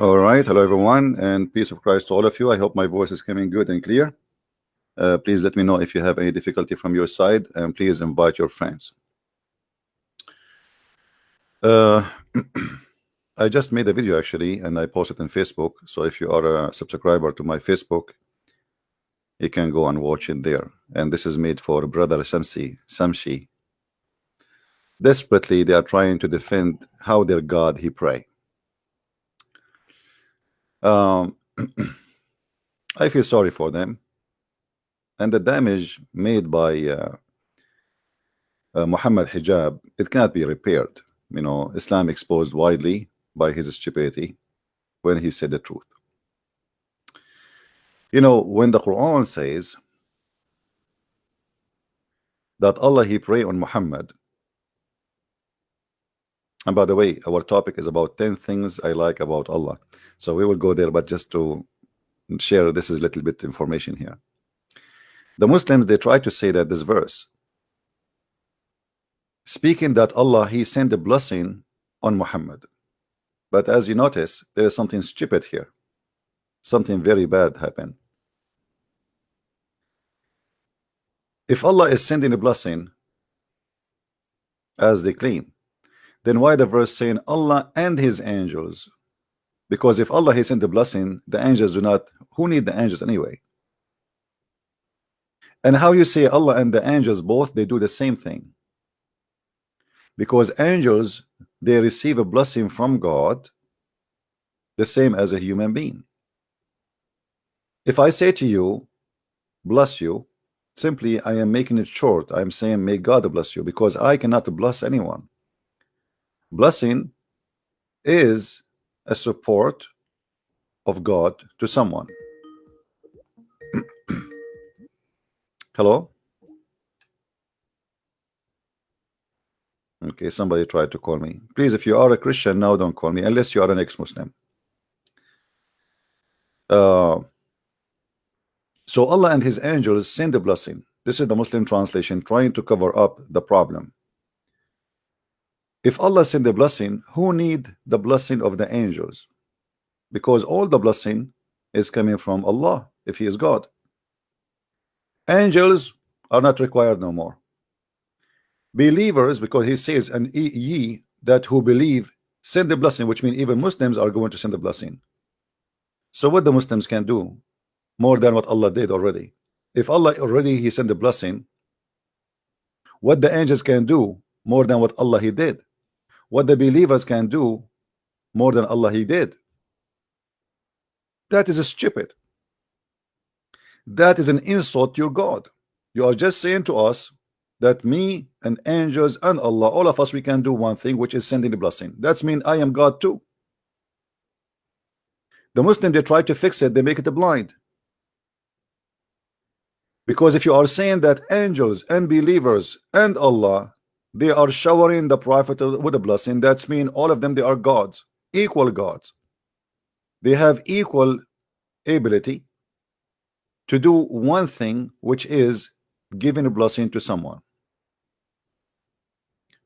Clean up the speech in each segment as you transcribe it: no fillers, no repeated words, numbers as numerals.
All right, hello everyone, and peace of Christ to all of you. I hope my voice is coming good and clear. Please let me know if you have any difficulty from your side, and please invite your friends. I just made a video actually, and I posted on Facebook. So if you are a subscriber to my Facebook, you can go and watch it there. And this is made for Brother Samshi. Desperately, they are trying to defend how their God he pray. I feel sorry for them, and the damage made by Muhammad Hijab, it cannot be repaired. You know, Islam exposed widely by his stupidity when he said the truth. You know, when the Quran says that Allah he pray on Muhammad, and by the way, our topic is about 10 things I like about Allah. So we will go there, but just to share, this is a little bit information here. The Muslims, they try to say that this verse speaking that Allah he sent a blessing on Muhammad, but as you notice, there is something stupid here. Something very bad happened. If Allah is sending a blessing as they claim, then why the verse saying Allah and his angels? Because if Allah he sent the blessing, the angels do not. Who need the angels anyway? And how you say Allah and the angels both, they do the same thing. Because angels, they receive a blessing from God the same as a human being. If I say to you, bless you, simply I am making it short. I am saying may God bless you, because I cannot bless anyone. Blessing is a support of God to someone. Hello? Okay, somebody tried to call me. Please, if you are a Christian now, don't call me unless you are an ex-Muslim. So Allah and his angels send a blessing. This is the Muslim translation trying to cover up the problem. If Allah send a blessing, who need the blessing of the angels? Because all the blessing is coming from Allah if he is God. Angels are not required no more. Believers, because he says, and ye that who believe send the blessing, which means even Muslims are going to send the blessing. So what the Muslims can do more than what Allah did already? If Allah already he sent the blessing, what the angels can do more than what Allah he did? What the believers can do more than Allah he did? That is stupid. That is an insult to your God. You are just saying to us that me and angels and Allah, all of us, we can do one thing, which is sending the blessing. That's mean I am God too. The Muslim, they try to fix it, they make it blind. Because if you are saying that angels and believers and Allah, they are showering the prophet with a blessing, that's mean all of them, they are gods, equal gods. They have equal ability to do one thing, which is giving a blessing to someone.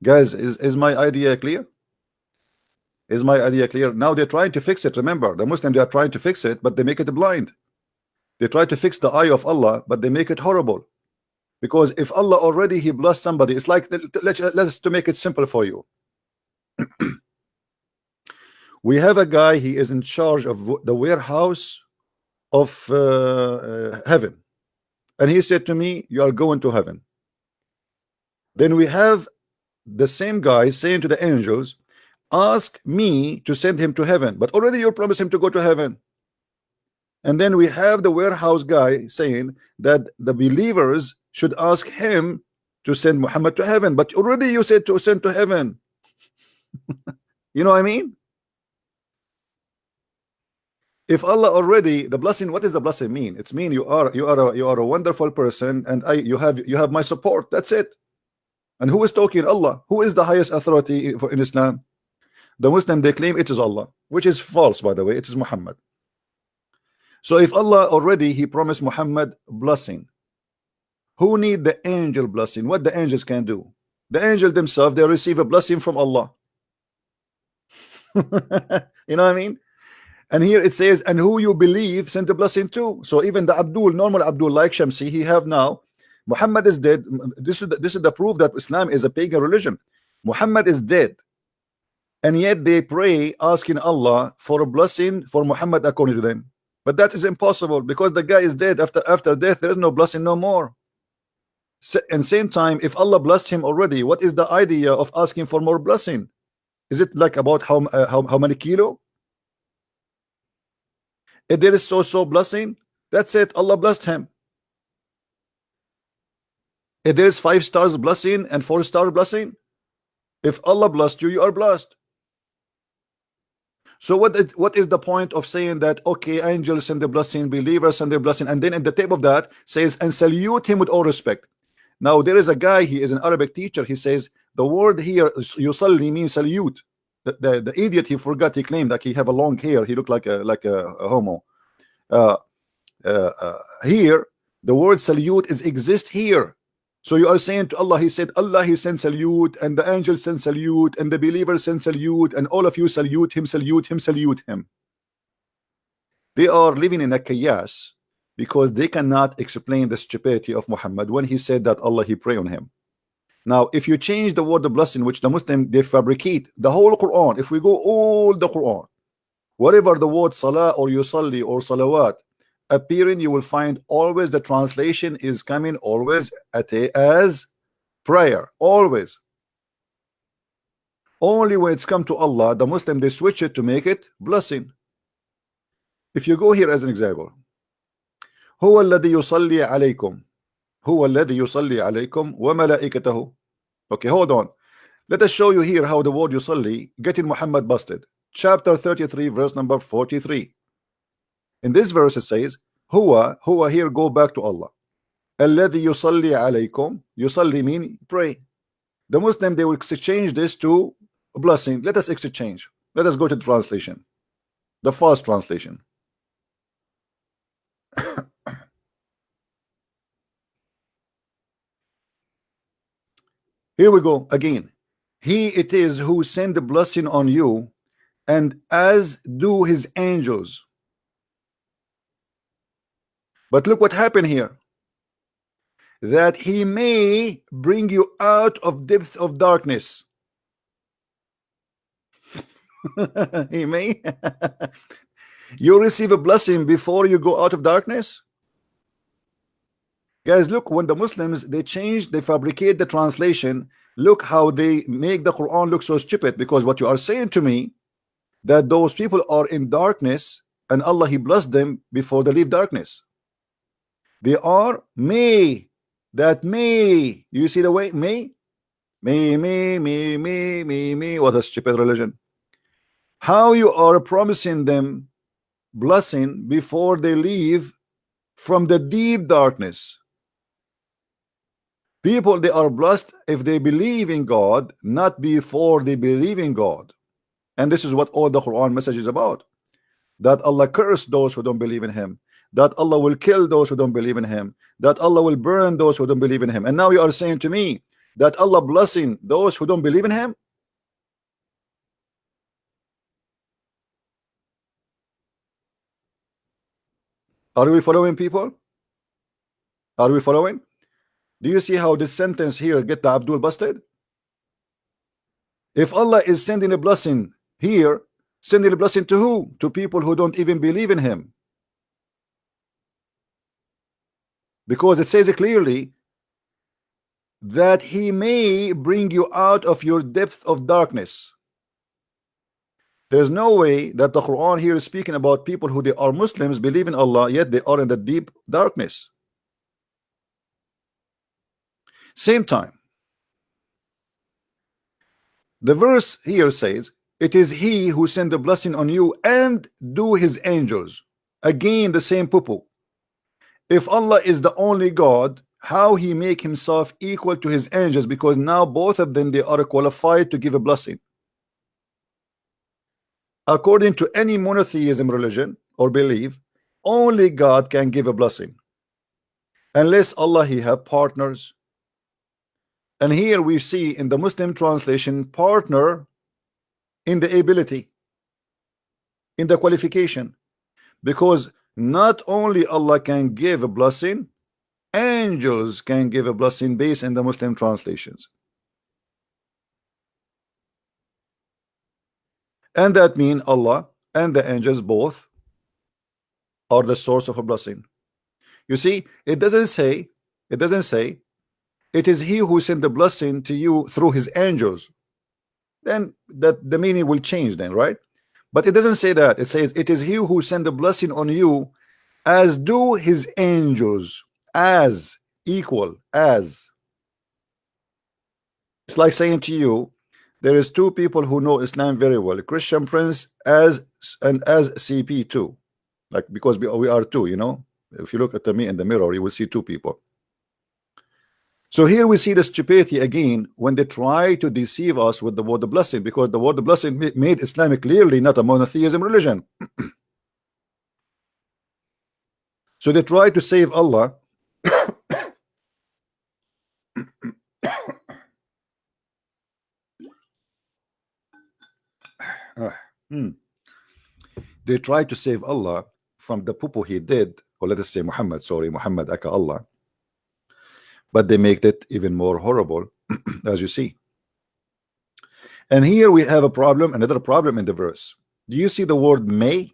Guys, is my idea clear? Is my idea clear? Now they're trying to fix it. Remember, the Muslims, they are trying to fix it, but they make it blind. They try to fix the eye of Allah, but they make it horrible. Because if Allah already he blessed somebody, it's like, let's to make it simple for you. We have a guy, he is in charge of the warehouse of heaven, and he said to me, you are going to heaven. Then we have the same guy saying to the angels, ask me to send him to heaven, but already you promised him to go to heaven. And then we have the warehouse guy saying that the believers should ask him to send Muhammad to heaven, but already you said to send to heaven. You know what I mean? If Allah already the blessing, what does the blessing mean? It's mean you are a wonderful person, and you have my support. That's it. And who is talking? Allah. Who is the highest authority in Islam? The Muslim, they claim it is Allah, which is false, by the way. It is Muhammad. So if Allah already he promised Muhammad blessing, Who need the angel blessing? What the angels can do? The angel themselves, they receive a blessing from Allah. You know what I mean? And here it says, and who you believe sent a blessing too. So even the Abdul, normal Abdul like Shamsi, he have now, Muhammad is dead. This is the proof that Islam is a pagan religion. Muhammad is dead, and yet they pray asking Allah for a blessing for Muhammad according to them. But that is impossible because the guy is dead. After death, there is no blessing no more. And same time, if Allah blessed him already, what is the idea of asking for more blessing? Is it like about how many kilo? If there is so blessing, that's it. Allah blessed him. If there is 5 stars blessing and 4-star blessing, if Allah blessed you, you are blessed. So what is the point of saying that okay, angels send the blessing, believers send the blessing, and then at the top of that says and salute him with all respect? Now there is a guy, he is an Arabic teacher, he says the word here yusalli means salute. The idiot, he forgot, he claimed that he have a long hair, he looked like a homo. Here the word salute is exist here. So you are saying to Allah, he said Allah, he sent salute, and the angels send salute, and the believers send salute, and all of you salute him, salute him, salute him. They are living in a chaos because they cannot explain the stupidity of Muhammad when he said that Allah, he pray on him. Now if you change the word of blessing, which the Muslim, they fabricate the whole Quran. If we go all the Quran, whatever the word salah or yusalli or salawat appearing, you will find always the translation is coming always as prayer, always. Only when it's come to Allah, the Muslim, they switch it to make it blessing. If you go here as an example, هو الذي يصلي عليكم هو الذي يصلي عليكم وملائكته. Okay, hold on. Let us show you here how the word yusalli getting Muhammad busted. Chapter 33, verse number 43. In this verse it says huwa here, go back to Allah. الذي يصلي عليكم, yusalli mean pray. The Muslim, they will exchange this to a blessing. Let us exchange. Let us go to the translation, the fast translation. Here we go again. He it is who send the blessing on you, and as do his angels. But look what happened here. That he may bring you out of depth of darkness. He may. You receive a blessing before you go out of darkness. Guys, look, when the Muslims, they change, they fabricate the translation, look how they make the Quran look so stupid. Because what you are saying to me, that those people are in darkness and Allah, he blessed them before they leave darkness. They are may, that may, you see the way may. What a stupid religion. How you are promising them blessing before they leave from the deep darkness. People, they are blessed if they believe in God, not before they believe in God. And this is what all the Quran message is about, that Allah curse those who don't believe in him, that Allah will kill those who don't believe in him, that Allah will burn those who don't believe in him. And now you are saying to me that Allah blessing those who don't believe in him. Are we following, people? Are we following? Do you see how this sentence here get the Abdul busted? If Allah is sending a blessing here, sending a blessing to who? To people who don't even believe in him. Because it says clearly that he may bring you out of your depth of darkness. There's no way that the Quran here is speaking about people who they are Muslims, believe in Allah, yet they are in the deep darkness. Same time, the verse here says, it is he who sent the blessing on you and do his angels. Again, the same poo-poo. If Allah is the only God, how he make himself equal to his angels? Because now both of them, they are qualified to give a blessing. According to any monotheism religion or belief, only God can give a blessing. unless Allah he have partners. And here we see in the Muslim translation partner in the ability, in the qualification, because not only Allah can give a blessing, angels can give a blessing based in the Muslim translations. And that means Allah and the angels both are the source of a blessing. You see, it doesn't say it is he who sent the blessing to you through his angels. Then that the meaning will change then, right? But it doesn't say that. It says it is he who sent the blessing on you as do his angels, as equal as. It's like saying to you, there is two people who know Islam very well, Christian Prince as and as CP too, like because we are two, you know. If you look at me in the mirror, you will see two people. So here we see the stupidity again when they try to deceive us with the word of blessing, because the word of blessing made Islam clearly not a monotheism religion. So they try to save Allah. They try to save Allah from the poo he did, or let us say Muhammad, sorry, Muhammad aka Allah, but they make it even more horrible, as you see. And here we have a problem, another problem in the verse. Do you see the word may?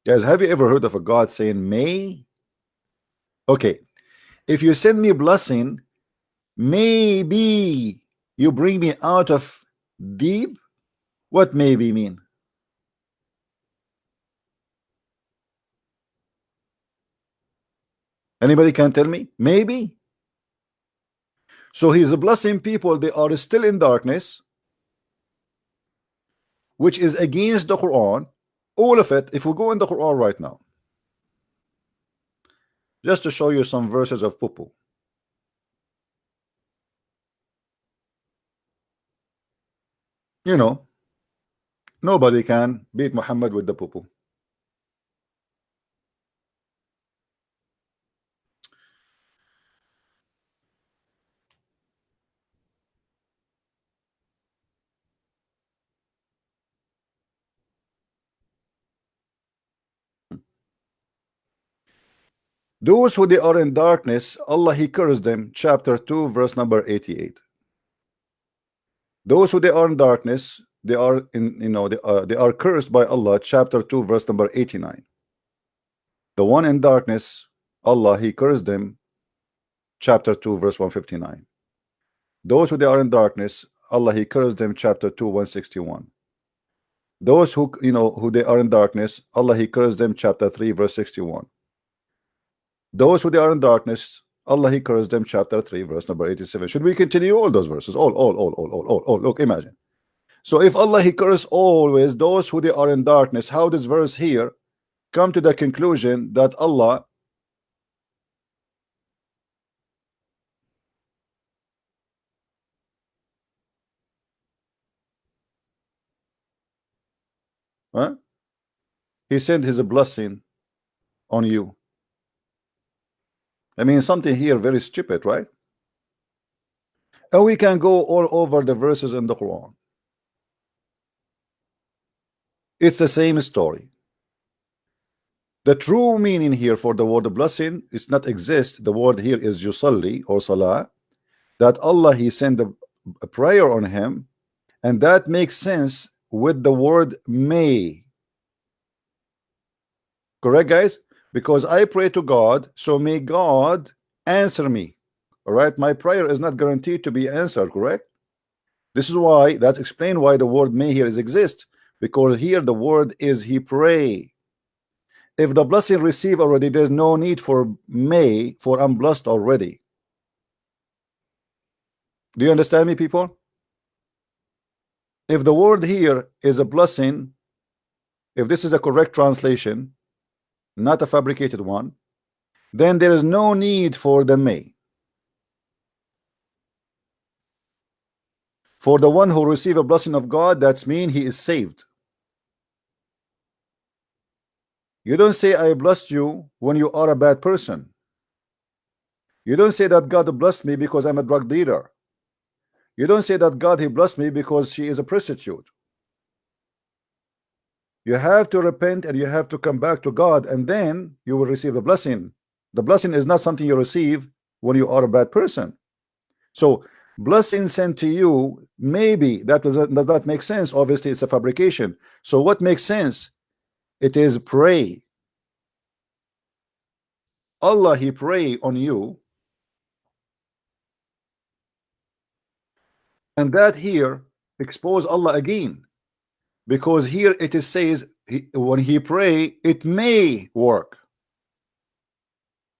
Guys, have you ever heard of a God saying may? Okay, if you send me blessing, maybe you bring me out of deep. What maybe mean? Anybody can tell me? Maybe. So he's blessing people, they are still in darkness, which is against the Quran. All of it, if we go in the Quran right now, just to show you some verses of poo-poo. You know, nobody can beat Muhammad with the poo-poo. Those who they are in darkness, Allah he cursed them, chapter 2 verse number 88. Those who they are in darkness, they are in, you know, they are cursed by Allah, chapter 2 verse number 89. The one in darkness, Allah he cursed them, chapter 2 verse 159. Those who they are in darkness, Allah he cursed them, chapter 2 161. Those who, you know, who they are in darkness, Allah he cursed them, chapter 3 verse 61. Those who they are in darkness, Allah he cursed them, chapter 3 verse number 87. Should we continue all those verses? All. Look, imagine. So if Allah he cursed always those who they are in darkness, how does verse here come to the conclusion that Allah he sent his blessing on you? I mean, something here very stupid, right? And we can go all over the verses in the Quran. It's the same story. The true meaning here for the word blessing is not exist. The word here is yusalli or salah, that Allah he sent a prayer on him, and that makes sense with the word may. Correct, guys? Because I pray to God, so may God answer me. All right, my prayer is not guaranteed to be answered, correct? This is why, that's explain why the word may here is exist, because here the word is he pray. If the blessing received already, there's no need for may, for I'm blessed already. Do you understand me, people? If the word here is a blessing, if this is a correct translation, not a fabricated one, then there is no need for the may. For the one who receive a blessing of God, that's mean he is saved. You don't say I blessed you when you are a bad person. You don't say that God blessed me because I'm a drug dealer. You don't say that God, he blessed me because she is a prostitute. You have to repent and you have to come back to God, and then you will receive the blessing. The blessing is not something you receive when you are a bad person. So blessing sent to you, maybe that does not make sense. Obviously it's a fabrication. So what makes sense? It is pray. Allah, he pray on you, and that here expose Allah again, because here it is says when he pray it may work.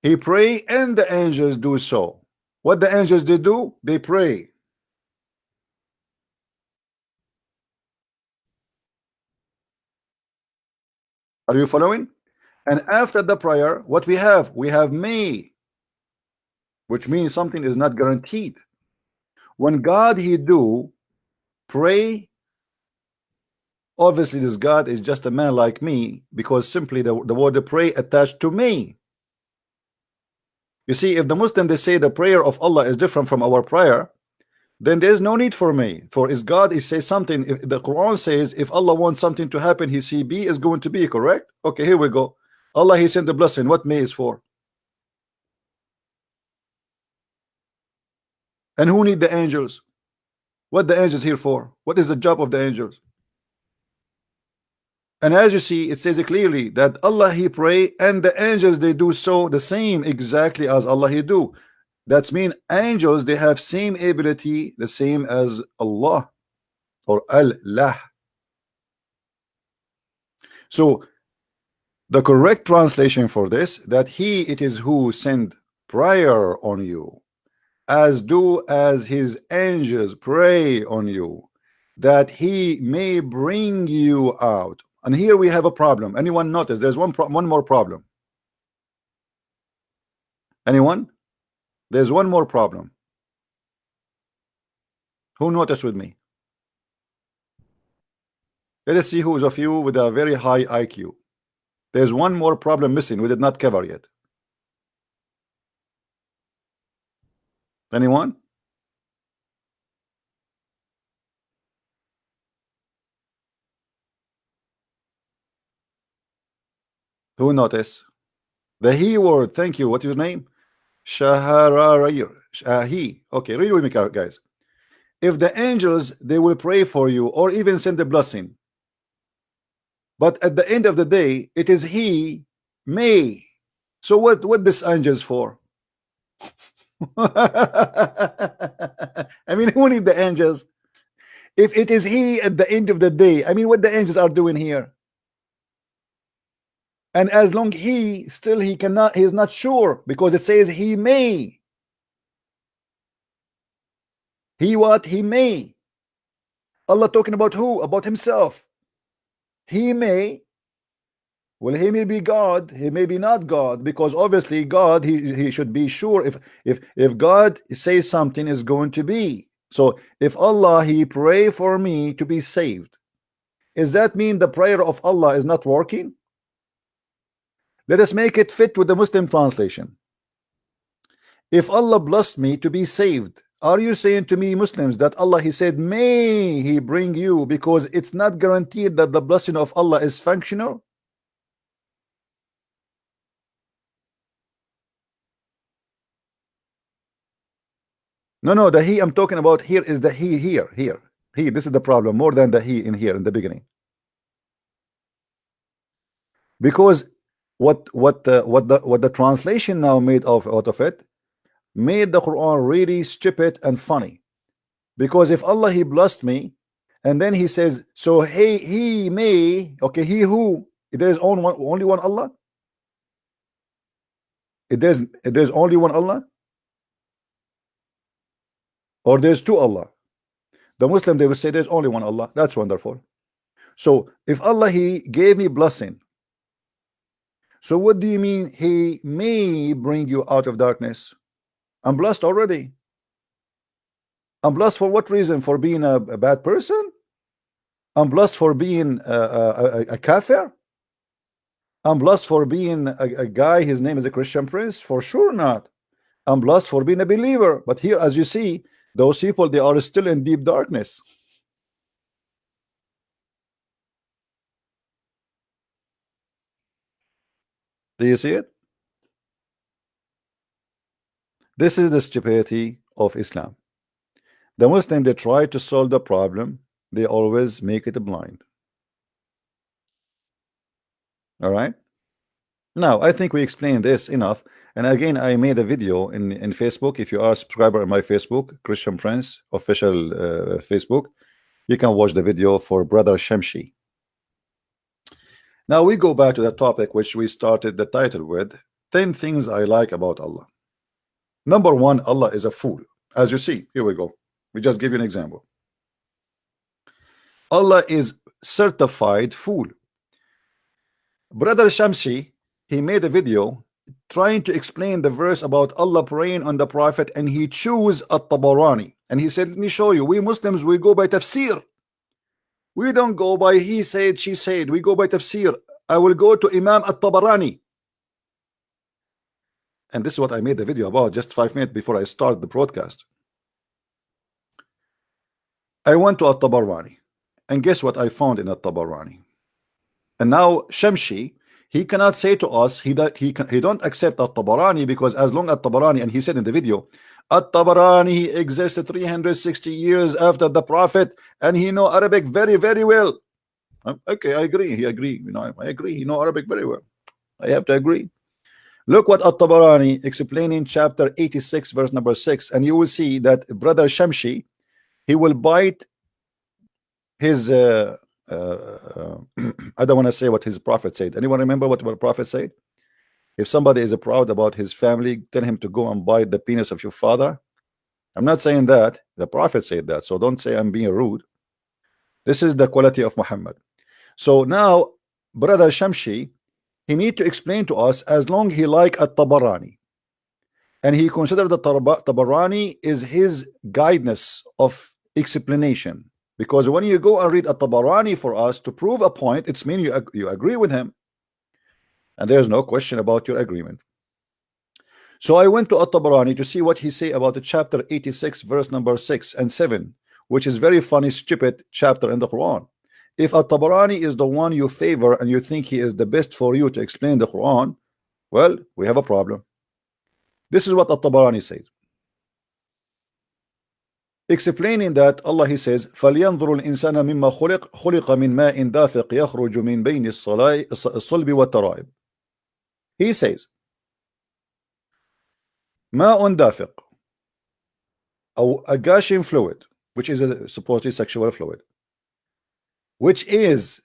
He pray and the angels do so. What the angels they do? They pray. Are you following? And after the prayer, what we have? We have may, which means something is not guaranteed. When God he do pray, obviously this God is just a man like me, because simply the word pray attached to me. You see, if the Muslim they say the prayer of Allah is different from our prayer, then there's no need for me. For is God he says something, if the Quran says if Allah wants something to happen, he see B is going to be, correct? Okay, here we go. Allah he sent the blessing. What may is for? And who need the angels? What the angels here for? What is the job of the angels? And as you see, it says it clearly that Allah he pray and the angels they do so the same exactly as Allah he do. That's mean angels they have same ability the same as Allah or Allah. So the correct translation for this, that he it is who send prayer on you, as do as his angels pray on you, that he may bring you out. And here we have a problem. Anyone notice there's one more problem? Anyone? There's one more problem. Who noticed with me? Let us see who's of you with a very high IQ. There's one more problem missing we did not cover yet. Anyone? Who noticed? The he word. Thank you. What's your name? Shahararayr. He. Okay, read with me, guys. If the angels they will pray for you or even send a blessing, but at the end of the day it is he may. So what this angels for? I mean, who need the angels if it is he at the end of the day? I mean, what the angels are doing here? And as long he still he cannot, he is not sure, because it says he may. He what? He may. Allah talking about who? About himself. He may. Well, he may be God, he may be not God, because obviously God he should be sure if God says something is going to be. So if Allah he pray for me to be saved, does that mean the prayer of Allah is not working? Let us make it fit with the Muslim translation. If Allah blessed me to be saved, are you saying to me Muslims that Allah he said may he bring you, because it's not guaranteed that the blessing of Allah is functional? No, the he I'm talking about here is the he here. He, this is the problem more than the he in here in the beginning. Because what the translation now made out of it made the Quran really stupid and funny. Because if Allah he blessed me and then he says, so hey, he may, okay, he who, there's only one Allah? There's only one Allah? Or there's two Allah? The Muslim they will say there's only one Allah. That's wonderful. So if Allah he gave me blessing, so what do you mean he may bring you out of darkness? I'm blessed already. I'm blessed for what reason? For being a bad person? I'm blessed for being a kafir? I'm blessed for being a guy his name is a Christian prince? For sure not. I'm blessed for being a believer. But here, as you see, those people, they are still in deep darkness. Do you see it? This is the stupidity of Islam. The Muslim, they try to solve the problem, they always make it blind. All right. Now, I think we explained this enough. And again, I made a video in Facebook. If you are a subscriber on my Facebook, Christian Prince official Facebook, you can watch the video for Brother Shamshi. Now we go back to the topic which we started the title with, 10 things I like about Allah. Number one, Allah is a fool. As you see, here we go. We just give you an example. Allah is certified fool. Brother Shamsi, he made a video trying to explain the verse about Allah praying on the Prophet, and he chose At-Tabarani. And he said, let me show you, we Muslims, we go by tafsir. We don't go by he said, she said. We go by tafsir. I will go to Imam At-Tabarani. And this is what I made the video about just 5 minutes before I start the broadcast. I went to At-Tabarani, and guess what I found in At-Tabarani? And now Shamshi, he cannot say to us he don't accept At-Tabarani, because as long as At-Tabarani, and he said in the video, At-Tabarani existed 360 years after the Prophet, and he know Arabic very, very well. Okay, I agree. He agree. You know, I agree. He know Arabic very well. I have to agree. Look what At-Tabarani explaining chapter 86, verse number 6, and you will see that Brother Shamshi, he will bite his I don't want to say what his prophet said. Anyone remember what the prophet said? If somebody is proud about his family, tell him to go and bite the penis of your father. I'm not saying that. The prophet said that, so don't say I'm being rude. This is the quality of Muhammad. So now Brother Shamshi, he need to explain to us, as long he like At-Tabarani, and he considered the Tabarani is his guidance of explanation, because when you go and read At-Tabarani for us to prove a point, it's mean you agree with him, and there's no question about your agreement. So I went to At-Tabarani to see what he say about the chapter 86, verse number 6 and 7, which is very funny, stupid chapter in the Quran. If At-Tabarani is the one you favor and you think he is the best for you to explain the Quran, well, we have a problem. This is what At-Tabarani said, explaining that Allah, he says, فَلْيَنْظُرُ الْإِنسَانَ مِمَّا خُلِقَ مِنْ مَاءٍ دَافِقٍ يَخْرُجُ مِنْ بَيْنِ الصَّلْبِ وَالتَّرَائِبِ. He says, ماء دافق, a gushing fluid, which is a supposedly sexual fluid, which is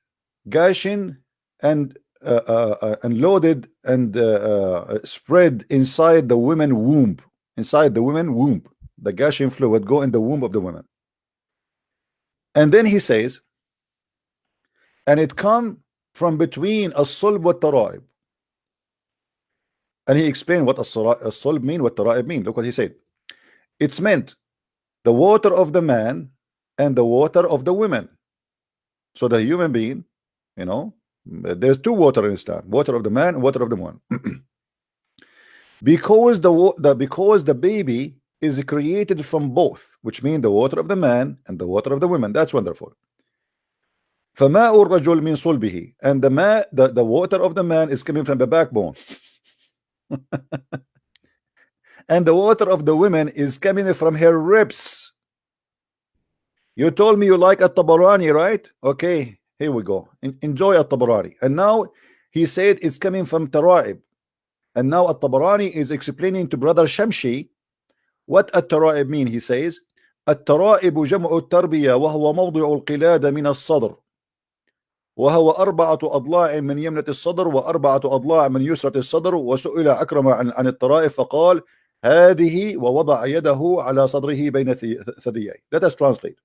gushing and loaded and spread inside the woman womb. Inside the woman womb, the gushing fluid go in the womb of the woman. And then he says, and it come from between as-sulb wa taraib. And he explained what as-sulb mean, what taraib mean. Look what he said. It's meant the water of the man and the water of the women. So the human being, you know, there's two water in Islam: water of the man and water of the woman. because the baby is created from both, which means the water of the man and the water of the women. That's wonderful. فَمَاءُ الرَّجُلْ مِنْ صُلْبِهِ, and the water of the man is coming from the backbone. And the water of the woman is coming from her ribs. You told me you like At-Tabarani, right? Okay, here we go. Enjoy At-Tabarani. And now he said it's coming from Taraib. And now At-Tabarani is explaining to Brother Shamshi what At-Taraib mean. He says, الترائب جمع التربية وهو موضع القلادة من الصدر وهو 4 أضلاع من يمنة الصدر و4 أضلاع من يسرة الصدر. وسئل أكرم عن الترائب فقال هذه ووضع يده على صدره بين ثدييه. Let us translate.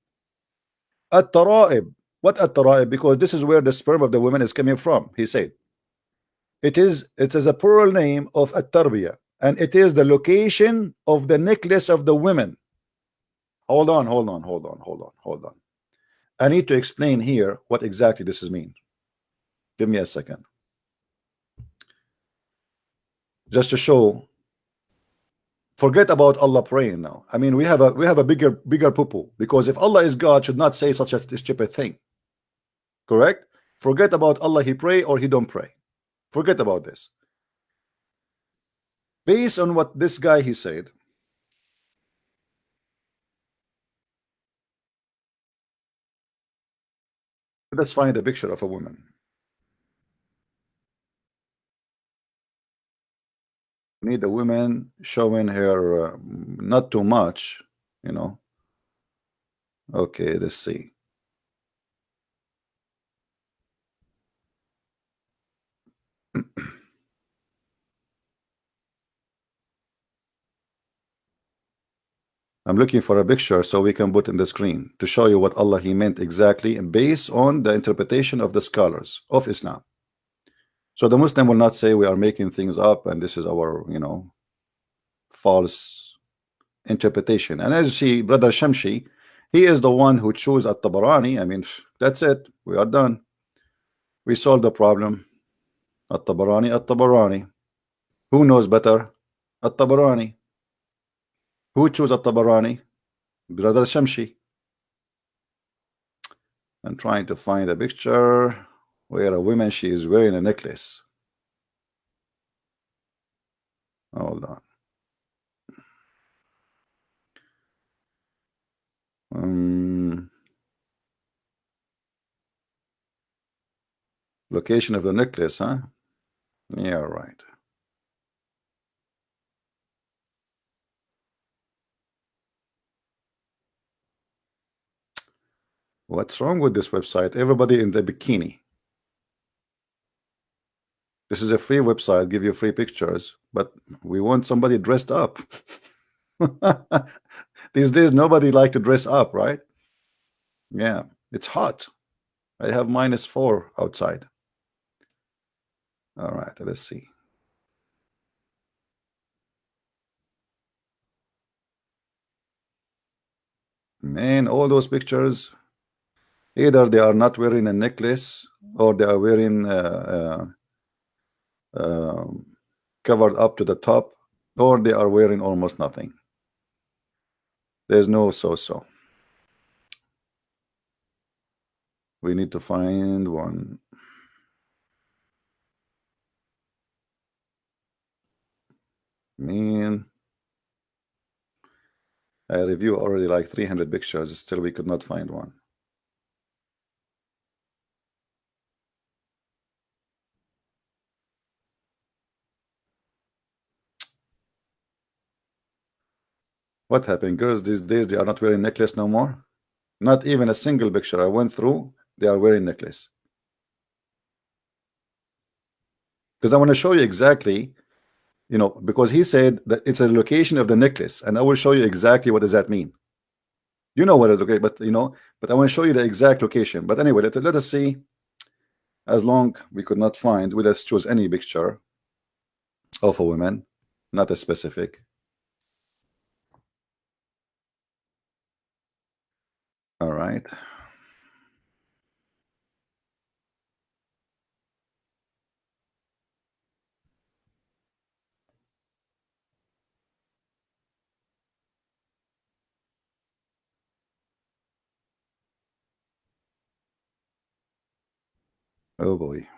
At-Taraib. What At-Taraib? Because this is where the sperm of the woman is coming from. He said it is a plural name of At-Tarbiyah, and it is the location of the necklace of the women. Hold on. I need to explain here what exactly this is mean. Give me a second, just to show Forget about Allah praying now. I mean, we have a bigger poo-poo, because if Allah is God, should not say such a stupid thing. Correct? Forget about Allah, he pray or he don't pray. Forget about this. Based on what this guy he said, let's find a picture of a woman. Need a woman showing her not too much, you know. Okay, let's see. I'm looking for a picture so we can put in the screen to show you what Allah he meant exactly based on the interpretation of the scholars of Islam. So the Muslim will not say we are making things up and this is our, you know, false interpretation. And as you see, Brother Shamshi, he is the one who chose At-Tabarani. I mean, that's it. We are done. We solved the problem. At-Tabarani, At-Tabarani. Who knows better? At-Tabarani. Who chose At-Tabarani? Brother Shamshi. I'm trying to find a picture where a woman, she is wearing a necklace. Hold on. Location of the necklace, huh? Yeah, right. What's wrong with this website? Everybody in the bikini. This is a free website, give you free pictures, but we want somebody dressed up. These days, nobody like to dress up, right? Yeah, it's hot. I have -4 outside. All right, let's see. Man, all those pictures, either they are not wearing a necklace or they are wearing covered up to the top, or they are wearing almost nothing. There's no so-so. We need to find one. Man, I review already like 300 pictures, still we could not find one. What happened? Girls these days, they are not wearing necklace no more. Not even a single picture I went through, they are wearing necklace. Because I want to show you exactly, you know, because he said that it's a location of the necklace, and I will show you exactly what does that mean. You know what it's okay, but you know, but I want to show you the exact location. But anyway, let us see. As long we could not find, we let's choose any picture of a woman, not a specific. All right. Oh boy.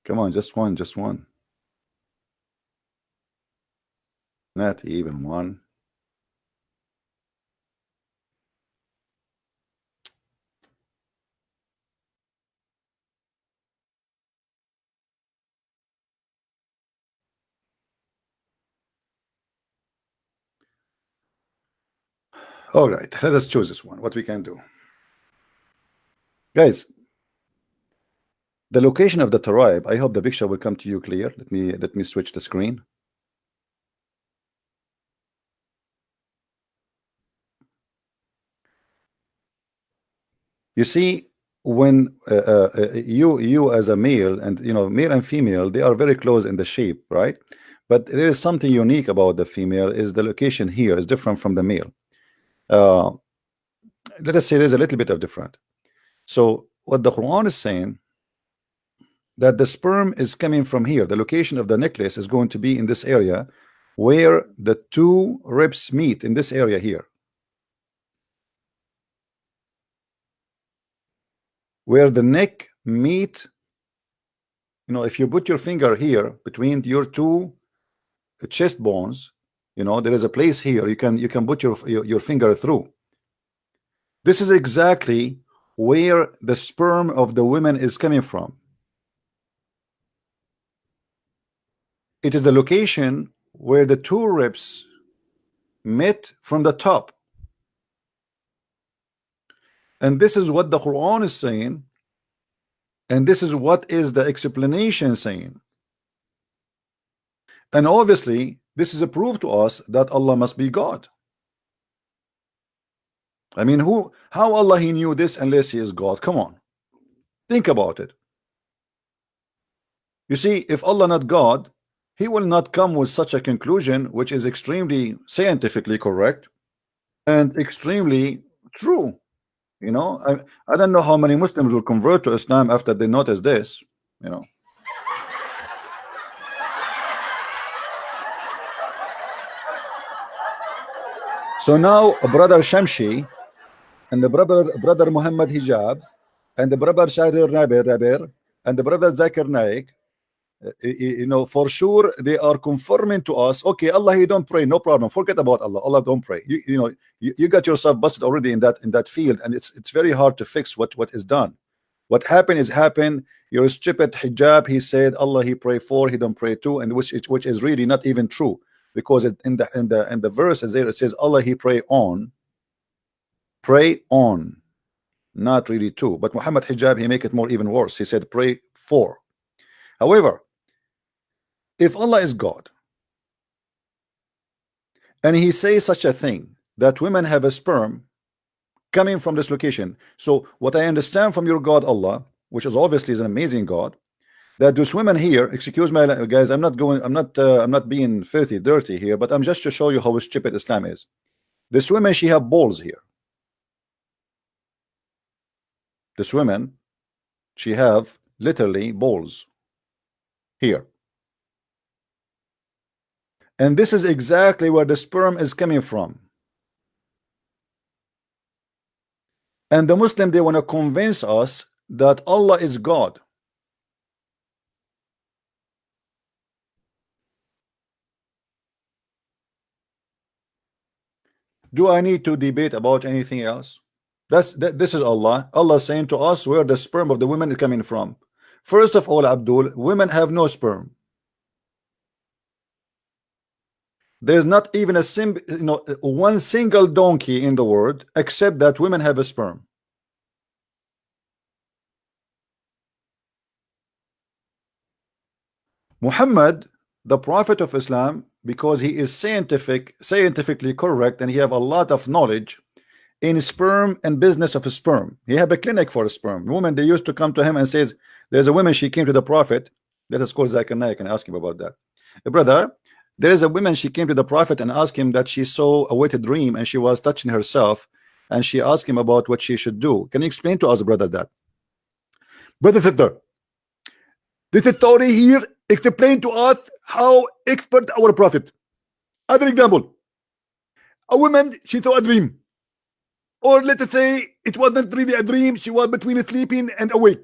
Come on, just one, just one. Not even one. All right, let us choose this one. What we can do, guys. The location of the tribe. I hope the picture will come to you clear. Let me switch the screen. You see, when you as a male, and you know, male and female, they are very close in the shape, right? But there is something unique about the female. Is the location here is different from the male. Let us say there's a little bit of different. So what the Quran is saying, that the sperm is coming from here. The location of the necklace is going to be in this area where the two ribs meet, in this area here, where the neck meet. You know, if you put your finger here between your two chest bones, you know, there is a place here you can put your finger through. This is exactly where the sperm of the women is coming from. It is the location where the two ribs met from the top. And this is what the Quran is saying, and this is what is the explanation saying. And obviously this is a proof to us that Allah must be God. I mean, how Allah he knew this unless he is God? Come on, think about it. You see, if Allah not God, he will not come with such a conclusion, which is extremely scientifically correct and extremely true. You know, I don't know how many Muslims will convert to Islam after they notice this, you know. So now brother Shamshi and the brother Muhammad Hijab and the brother Shadir Rabir and the brother Zakir Naik, you know, for sure they are confirming to us, okay, Allah, you don't pray, no problem, forget about Allah, Allah don't pray. You know, you got yourself busted already in that field, and it's very hard to fix what is done. What happened is happened. Your stupid hijab, he said Allah he pray for, he don't pray to, and which is really not even true, because in the verse there it says Allah he pray on, not really to. But Muhammad Hijab, he make it more even worse. He said pray for. However, if Allah is God and he says such a thing that women have a sperm coming from this location, so what I understand from your God Allah, which is obviously is an amazing God, that those women here, excuse me guys, I'm not being filthy dirty here, but I'm just to show you how stupid Islam is. This woman, she have balls here. This woman, she have literally balls here. And this is exactly where the sperm is coming from. And the Muslim, they want to convince us that Allah is God. Do I need to debate about anything else? This is Allah. Allah saying to us where the sperm of the women is coming from. First of all, Abdul, women have no sperm. There's not even one single donkey in the world except that women have a sperm. Muhammad, the prophet of Islam, because he is scientifically correct, and he have a lot of knowledge in sperm and business of sperm. He have a clinic for sperm. Women, they used to come to him and says, there's a woman, she came to the prophet. Let us call Zakir Naik and ask him about that. Brother, there is a woman, she came to the prophet and asked him that she saw a wet dream and she was touching herself, and she asked him about what she should do. Can you explain to us, brother, that? Brother Siddhar, this story here explain to us how expert our prophet. Other example, a woman, she saw a dream, or let us say it wasn't really a dream, she was between sleeping and awake,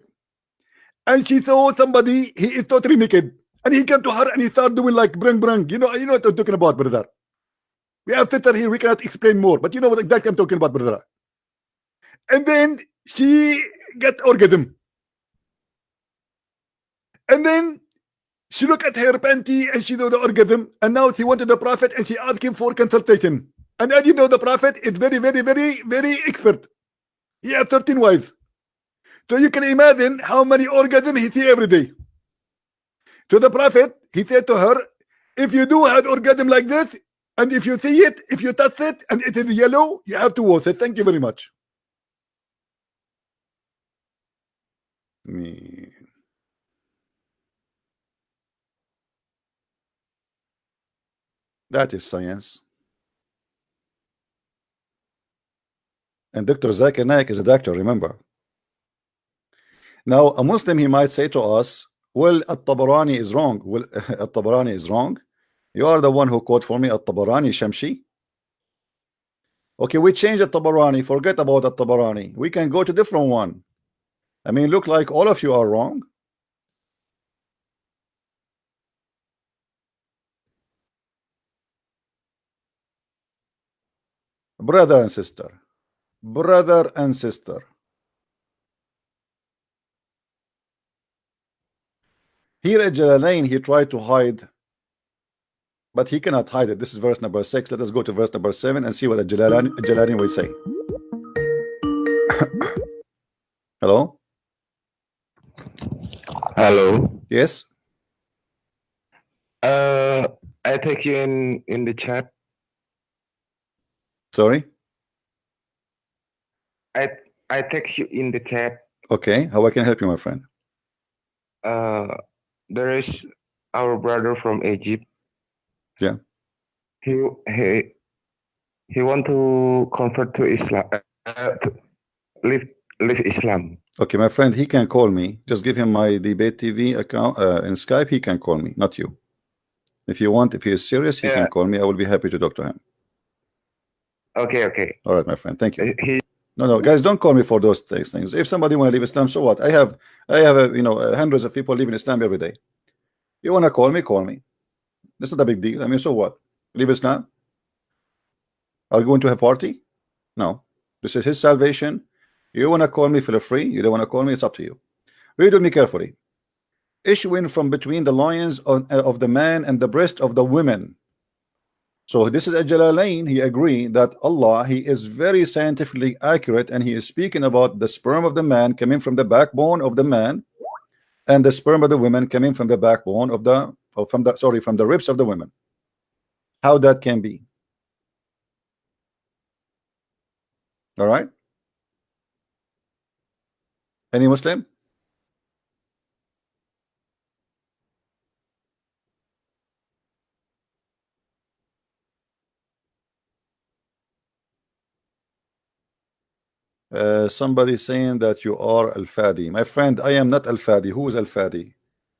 and she saw somebody, he is totally naked, and he came to her and he started doing like brung. You know what I'm talking about, brother. We have sister here, we cannot explain more, but you know what exactly I'm talking about, brother. And then she got orgasm, and then she looked at her panty and she know the orgasm, and now she went to the prophet and she asked him for consultation. And as you know, the prophet is very expert. He has 13 wives. So you can imagine how many orgasms he see every day. To the prophet, he said to her, if you do have orgasm like this, and if you see it, if you touch it, and it is yellow, you have to wash it. Thank you very much. Me. That is science. And Dr. Zakir Naik is a doctor, remember. Now, a Muslim, he might say to us, Well, At-Tabarani is wrong. Well, At-Tabarani is wrong. You are the one who quote for me At-Tabarani, Shamshi. Okay, we change At-Tabarani. Forget about At-Tabarani. We can go to different one. I mean, look like all of you are wrong. Brother and sister. Brother and sister. Here at Jalalain, he tried to hide, but he cannot hide it. This is verse number 6. Let us go to verse number 7 and see what the Jalalain will say. Hello? Hello. Yes? I take you in the chat. Sorry? I text you in the chat. Okay, how I can help you, my friend? There is our brother from Egypt. Yeah. He want to convert to Islam, to live Islam. Okay, my friend, he can call me. Just give him my Debate TV account in Skype. He can call me, not you. If you want, if he is serious, he can call me. I will be happy to talk to him. Okay, okay. All right, my friend. Thank you. No, guys, don't call me for those things. If somebody want to leave Islam, so what? I have hundreds of people leaving Islam every day. You want to call me? Call me. That's not a big deal. I mean, so what? Leave Islam? Are you going to a party? No. This is his salvation. You want to call me, feel free. You don't want to call me, it's up to you. Read with me carefully. Issuing from between the loins of the man and the breast of the women. So this is a Jalalain. He agreed that Allah, he is very scientifically accurate, and he is speaking about the sperm of the man coming from the backbone of the man, and the sperm of the women coming from the backbone of the from the ribs of the women. How that can be? All right. Any Muslim? Somebody saying that you are Al-Fadi. My friend, I am not Al-Fadi. Who is Al-Fadi?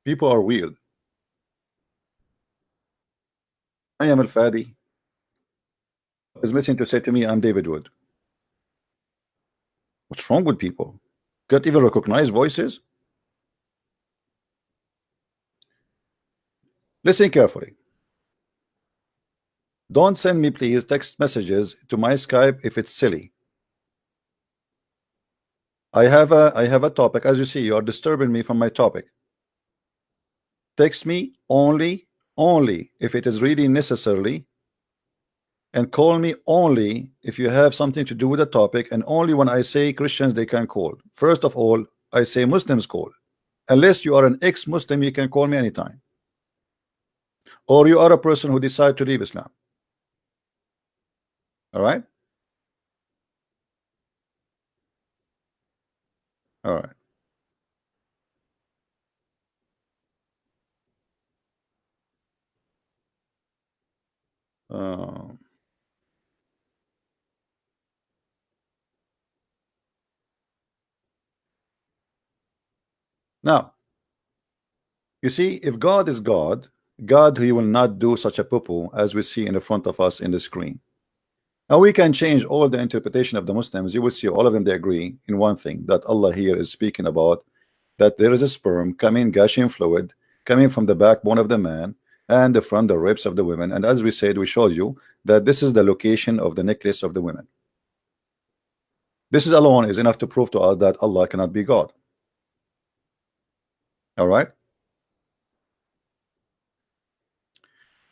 People are weird. I am Al-Fadi. Is missing to say to me, I'm David Wood. What's wrong with people? Can't even recognize voices? Listen carefully. Don't send me, please, text messages to my Skype if it's silly. I have a topic. As you see, you are disturbing me from my topic. Text me only if it is really necessarily, and call me only if you have something to do with the topic, and only when I say Christians they can call. First of all, I say Muslims call. Unless you are an ex-Muslim, you can call me anytime. Or you are a person who decide to leave Islam. All right? All right. Now, you see, if God is God, he will not do such a poo-poo as we see in the front of us in the screen. Now we can change all the interpretation of the Muslims. You will see all of them, they agree in one thing, that Allah here is speaking about that there is a sperm coming, gushing fluid, coming from the backbone of the man and from the ribs of the women. And as we said, we showed you that this is the location of the necklace of the women. This is alone is enough to prove to us that Allah cannot be God. All right?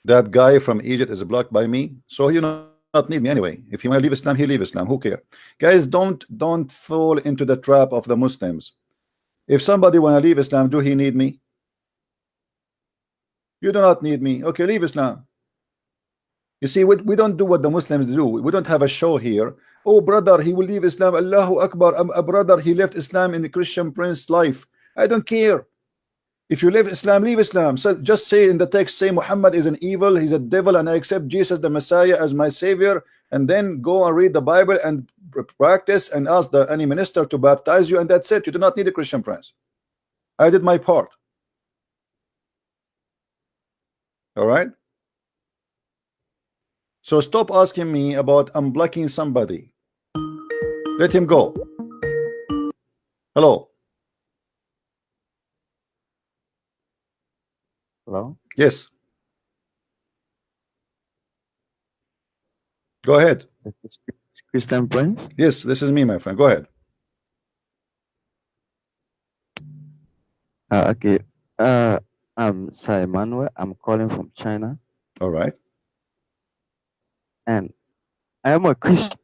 That guy from Egypt is blocked by me, so you know not need me anyway. If you want to leave Islam, he leave Islam. Who cares? Guys, don't fall into the trap of the Muslims. If somebody want to leave Islam, do he need me? You do not need me. Okay, leave Islam. You see, we don't do what the Muslims do. We don't have a show here. Oh, brother, he will leave Islam. Allahu Akbar. A brother, he left Islam in the Christian prince's life. I don't care. If you leave Islam, leave Islam. So just say in the text, say Muhammad is an evil, he's a devil, and I accept Jesus the Messiah as my savior, and then go and read the Bible and practice and ask any minister to baptize you, and that's it. You do not need a Christian prince. I did my part. All right. So stop asking me about unblocking somebody. Let him go. Hello. Hello? Yes. Go ahead. Christian Prince? Yes, this is me, my friend. Go ahead. Okay. I'm Sai Emmanuel. I'm calling from China. All right. And I am a Christian,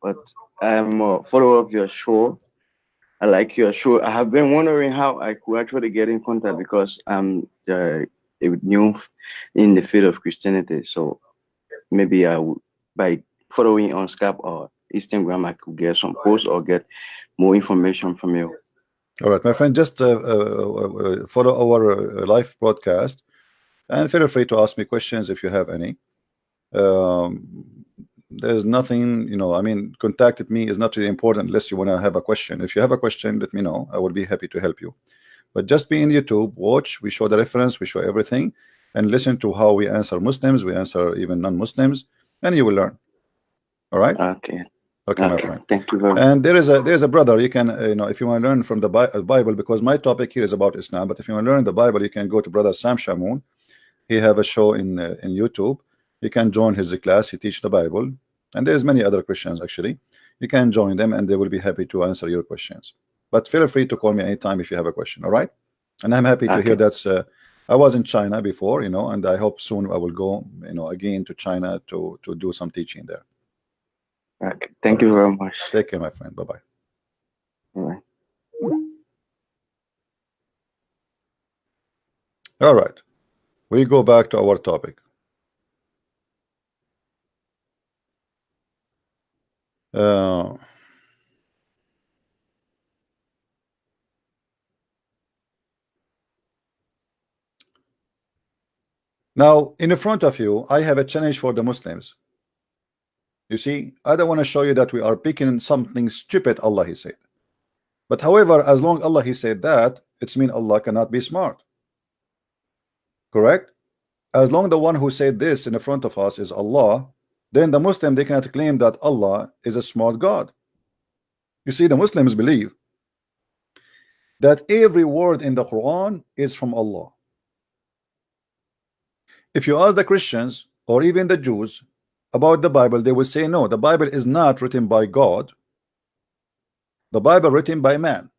but I am a follower of your show. I like your show. I have been wondering how I could actually get in contact because I'm new in the field of Christianity. So maybe I would, by following on Skype or Instagram, I could get some posts or get more information from you. All right, my friend, just follow our live broadcast and feel free to ask me questions if you have any. There's nothing, you know, I mean, contacted me is not really important unless you want to have a question. If you have a question, let me know. I will be happy to help you. But just be in YouTube, watch, we show the reference, we show everything, and listen to how we answer Muslims, we answer even non-Muslims, and you will learn. All right? Okay. Okay, my friend. Thank you very much. And there's a brother you can you know, if you want to learn from the Bible, because my topic here is about Islam, but if you want to learn the Bible, you can go to brother Sam Shamoun. He have a show in YouTube. You can join his class. He teach the Bible, and there's many other Christians actually. You can join them, and they will be happy to answer your questions. But feel free to call me anytime if you have a question. All right? And I'm happy to hear that's. I was in China before, you know, and I hope soon I will go, you know, again to China to do some teaching there. Okay. Thank you very much. Take care, my friend. Bye bye. Bye. All right, we go back to our topic. Now, in front of you, I have a challenge for the Muslims. You see, I don't want to show you that we are picking something stupid, Allah He said. But however, as long Allah He said that, it's mean Allah cannot be smart. Correct? As long the one who said this in the front of us is Allah, then the Muslim, they cannot claim that Allah is a smart God. You see, the Muslims believe that every word in the Quran is from Allah. If you ask the Christians or even the Jews about the Bible, they will say no, the Bible is not written by God. The Bible written by man,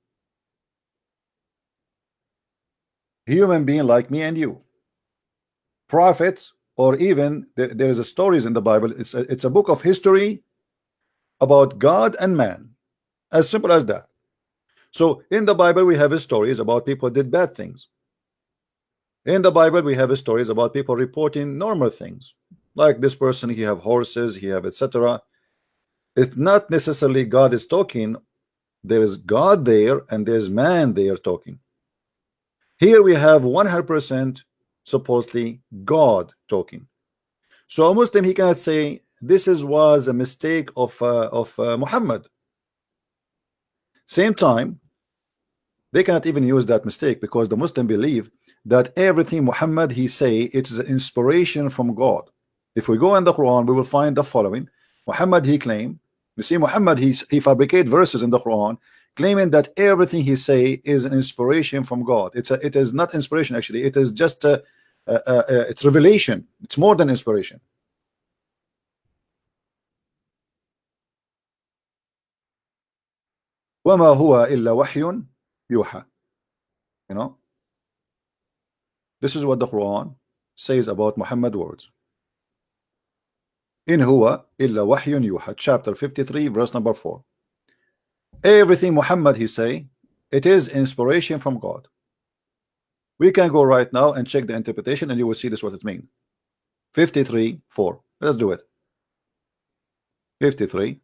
human being like me and you, prophets, or even there is a stories in the Bible. It's a book of history about God and man, as simple as that. So in the Bible we have stories about people did bad things. In the Bible we have stories about people reporting normal things, like this person, he have horses, he have etc. It's not necessarily God is talking. There is God there and there's man there talking. Here we have 100% supposedly God talking. So a Muslim, he cannot say this was a mistake of Muhammad. Same time, they cannot even use that mistake, because the Muslim believe that everything Muhammad he say, it is an inspiration from God. If we go in the Quran, we will find the following. Muhammad he claim, you see, Muhammad he fabricate verses in the Quran claiming that everything he say is an inspiration from God. It is not inspiration actually. It is just it's revelation. It's more than inspiration. وَمَا هُوَ إِلَّا وَحْيٌ يُوحَى. You know, this is what the Quran says about Muhammad words. In huwa illa wahyun yuha, chapter 53, verse number 4. Everything Muhammad he say, it is inspiration from God. We can go right now and check the interpretation, and you will see this what it means. 53, 4. Let's do it. 53,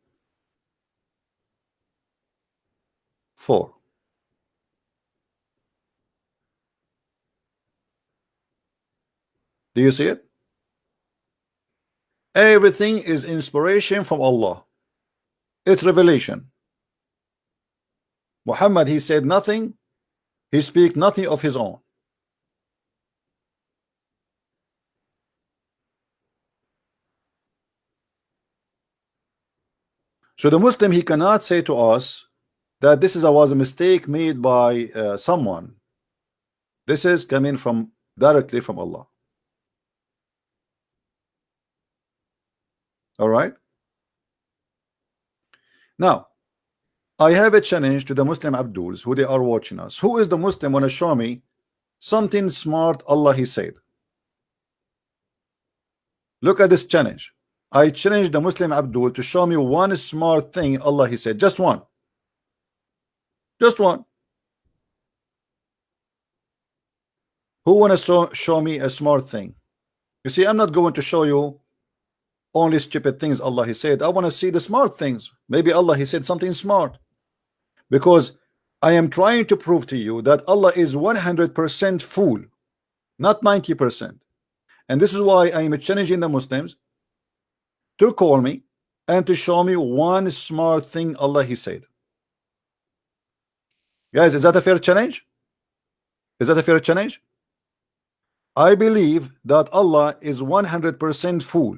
4. Do you see it? Everything is inspiration from Allah. It's revelation. Muhammad he said nothing. He speak nothing of his own. So the Muslim, he cannot say to us that this was a mistake made by someone. This is coming from directly from Allah. All right. Now, I have a challenge to the Muslim Abduls who they are watching us. Who is the Muslim want to show me something smart Allah he said? Look at this challenge. I challenge the Muslim Abdul to show me one smart thing Allah he said. Just one. Just one. Who want to show me a smart thing? You see, I'm not going to show you only stupid things Allah he said. I want to see the smart things. Maybe Allah he said something smart. Because I am trying to prove to you that Allah is 100% fool, not 90%. And this is why I am challenging the Muslims to call me and to show me one smart thing Allah he said. Guys, is that a fair challenge? Is that a fair challenge? I believe that Allah is 100% fool.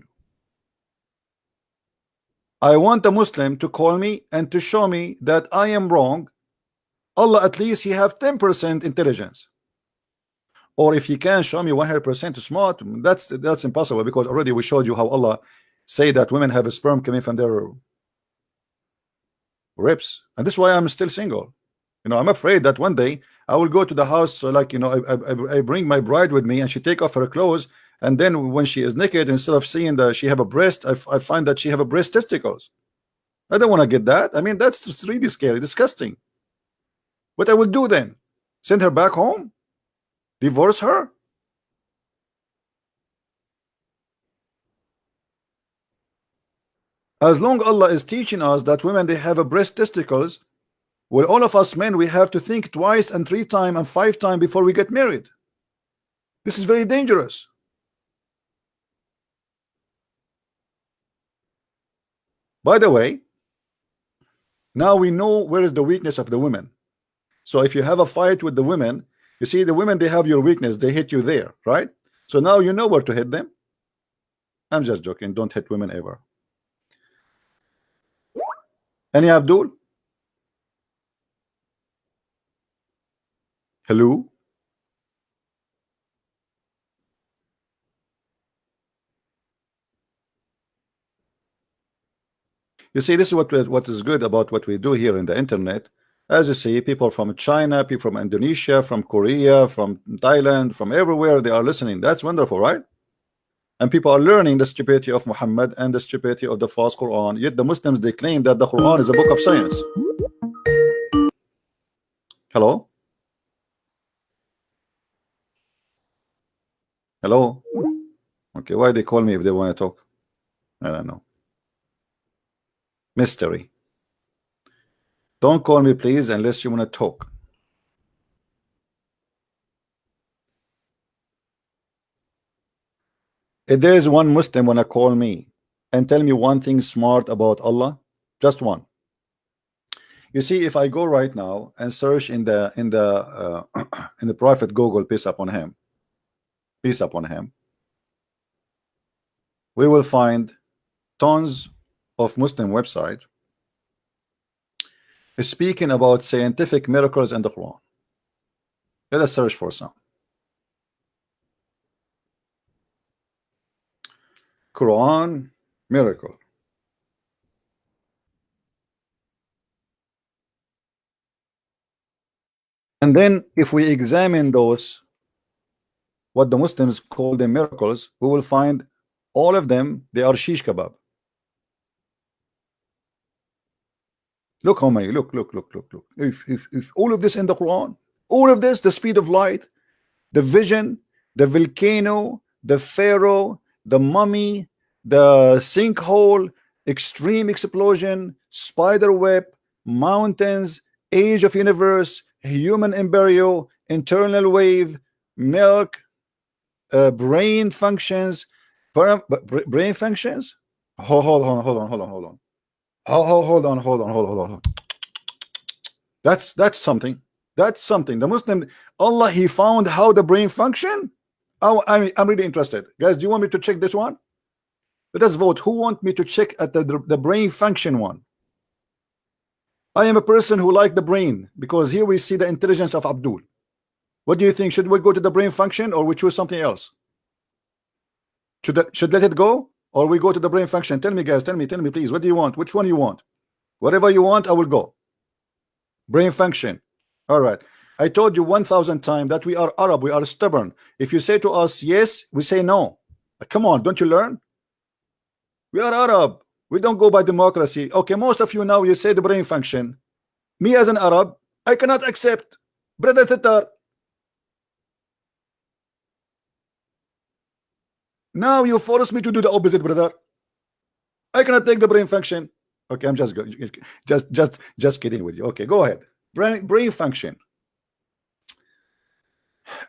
I want a Muslim to call me and to show me that I am wrong. Allah at least he have 10% intelligence. Or if he can show me 100% smart, that's impossible, because already we showed you how Allah say that women have a sperm coming from their ribs, and this is why I'm still single. You know, I'm afraid that one day I will go to the house, like, you know, I bring my bride with me and she take off her clothes, and then when she is naked, instead of seeing that she have a breast, I find that she have a breast testicles. I don't want to get that. I mean, that's just really scary, disgusting. What I will do then? Send her back home? Divorce her? As long Allah is teaching us that women they have a breast testicles, well, all of us men we have to think twice and 3 times and 5 times before we get married. This is very dangerous. By the way, now we know where is the weakness of the women. So if you have a fight with the women, you see the women they have your weakness, they hit you there, right? So now you know where to hit them. I'm just joking, don't hit women ever. Any Abdul? Hello? You see, this is what is good about what we do here in the internet. As you see, people from China, people from Indonesia, from Korea, from Thailand, from everywhere, they are listening. That's wonderful, right? And people are learning the stupidity of Muhammad and the stupidity of the false Quran. Yet the Muslims, they claim that the Quran is a book of science. Hello? Hello? Okay, why they call me if they want to talk? I don't know. Mystery. Don't call me, please, unless you want to talk. If there is one Muslim want to call me and tell me one thing smart about Allah, just one. You see, if I go right now and search in the Prophet Google, peace upon him, we will find tons of Muslim website speaking about scientific miracles in the Quran. Let us search for some. Quran miracle. And then if we examine those, what the Muslims call them miracles, we will find all of them, they are shish kebab. Look how many, look. If all of this in the Quran, all of this, the speed of light, the vision, the volcano, the pharaoh, the mummy, the sinkhole, extreme explosion, spider web, mountains, age of universe, human embryo, internal wave, milk, brain functions, brain functions. Hold on. Hold on. That's something. That's something. The Muslim, Allah, he found how the brain function. Oh, I'm really interested, guys. Do you want me to check this one? Let us vote. Who want me to check at the brain function one? I am a person who like the brain, because here we see the intelligence of Abdul. What do you think? Should we go to the brain function, or we choose something else? Should let it go, or we go to the brain function? Tell me, guys. Tell me, please. What do you want? Which one you want? Whatever you want, I will go. Brain function. All right. I told you 1,000 times that we are Arab. We are stubborn. If you say to us yes, we say no. Come on, don't you learn? We are Arab. We don't go by democracy. Okay, most of you now, you say the brain function. Me as an Arab, I cannot accept. Brother Tatar. Now you force me to do the opposite, brother. I cannot take the brain function. Okay, I'm just kidding with you. Okay, go ahead. Brain function.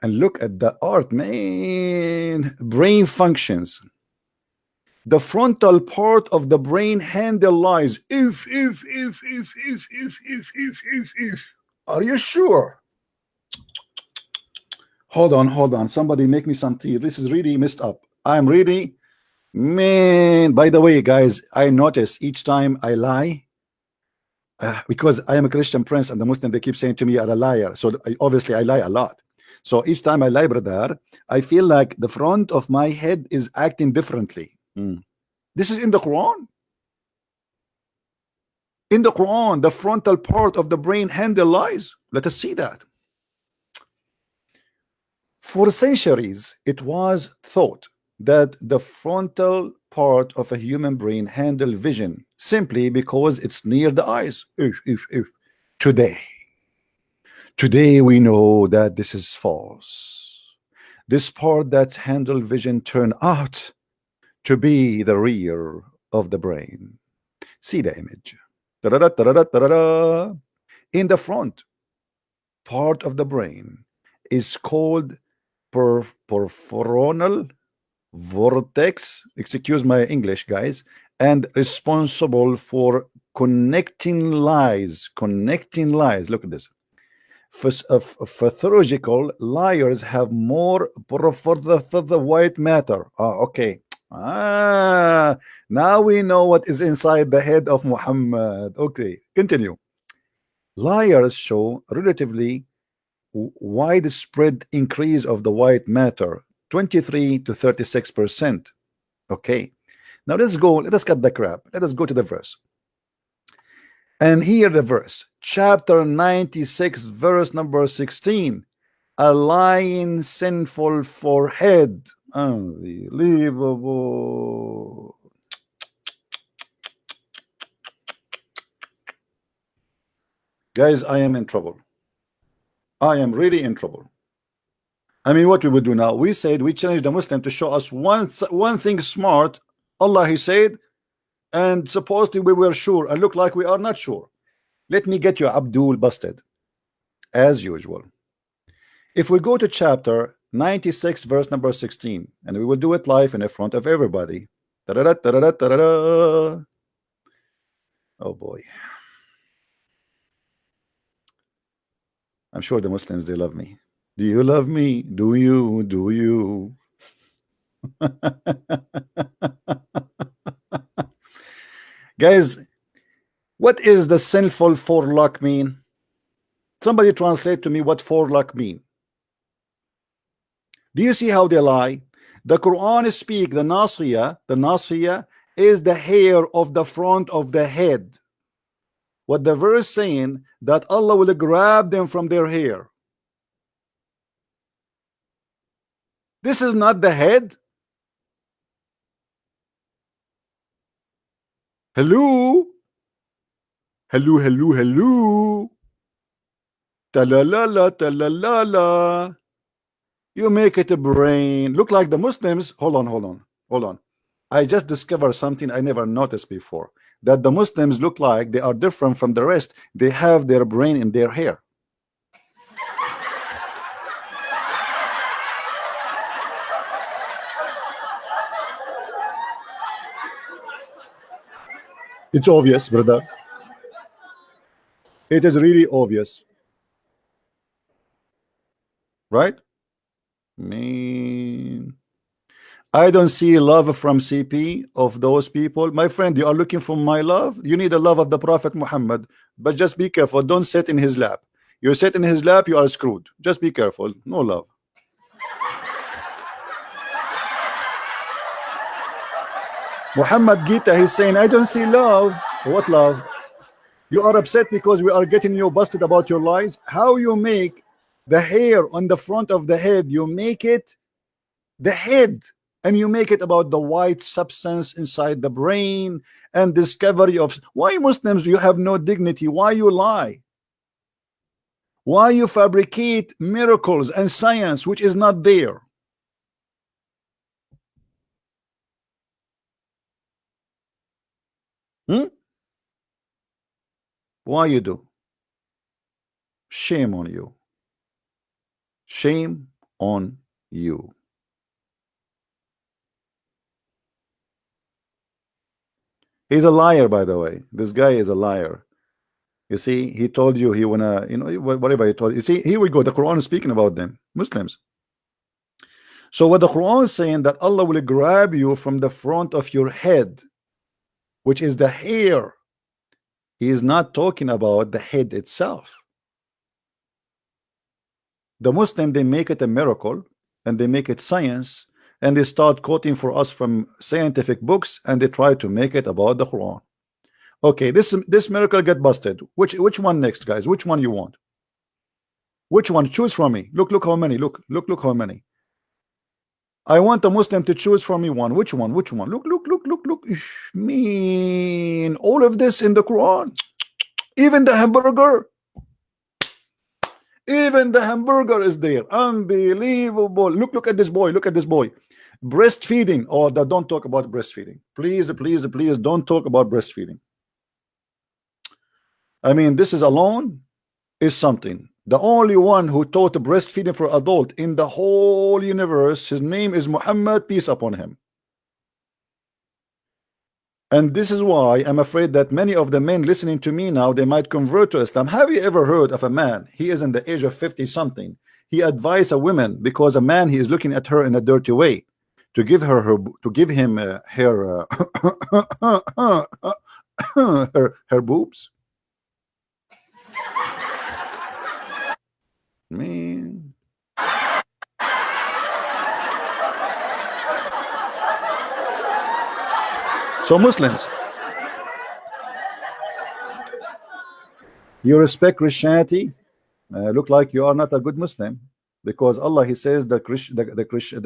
And look at the art, man. Brain functions. The frontal part of the brain handle lies. If. Are you sure? Hold on. Somebody make me some tea. This is really messed up. I'm really, man. By the way, guys, I notice each time I lie, because I am a Christian prince, and the Muslim, they keep saying to me you're a liar. So obviously I lie a lot. So each time I lie, brother, I feel like the front of my head is acting differently. This is in the Quran. In the Quran, the frontal part of the brain handle lies. Let us see that. For centuries, it was thought that the frontal part of a human brain handle vision simply because it's near the eyes. Today we know that this is false. This part that handle vision turned out to be the rear of the brain. See the image. In the front part of the brain is called peripheral vortex, excuse my English, guys, and responsible for connecting lies. Look at this. Pathological liars have more the white matter. Okay. Now we know what is inside the head of Muhammad. Okay, continue. Liars show relatively widespread increase of the white matter, 23 to 36%. Okay, now let's go. Let us cut the crap. Let us go to the verse. And here the verse, chapter 96, verse number 16. A lying, sinful forehead. Unbelievable. Guys, I am in trouble. I am really in trouble. I mean, what we would do now? We said we challenged the Muslim to show us one thing smart. Allah, he said, and supposedly we were sure and look like we are not sure. Let me get you Abdul busted as usual. If we go to chapter 96, verse number 16, and we will do it live in front of everybody. Oh boy. I'm sure the Muslims, they love me. Do you love me? Do you? Guys, what is the sinful forelock mean? Somebody translate to me what forelock mean. Do you see how they lie? The Quran speak the nasiya is the hair of the front of the head. What the verse saying that Allah will grab them from their hair. This is not the head. Hello. Talalala. You make it a brain. Look like the Muslims. Hold on. I just discovered something I never noticed before. That the Muslims look like they are different from the rest. They have their brain in their hair. It's obvious, brother. It is really obvious. Right? Man. I don't see love from CP of those people. My friend, you are looking for my love. You need the love of the Prophet Muhammad. But just be careful. Don't sit in his lap. You sit in his lap, you are screwed. Just be careful. No love. Muhammad Gita, he's saying, I don't see love. What love? You are upset because we are getting you busted about your lies. How you make the hair on the front of the head, you make it the head, and you make it about the white substance inside the brain and discovery of. Why Muslims, you have no dignity? Why you lie? Why you fabricate miracles and science which is not there? Why you do? Shame on you. Shame on you. He's a liar, by the way. This guy is a liar. You see, he told you he wanna, you know, whatever he told you. See, here we go. The Quran is speaking about them, Muslims. So what the Quran is saying, that Allah will grab you from the front of your head, which is the hair. He is not talking about the head itself. The Muslim, they make it a miracle and they make it science, and they start quoting for us from scientific books, and they try to make it about the Quran. Okay, this miracle get busted. Which one next, guys? Which one you want? Which one? Choose from me. Look how many. Look how many. I want a Muslim to choose from me one. Which one? Look. Mean all of this in the Quran. Even the hamburger. Even the hamburger is there. Unbelievable. Look at this boy. Look at this boy. Breastfeeding. Oh, don't talk about breastfeeding. Please don't talk about breastfeeding. I mean, this is alone is something. The only one who taught breastfeeding for adult in the whole universe, his name is Muhammad, peace upon him. And this is why I'm afraid that many of the men listening to me now, they might convert to Islam. Have you ever heard of a man, he is in the age of 50 something, he advised a woman, because a man, he is looking at her in a dirty way, to give him her boobs? Man. So Muslims, you respect Christianity, look like you are not a good Muslim, because Allah, he says the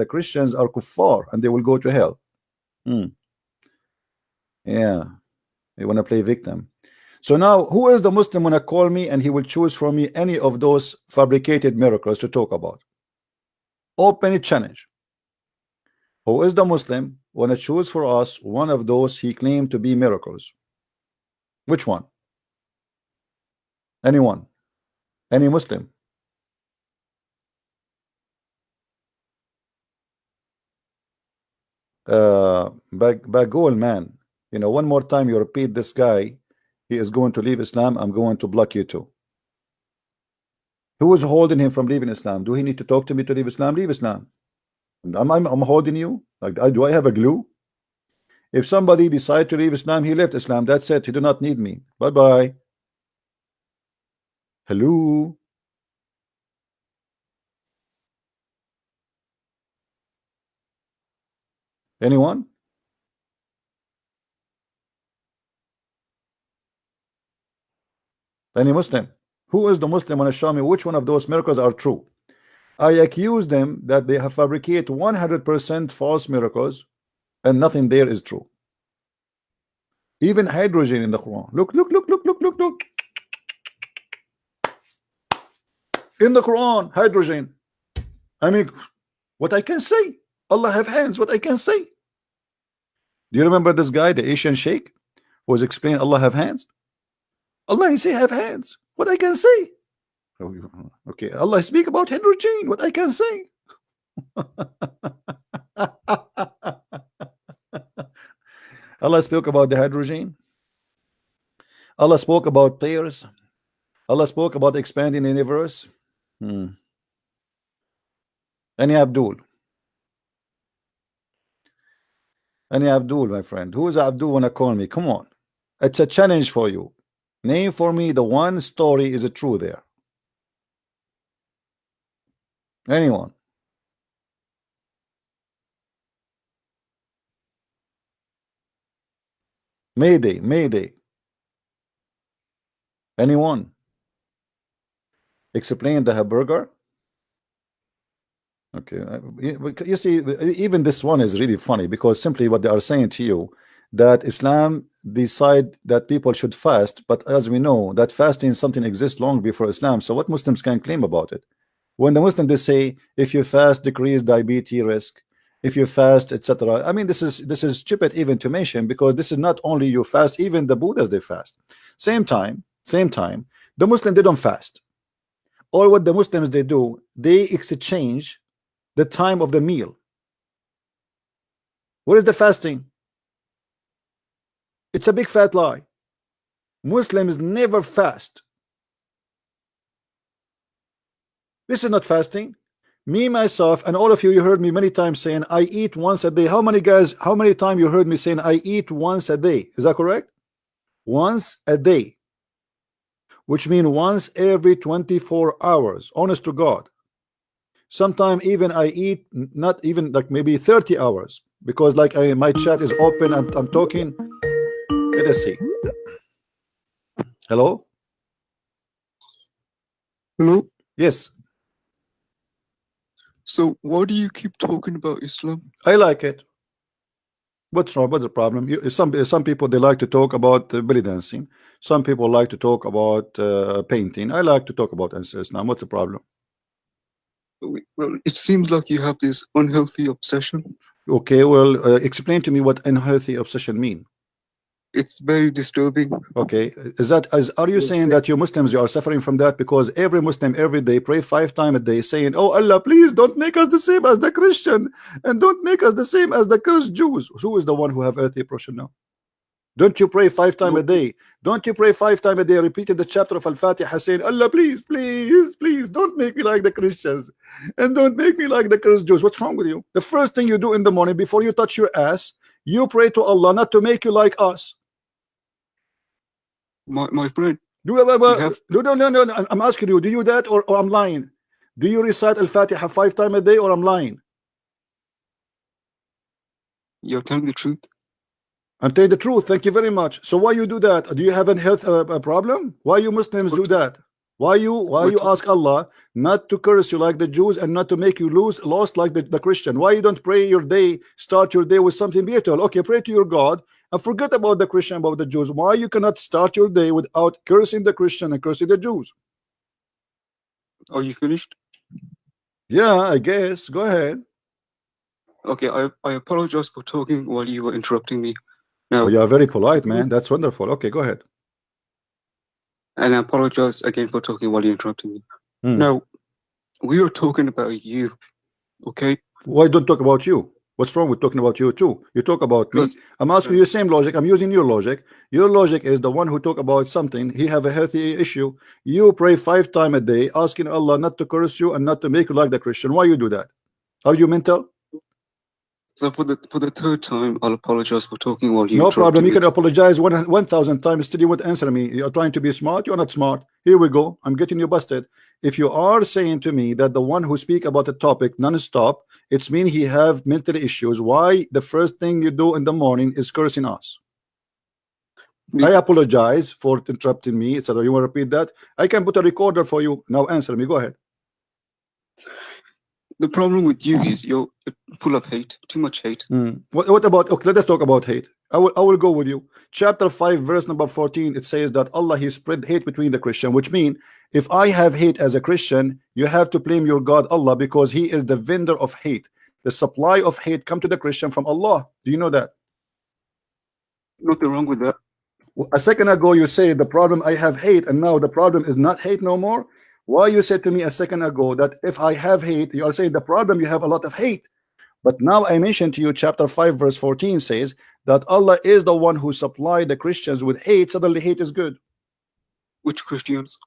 Christians are kuffar and they will go to hell. Yeah, they want to play victim. So now, who is the Muslim when I call me and he will choose from me any of those fabricated miracles to talk about? Open it challenge. Who is the Muslim when I choose for us one of those he claimed to be miracles? Which one? Anyone? Any Muslim? Bagul, man, you know, one more time you repeat this guy, he is going to leave Islam, I'm going to block you too. Who is holding him from leaving Islam? Do he need to talk to me to leave Islam? Leave Islam. I'm holding you. Like, do I have a glue? If somebody decide to leave Islam, he left Islam. That's it. He do not need me. Bye-bye. Hello. Anyone? Any Muslim? Who is the Muslim? Want to show me which one of those miracles are true? I accuse them that they have fabricated 100% false miracles and nothing there is true. Even hydrogen in the Quran. Look. In the Quran, hydrogen. I mean, what I can say. Allah have hands, what I can say. Do you remember this guy, the Asian sheikh, who was explaining Allah have hands? Allah, he say have hands. What I can say. Okay, Allah speak about hydrogen. What I can say. Allah spoke about the hydrogen. Allah spoke about tears. Allah spoke about expanding the universe. Any Abdul. Any Abdul, my friend? Who is Abdul wanna call me? Come on. It's a challenge for you. Name for me the one story is true there. Anyone? Mayday, Mayday. Anyone? Explain the hamburger. Okay, you see, even this one is really funny because simply what they are saying to you that Islam decide that people should fast, but as we know that fasting something exists long before Islam. So what Muslims can claim about it? When the Muslims they say if you fast decrease diabetes risk, if you fast etc. I mean this is stupid even to mention because this is not only you fast, even the Buddhas they fast. Same time the Muslim they don't fast. Or what the Muslims they do, they exchange the time of the meal. What is the fasting? It's a big fat lie. Muslims never fast. This is not fasting. Me, myself, and all of you, you heard me many times saying I eat once a day. How many guys, how many times you heard me saying I eat once a day? Is that correct? Once a day. Which means once every 24 hours. Honest to God. Sometimes even I eat not even like maybe 30 hours because like my chat is open. I'm talking. Let us see. Hello. Hello. Yes. So why do you keep talking about Islam? I like it. What's wrong? What's the problem? Some people they like to talk about belly dancing. Some people like to talk about painting. I like to talk about Islam. What's the problem? Well, it seems like you have this unhealthy obsession. Okay, well, explain to me what unhealthy obsession mean. It's very disturbing. Okay, are you saying that you Muslims you are suffering from that because every Muslim every day pray 5 times a day saying, oh Allah, please don't make us the same as the Christian and don't make us the same as the cursed Jews. Who is the one who have healthy oppression now? Don't you pray 5 times a day? Don't you pray 5 times a day repeating the chapter of Al-Fatiha saying, Allah, please, please, please don't make me like the Christians and don't make me like the cursed Jews. What's wrong with you? The first thing you do in the morning before you touch your ass, you pray to Allah not to make you like us. My friend, no, I'm asking you, do you that or I'm lying? Do you recite Al-Fatiha 5 times a day or I'm lying? You're telling the truth. I'm telling the truth. Thank you very much. So why you do that? Do you have a health problem? Why you Muslims do that? Why you ask Allah not to curse you like the Jews and not to make you lost like the Christian? Why you don't pray your day, start your day with something beautiful? Okay, pray to your God and forget about the Christian, about the Jews. Why you cannot start your day without cursing the Christian and cursing the Jews? Are you finished? Yeah, I guess. Go ahead. Okay, I apologize for talking while you were interrupting me. Now, you are very polite, man. That's wonderful. Okay, go ahead. And I apologize again for talking while you're interrupting me. Now, we are talking about you, okay? Why don't talk about you? What's wrong with talking about you too? You talk about me. I'm asking you the same logic. I'm using your logic. Your logic is the one who talk about something. He have a healthy issue. You pray 5 times a day, asking Allah not to curse you and not to make you like the Christian. Why you do that? Are you mental? So for the 3rd time, I'll apologize for talking while you. No problem. You can apologize 1,000 times. Still, you won't answer me. You're trying to be smart. You're not smart. Here we go. I'm getting you busted. If you are saying to me that the one who speak about a topic non-stop, it's mean he have mental issues. Why the first thing you do in the morning is cursing us? I apologize for interrupting me, etc. You want to repeat that? I can put a recorder for you. Now answer me. Go ahead. The problem with you is you're full of hate, too much hate. What about, okay, let us talk about hate. I will go with you. Chapter 5 verse number 14, it says that Allah he spread hate between the Christian, which means if I have hate as a Christian, you have to blame your God Allah because he is the vendor of hate. The supply of hate come to the Christian from Allah. Do you know that? Nothing wrong with that. A second ago you say the problem I have hate, and now the problem is not hate no more. Why you said to me a second ago that if I have hate, you are saying the problem you have a lot of hate. But now I mentioned to you chapter 5 verse 14 says that Allah is the one who supplied the Christians with hate. Suddenly hate is good. Which Christians?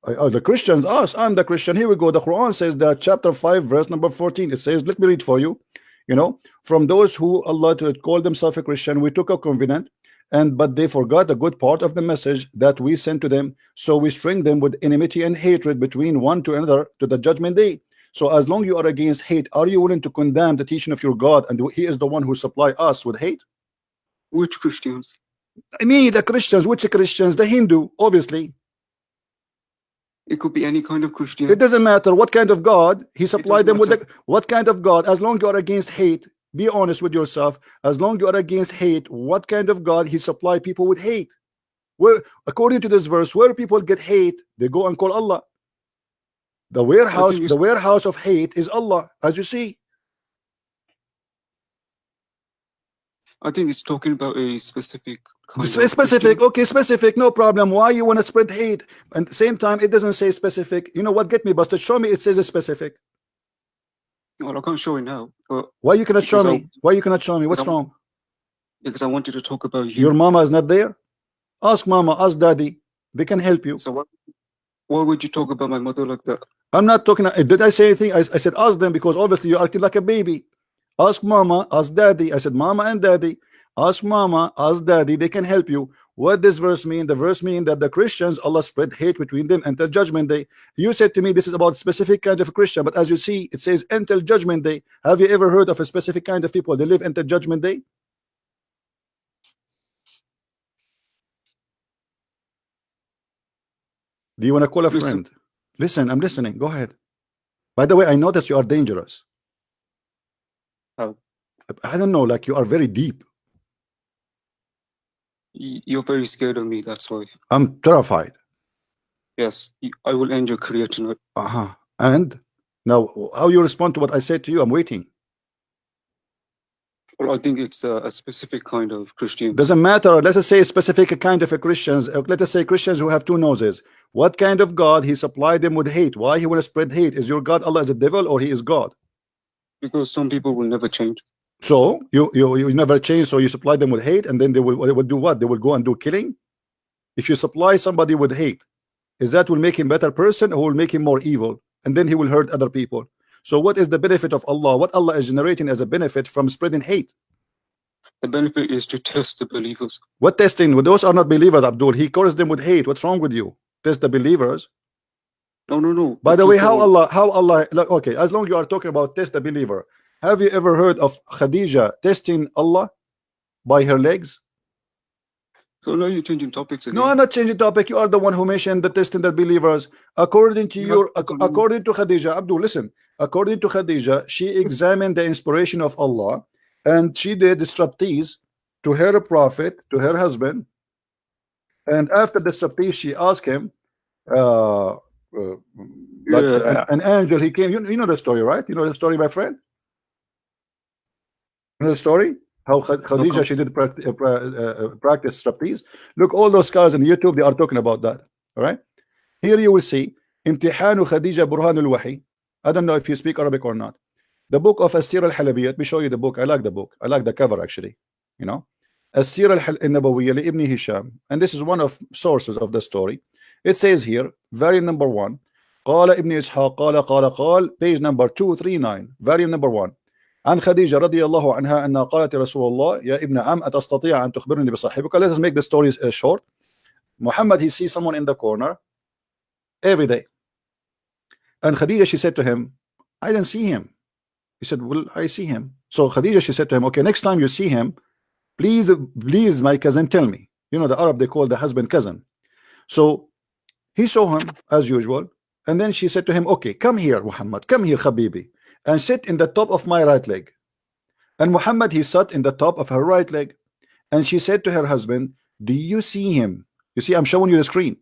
The Christians, us. I'm the Christian. Here we go. The Quran says that chapter 5 verse number 14, it says, let me read for you. you know, from those who Allah to call themselves a Christian, we took a covenant, but they forgot a good part of the message that we sent to them, so we string them with enmity and hatred between one to another to the judgment day. So as long you are against hate, are you willing to condemn the teaching of your God, and he is the one who supply us with hate? Which Christians? I mean the Christians. Which Christians? The Hindu, obviously. It could be any kind of Christian. It doesn't matter what kind of God he supplied them with. What kind of God? As long you are against hate, be honest with yourself. As long you are against hate, what kind of God he supply people with hate? Where, according to this verse, where people get hate, they go and call Allah. The warehouse of hate is Allah, as you see. I think it's talking about a specific kind specific. Okay, specific, no problem. Why you want to spread hate? And at the same time, it doesn't say specific. You know what? Get me busted. Show me it says a specific. Well, I can't show it now. But why you cannot show me? Why you cannot show me? What's wrong? Because I wanted to talk about you. Your mama is not there? Ask mama, ask daddy. They can help you. So why would you talk about my mother like that? I'm not talking. Did I say anything? I said ask them, because obviously you're acting like a baby. Ask mama, ask daddy. I said mama and daddy. Ask mama, ask daddy. They can help you. What does verse mean? The verse mean that the Christians, Allah spread hate between them until judgment day. You said to me this is about specific kind of a Christian, but as you see, it says until judgment day. Have you ever heard of a specific kind of people they live until judgment day? Do you want to call a friend? Listen, I'm listening. Go ahead. By the way, I notice you are dangerous. How? I don't know, like you are very deep. You're very scared of me, that's why. I'm terrified. Yes, I will end your career tonight. And now, how you respond to what I said to you? I'm waiting. Well, I think it's a specific kind of Christian. Doesn't matter. Let us say a specific kind of a Christians. Let us say Christians who have two noses. What kind of God he supplied them with hate? Why he want to spread hate? Is your God Allah is a devil or he is God? Because some people will never change. So you never change, so you supply them with hate, and then they will do what? They will go and do killing. If you supply somebody with hate, is that will make him better person, or will make him more evil, and then he will hurt other people? So what is the benefit of Allah? What Allah is generating as a benefit from spreading hate? The benefit is to test the believers. What testing? Well, those are not believers, Abdul. He calls them with hate. What's wrong with you? Test the believers. No. By the way, how Allah look, okay, as long you are talking about test the believer, have you ever heard of Khadija testing Allah by her legs? So now you're changing topics again. No, I'm not changing topic. You are the one who mentioned the testing the believers. According to according to Khadija, Abdul, listen. According to Khadija, she examined the inspiration of Allah, and she did striptease to her prophet, to her husband. And after the striptease, she asked him, an angel, he came. You know the story, right? You know the story, my friend? You know the story? How Khadija, she did practice striptease. Look, all those guys on YouTube, they are talking about that. All right? Here you will see Imtihanu Khadija Burhan al-Wahi. I don't know if you speak Arabic or not. The book of As-Sir al-Halabiyya. Let me show you the book. I like the book. I like the cover, actually. You know, As-Sir al-Nabawiyya li Ibn Hisham. And this is one of sources of the story. It says here, variant number 1. قال ابن إسحاق قال page number 239, variant number 1. عن خديجة رضي الله عنها أنها قالت يا رسول الله يا ابن عم أتستطيع أن تخبرني بصاحبك. Let us make the story short. Muhammad, he sees someone in the corner every day, and Khadija, she said to him, I didn't see him. He said, well, I see him. So Khadija, she said to him, okay, next time you see him, please my cousin, tell me. You know, the Arab, they call the husband cousin. So he saw him as usual, and then she said to him, okay, come here, Muhammad, come here, Habibi, and sit in the top of my right leg. And Muhammad, he sat in the top of her right leg, and she said to her husband, do you see him? You see, I'm showing you the screen.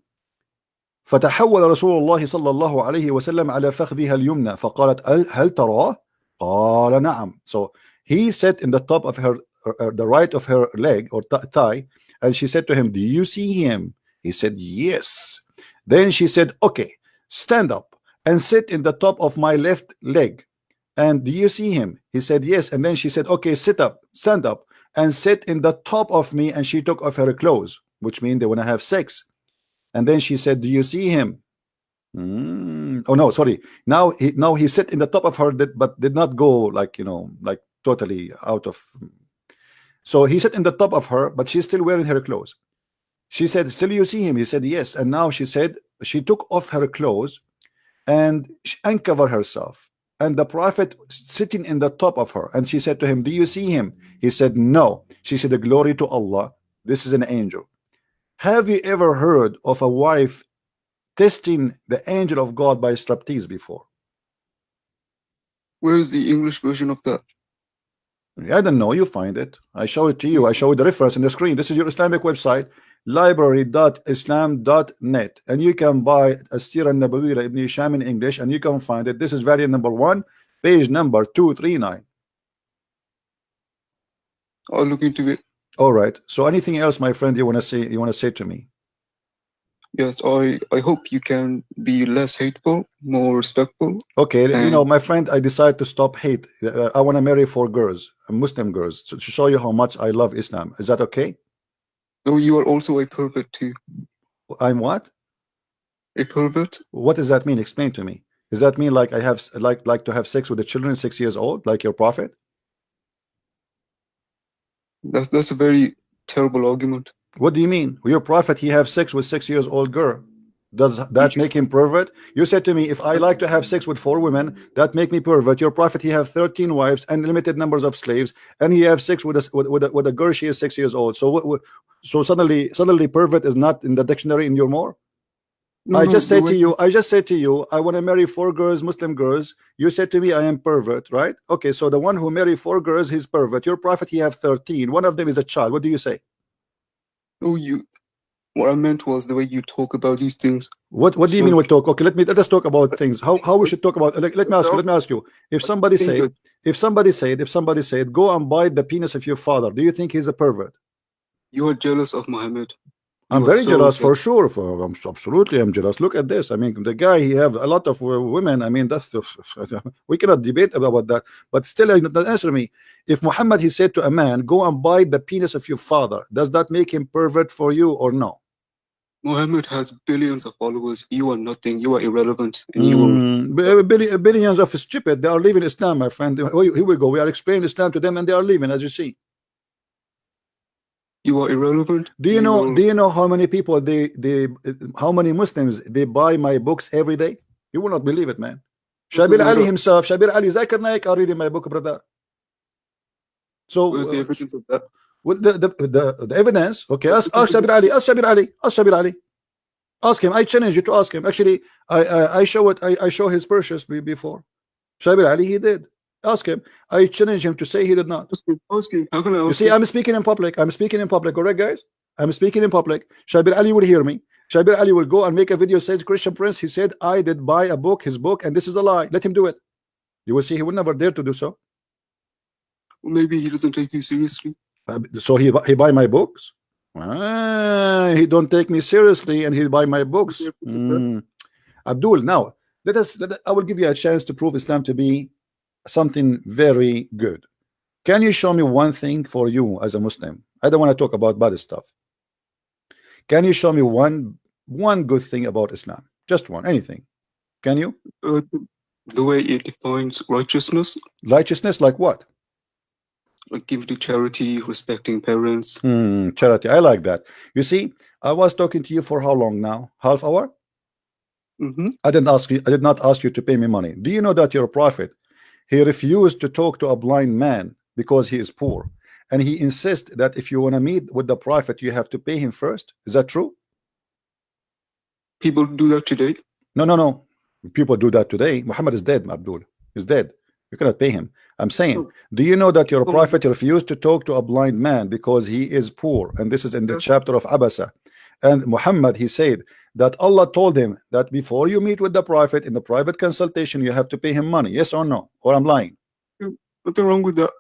فتحول رسول الله صلى الله عليه وسلم على فخذها اليمنى فقالت هل تراه؟ قال نعم. So he sat in the top of her, the right of her leg or thigh, and she said to him, do you see him? He said yes. Then she said, okay, stand up and sit in the top of my left leg. And do you see him? He said yes. And then she said, okay, sit up, stand up and sit in the top of me. And she took off her clothes, which means they want to have sex. And then she said, do you see him? Oh no, sorry. Now he sat in the top of her, but did not go like, you know, like totally out of. So he sat in the top of her, but she's still wearing her clothes. She said, still you see him? He said, yes. And now she said she took off her clothes and uncovered herself. And the prophet sitting in the top of her. And she said to him, do you see him? He said, no. She said, glory to Allah. This is an angel. Have you ever heard of a wife testing the angel of God by striptease before? Where is the English version of that? I don't know. You find it. I show it to you. I show you the reference on the screen. This is your Islamic website, library.islam.net, and you can buy As-Sira An-Nabawiyya Ibn Hisham in English, and you can find it. This is variant number 1, page number 239. I'll look into it. All right. So anything else, my friend, you want to say? You want to say to me? Yes, I hope you can be less hateful, more respectful. Okay, you know, my friend, I decided to stop hate. I want to marry 4 girls, Muslim girls, to show you how much I love Islam. Is that okay? So you are also a pervert too. I'm what? A pervert? What does that mean? Explain to me. Does that mean like I have like to have sex with the children 6 years old, like your prophet? That's a very terrible argument. What do you mean? Your prophet, he have sex with 6 years old girl. Does that make him pervert? You said to me, if I like to have sex with 4 women, that make me pervert. Your prophet, he have 13 wives, unlimited numbers of slaves, and he have sex with a girl. She is 6 years old. So suddenly pervert is not in the dictionary in your more. I just said to you, I want to marry 4 girls, Muslim girls. You said to me, I am pervert, right? Okay, so the one who marry 4 girls, he's pervert. Your prophet, he have 13. One of them is a child. What do you say? Oh, what I meant was the way you talk about these things. What do you mean we talk? Okay, let us talk about things. How we should talk about. Let me ask you. If somebody said, go and bite the penis of your father, do you think he's a pervert? You are jealous of Muhammad. I'm very jealous for sure. Absolutely, I'm jealous. Look at this. I mean, the guy, he have a lot of women. I mean, that's we cannot debate about that. But still, answer me. If Muhammad, he said to a man, go and bite the penis of your father, does that make him pervert for you or no? Muhammad has billions of followers. You are nothing. You are irrelevant. And you billions of stupid. They are leaving Islam, my friend. Here we go. We are explaining Islam to them, and they are leaving, as you see. You are irrelevant. Do you know how many people how many Muslims they buy my books every day? You will not believe it, man. Shabir Ali himself, Shabir Ali, Zakir Naik are reading my book, brother. So where's the evidence of that? With the evidence, okay, ask Shabir Ali, ask Shabir Ali. Ask him. I challenge you to ask him. Actually, I show it. I show his purchase before. Shabir Ali, he did. Ask him. I challenge him to say he did not. Ask him. How can I ask you see, I'm speaking in public. Correct, guys? I'm speaking in public. Shabir Ali will hear me. Shabir Ali will go and make a video, says Christian Prince, he said, I did buy a book, his book, and this is a lie. Let him do it. You will see he will never dare to do so. Well, maybe he doesn't take you seriously. So he buy my books? He don't take me seriously and he buy my books. Abdul, now, I will give you a chance to prove Islam to be something very good. Can you show me one thing for you as a Muslim? I don't want to talk about bad stuff. Can you show me one good thing about Islam? Just one, anything. Can you? The way it defines righteousness. Righteousness, like what? Like giving to charity, respecting parents. Charity, I like that. You see, I was talking to you for how long now? Half hour? I did not ask you to pay me money. Do you know that you're a prophet? He refused to talk to a blind man because he is poor, and he insists that if you want to meet with the prophet, you have to pay him first. Is that true? People do that today. No. People do that today. Muhammad is dead, Abdul. He's dead. You cannot pay him. I'm saying, do you know that your prophet refused to talk to a blind man because he is poor? And this is in the chapter of Abasa. And Muhammad, he said that Allah told him that before you meet with the prophet in the private consultation, you have to pay him money. Yes or no? Or I'm lying? Nothing wrong with that.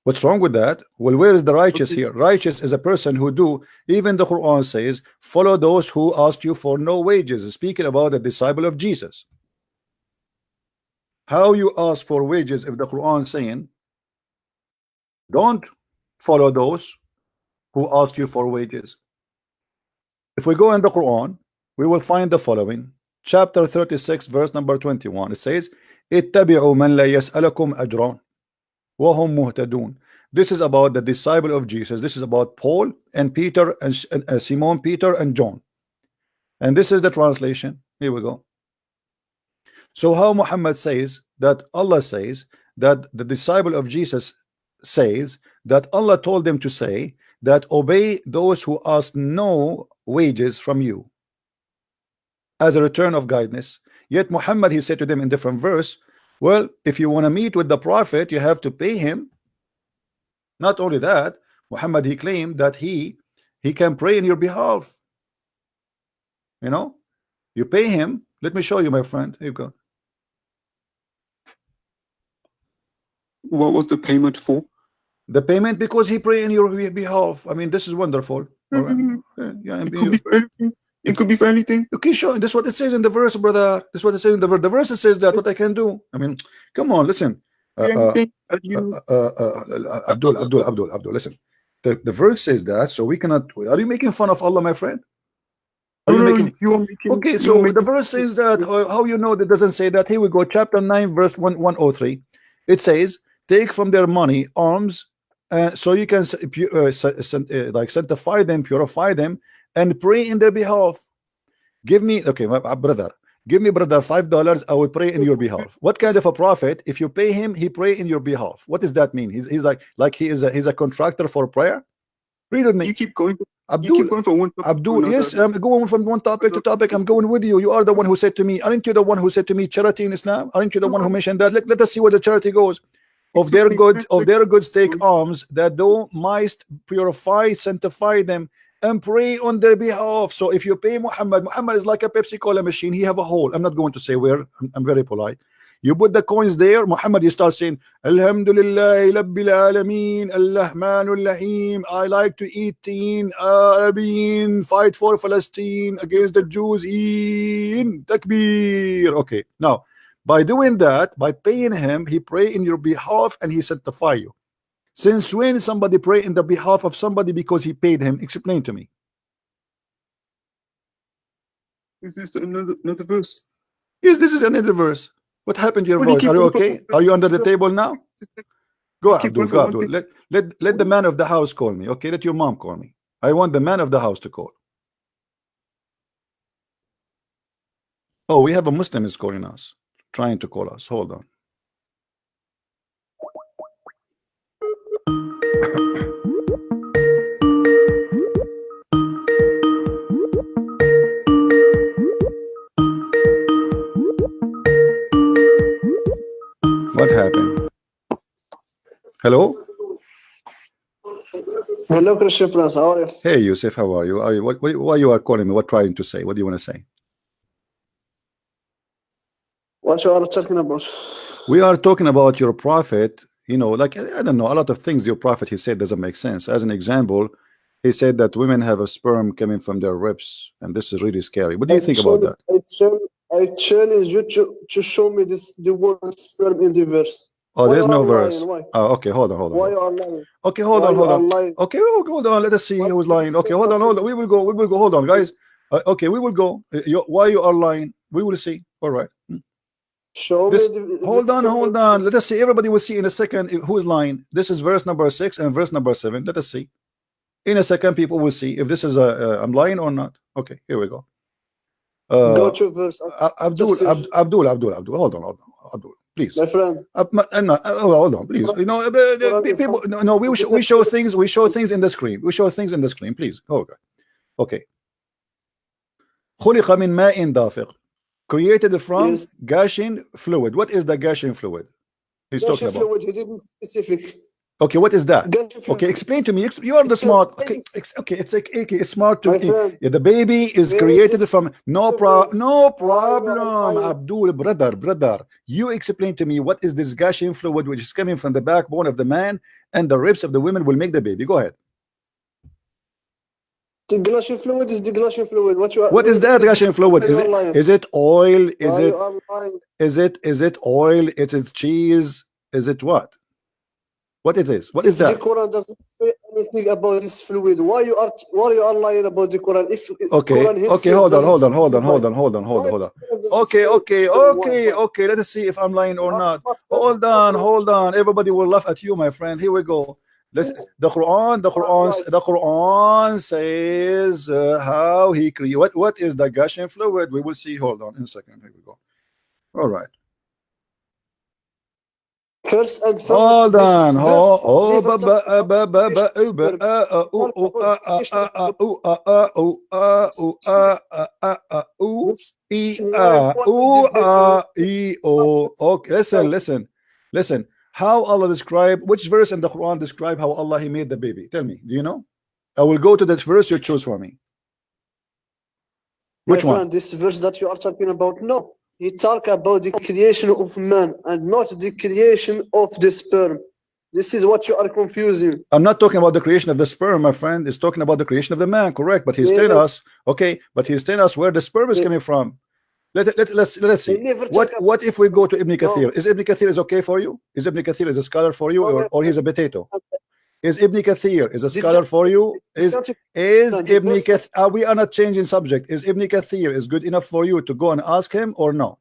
What's wrong with that? Well, where is the righteous here? Righteous is a person who do, even the Quran says, follow those who ask you for no wages. Speaking about the disciple of Jesus. How you ask for wages if the Quran saying, don't follow those who ask you for wages? If we go in the Quran, we will find the following. Chapter 36, verse number 21. It says, اتبعوا من لا يسألكم أجرا. وهم مهتدون. This is about the disciple of Jesus. This is about Paul and Peter and Simon Peter and John. And this is the translation. Here we go. So how Muhammad says that Allah says that the disciple of Jesus says that Allah told them to say that obey those who ask no wages from you as a return of kindness. Yet Muhammad, he said to them in different verse, well, if you want to meet with the prophet, you have to pay him. Not only that, Muhammad, he claimed that he can pray in your behalf. You know, you pay him. Let me show you, my friend. Here you go. What was the payment for? The payment because he pray in your behalf. I mean, this is wonderful. All right. Yeah, It could be for anything. It could be for anything. Okay, sure. This is what it says in the verse, brother. This is what it says in the verse. The verse says that what I can do. I mean, come on, listen. Abdul, listen. The verse says that, so we cannot. Are you making fun of Allah, my friend? Are you making? Okay, so the verse says that. How you know that doesn't say that? Here we go. Chapter 9, verse 103. It says, "Take from their money alms, so you can like sanctify them, purify them, and pray in their behalf. Give me, okay, my brother. Give me, brother, $5. I will pray in your behalf." What kind of a prophet? If you pay him, he pray in your behalf. What does that mean? He's like he's a contractor for prayer. Read with me. You keep going. Abdul, you keep going from one topic Abdul, yes, I'm going from one topic to topic. I'm going with you. You are the one who said to me, aren't you the one who said to me charity in Islam? Aren't you the one who mentioned that? Let us see where the charity goes. Of their goods take alms, that thou mightst purify, sanctify them, and pray on their behalf. So if you pay Muhammad is like a Pepsi Cola machine. He have a hole. I'm not going to say where. I'm very polite. You put the coins there, Muhammad, you start saying, Alhamdulillah, Rabbil Alameen, Al-Rahmanul Rahim. I like to eat teen, fight for Palestine against the Jews, in Takbir. Okay, now, by doing that, by paying him, he pray in your behalf and he sanctify you. Since when somebody pray in the behalf of somebody because he paid him? Explain to me. Is this another verse? Yes, this is another verse. What happened to your voice? Are you okay? Are you under the table now? Go, Abdul. Go, Abdul. Let the man of the house call me. Okay, let your mom call me. I want the man of the house to call. Oh, we have a Muslim is calling us, trying to call us. Hold on. What happened? Hello? Hello, Christian Prince. How are you? Hey, Yusuf, how are you? Why you are calling me? What trying to say? What do you want to say? What you are talking about? We are talking about your prophet. You know, like, I don't know, a lot of things your prophet, he said, doesn't make sense. As an example, he said that women have a sperm coming from their ribs, and this is really scary. What do you think about that? I challenge you to show me the word sperm in the verse. Oh, Why there's no verse. Lying? Why? Oh, okay, hold on. Why you are lying? Okay, hold on. Okay, hold on. Let us see who's lying. Okay, hold on. We will go. Hold on, guys. Okay, we will go. Why you are lying? We will see. All right. Show this, me hold on. Let us see. Everybody will see in a second who is lying. This is verse number 6 and verse number 7. Let us see. In a second, people will see if this is I'm lying or not. Okay, here we go. Go to verse. Abdul. Hold on. Abdul, please. My friend. Hold on, please. You know, people. No, we show things. We show things in the screen. We show things in the screen. Please. Okay. خلق من ماء دافق. Created from gushing fluid. What is the gushing fluid he's talking about? Fluid, he didn't specific. Okay, what is that? Okay, explain to me. You are the smart. Okay, it's like it's smart to me. Yeah, the baby is created from no problem. Abdul, brother, you explain to me what is this gushing fluid which is coming from the backbone of the man and the ribs of the women will make the baby. Go ahead. The gushing fluid is the gushing fluid. What is that gushing fluid? Is it oil? Is it oil? Is it cheese? Is it what? What it is? What If is that? the Quran doesn't say anything about this fluid, why you are lying about the Quran? If Okay, Quran himself okay, hold on, doesn't hold on, specify, hold on, hold on, hold on, why hold on. the Quran doesn't Okay, say okay, sperm? Why? okay, okay. Let us see if I'm lying or You are not. smart, Hold on, hold on. Everybody will laugh at you, my friend. Here we go. The Quran says how he create. What is the gushing fluid? We will see. Hold on in a second. Here we go. All right. First and Hold foremost, on. Okay, listen. How Allah describe, which verse in the Quran describe how Allah he made the baby? Tell me. Do you know? I will go to that verse you choose for me. Which one? This verse that you are talking about, no. He talk about the creation of man and not the creation of the sperm. This is what you are confusing. I'm not talking about the creation of the sperm, my friend. It's talking about the creation of the man, correct? But he's telling us, okay, but he's telling us where the sperm is coming from. Let's see. What if we go to Ibn Kathir? Is Ibn Kathir is okay for you? Is Ibn Kathir is a scholar for you, or he's a potato? Is Ibn Kathir is a scholar for you? Is Ibn Kathir? We are not changing subject. Is Ibn Kathir is good enough for you to go and ask him or no?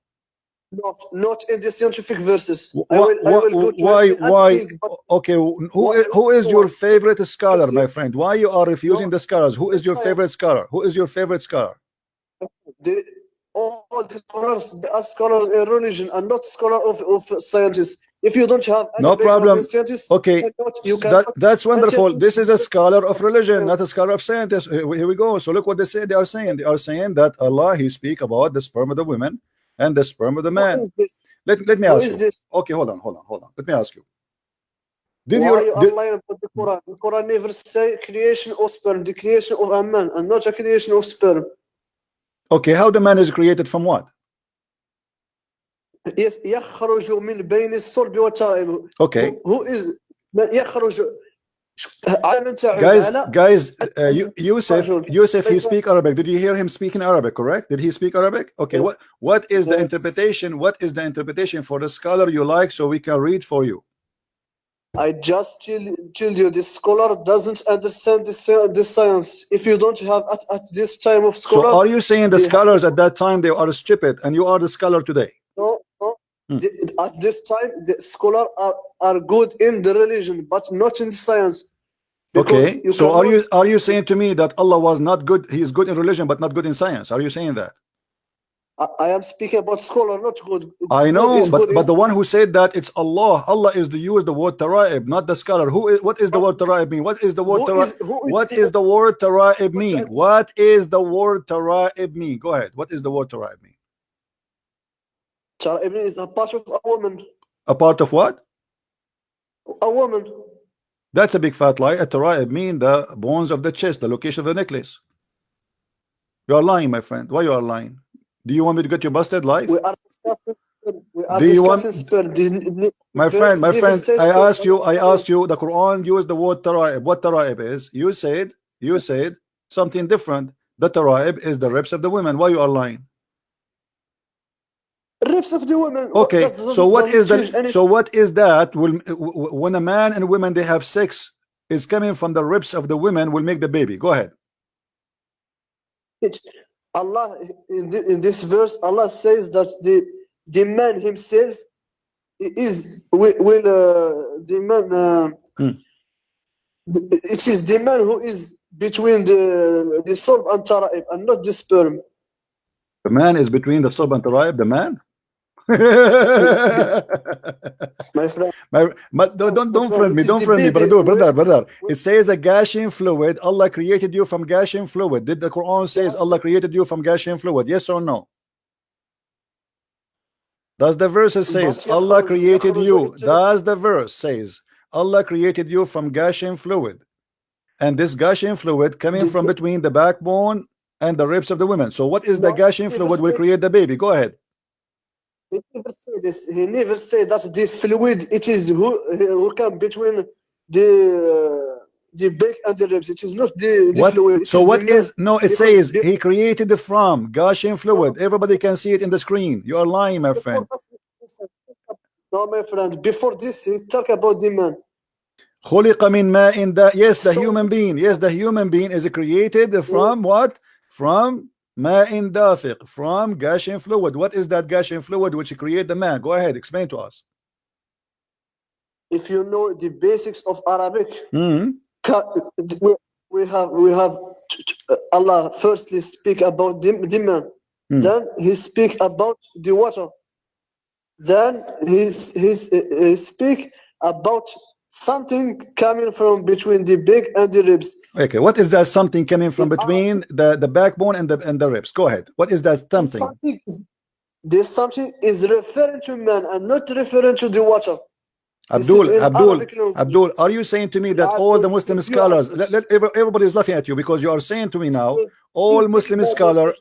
Not in the scientific verses. Why? Okay, who is your favorite scholar, my friend? Why you are refusing the scholars? Who is your favorite scholar? Who is your favorite scholar? All the scholars, they are scholars in religion and not scholar of scientists. If you don't have any no problem. Okay, that's wonderful. This is a scholar of religion, not a scholar of scientists. Here we go. So look what they say. They are saying that Allah he speak about the sperm of the women and the sperm of the man. Let me ask you. Okay, hold on. Let me ask you. Why you are lying about the Quran? The Quran never say creation of sperm, the creation of a man, and not a creation of sperm. Okay, how the man is created from what? Yes, يخرج من بين الصلب والترائب. Okay. Who is يخرج? Guys, Yusuf, he speak Arabic. Did you hear him speaking Arabic? Correct? Did he speak Arabic? Okay. What is the interpretation? What is the interpretation for the scholar you like, so we can read for you? I just tell you, this scholar doesn't understand the science. If you don't have at this time of scholar, so are you saying the scholars at that time they are stupid, and you are the scholar today? No. At this time, the scholars are good in the religion, but not in science. Okay. So are you saying to me that Allah was not good? He is good in religion, but not good in science. Are you saying that? I am speaking about scholar, not good. I know, but the one who said that it's Allah. Allah is to use the word tara'ib, not the scholar. What is the word tara'ib mean? What is the word tara'ib? What is the word tara'ib mean? What is the word tara'ib mean? Go ahead. What is the word tara'ib mean? Tara'ib is a part of a woman. A part of what? A woman. That's a big fat lie. A tara'ib mean the bones of the chest, the location of the necklace. You are lying, my friend. Why you are lying? Do you want me to get you busted live? We are discussing sperm. My friend, I asked you, the Quran used the word tara'ib. What tara'ib is? You said something different. The tara'ib is the ribs of the women. Why you are lying? Ribs of the women. Okay, so what is that? When a man and women they have sex is coming from the ribs of the women will make the baby. Go ahead. Allah in this verse, Allah says that the man himself is it is the man who is between the sulb and tara'ib and not the sperm. The man is between the sulb and tara'ib. The man. My friend, don't friend me, brother. It says a gushing fluid. Allah created you from gushing fluid. Did the Quran says Allah created you from gushing fluid? Yes or no? Does the verse says Allah created you? Does the verse says Allah created you from gushing fluid? And this gushing fluid coming from between the backbone and the ribs of the women. So what is the gushing fluid will create the baby? Go ahead. He never said this. He never said that the fluid it is who come between the back and the ribs. It is not the fluid. So what is no? It says he created the from gushing fluid. Everybody can see it in the screen. You are lying, my friend. No, my friend. Before this, he talk about the man. خُلِقَ مِن مَاءٍ دَافِقٍ. Yes, the So- human being. Yes, the human being is created from what? From ma'in dafiq, from gushing fluid. What is that gushing fluid which create the man? Go ahead, explain to us. If you know the basics of Arabic, Mhm. we have Allah firstly speak about the man, then he speak about the water, then he speak about something coming from between the back and the ribs. Okay, what is that something coming from between the backbone and the ribs? Go ahead. What is that something? This something is referring to man and not referring to the water. Abdul, are you saying to me that all the Muslim scholars, everybody is laughing at you because you are saying to me now, all Muslim scholars,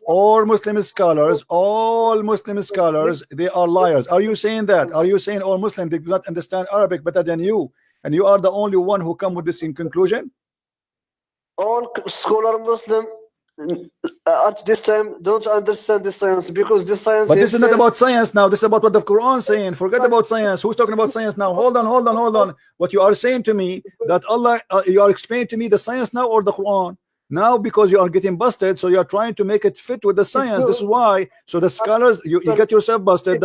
they are liars? Are you saying that? Are you saying all Muslims, they do not understand Arabic better than you, and you are the only one who come with this in conclusion? All scholar Muslim at this time don't understand the science, because the science. But this is not about science now. This is about what the Quran is saying. Forget about science. Who's talking about science now? Hold on. What you are saying to me that Allah, you are explaining to me the science now or the Quran now, because you are getting busted. So you are trying to make it fit with the science. This is why. So the scholars, you get yourself busted.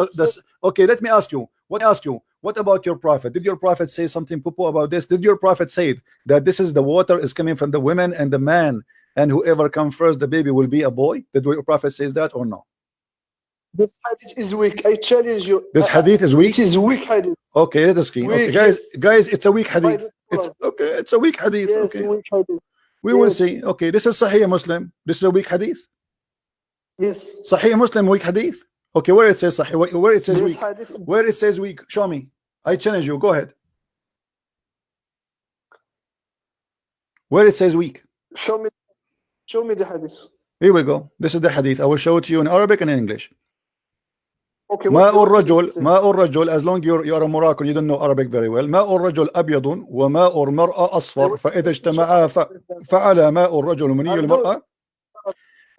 Okay, let me ask you. What about your prophet? Did your prophet say something poo-poo about this? Did your prophet say that this is the water is coming from the women and the man, and whoever comes first, the baby will be a boy? Did your prophet says that or no? This hadith is weak. I challenge you. This hadith is weak. It is weak hadith. Okay, let us see. Okay, guys, it's a weak hadith. It's okay. It's a weak hadith. Yes, Okay, weak hadith. we will see. Okay, this is Sahih Muslim. This is a weak hadith. Yes. Sahih Muslim weak hadith. Okay, where it says Sahih, where it says This weak, hadith is- where it says weak. Show me. I challenge you. Go ahead. Where it says weak. Show me the hadith. Here we go. This is the hadith. I will show it to you in Arabic and in English. Okay. ماء what's the- الرجل, as long you're a Moroccan, you don't know Arabic very well. ماء الرجل أبيض وماء المرأة أصفر فإذا اجتمعا فعلى ماء الرجل مني المرأة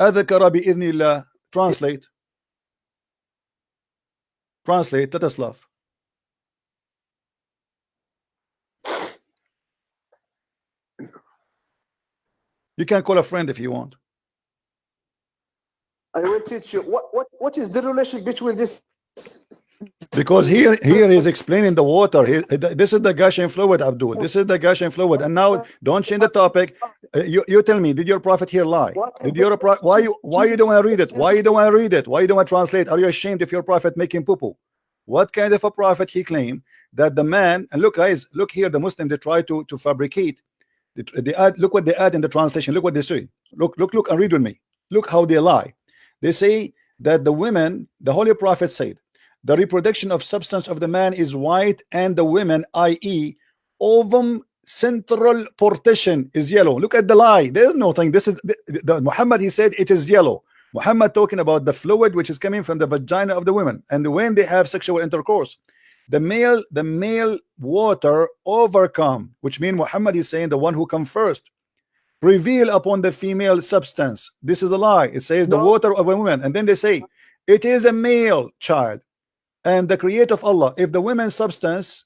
أذكر بإذن الله. Translate. Let us laugh. You can call a friend if you want. I will teach you what is the relation between this. Because here he's explaining the water. This is the gushing fluid, Abdul. This is the gushing fluid. And now don't change the topic. You tell me, did your prophet here lie? Did your why you don't want to read it? Why you don't want to read it? Why you don't want to translate? Are you ashamed of your prophet making poo-poo? What kind of a prophet he claimed that the man, and look guys, look here, the Muslim, they try to fabricate. They add, look what they add in the translation. Look what they say. Look and read with me. Look how they lie. They say that the women, the Holy Prophet said, the reproduction of substance of the man is white, and the women, i.e., ovum central partition, is yellow. Look at the lie. There is no thing. This is the Muhammad. He said it is yellow. Muhammad talking about the fluid which is coming from the vagina of the women, and when they have sexual intercourse, the male water overcome, which means Muhammad is saying the one who come first reveal upon the female substance. This is a lie. It says the water of a woman, and then they say it is a male child, and the creator of Allah. If the women's substance,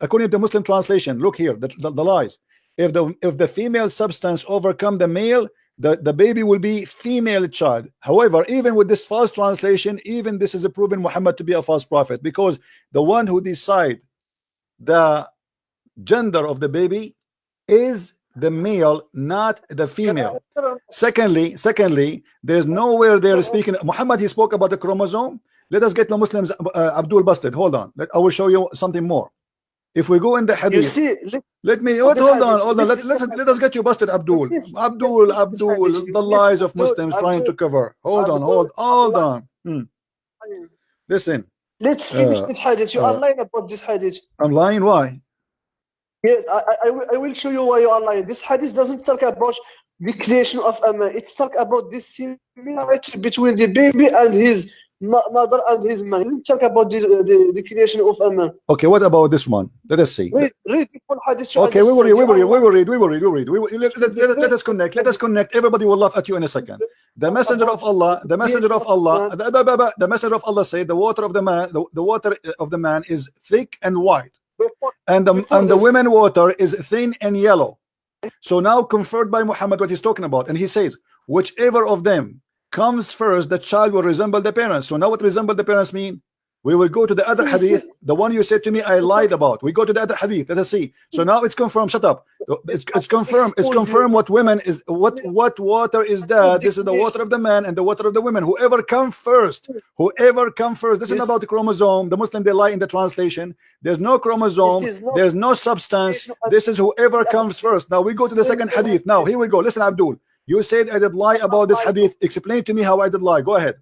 according to Muslim translation, look here, the lies. If the female substance overcome the male, the baby will be female child. However, even with this false translation, even this is proven Muhammad to be a false prophet, because the one who decide the gender of the baby is the male, not the female. Secondly, there's nowhere they're speaking. Muhammad, he spoke about the chromosome. Let us get the Muslims Abdul busted. Hold on, I will show you something more. If we go in the hadith, You see, let me hold on. Let us get you busted, Abdul. Abdul, the lies of Muslims trying to cover. Hold on. Listen. Let's finish this hadith. You are lying about this hadith. I'm lying. Why? Yes, I will show you why you are lying. This hadith doesn't talk about the creation of a man. It's talk about the similarity between the baby and his mother and his man. It doesn't talk about the creation of a man. Okay, what about this one? Let us see. Read the full hadith. Okay, we will read. Let us connect. Everybody will laugh at you in a second. The messenger of Allah said the water of the man, the water of the man is thick and white. and before the this. women water is thin and yellow. So now conferred by Muhammad what he's talking about, and he says whichever of them comes first, the child will resemble the parents. So now what resemble the parents mean? We will go to the other hadith, the one you said to me I lied about. We go to the other hadith. Let us see. So now it's confirmed. Shut up. It's confirmed. It's confirmed what women is what water is that. This is the water of the man and the water of the women. Whoever come first, whoever come first. This is about the chromosome. The Muslim, they lie in the translation. There's no chromosome. There's no substance. This is whoever comes first. Now we go to the second hadith. Now here we go. Listen, Abdul. You said I did lie about this hadith. Explain to me how I did lie. Go ahead.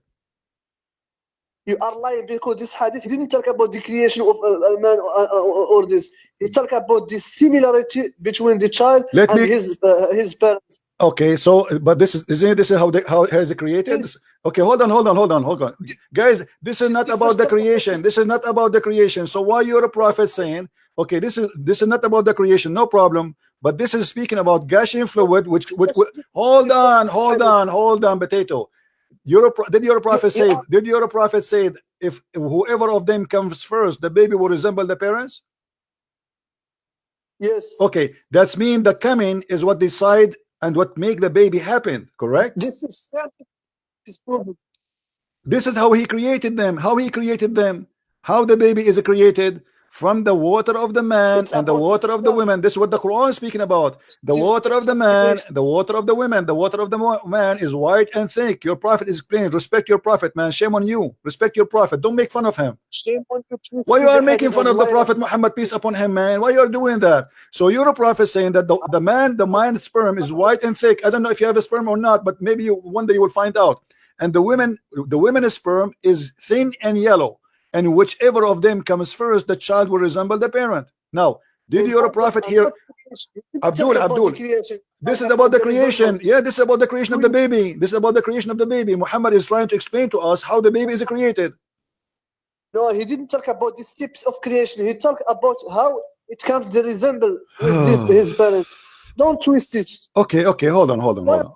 You are lying because this hadith didn't talk about the creation of a man or this. He talked about the similarity between the child and his parents. Okay, so but this is how is it created? Okay, hold on, guys. This is not about the creation. This is not about the creation. So why you're a prophet saying, okay, this is not about the creation, no problem. But this is speaking about gushing fluid, which hold on, potato. Did your prophet say? Did your prophet say if whoever of them comes first, the baby will resemble the parents? Yes. Okay, that's mean the coming is what decide and what make the baby happen. Correct. This is proven. This is how he created them. How he created them. How the baby is created from the water of the man and the water of the women. This is what the Quran is speaking about. The water of the man, the water of the women. The water of the man is white and thick. Your prophet is clean. Respect your prophet, man. Shame on you. Respect your prophet. Don't make fun of him. Shame on you. Why you are making fun of the prophet Muhammad, peace upon him, man? Why you are doing that? So you're a prophet saying that the man's sperm is white and thick. I don't know if you have a sperm or not, but maybe one day you will find out. And the women's sperm is thin and yellow. And whichever of them comes first, the child will resemble the parent. Now, did your prophet here, Abdul? This is about the creation. Yeah, this is about the creation of the baby. This is about the creation of the baby. Muhammad is trying to explain to us how the baby is created. No, he didn't talk about the steps of creation. He talked about how it comes to resemble with his parents. Don't twist it. Okay, hold on.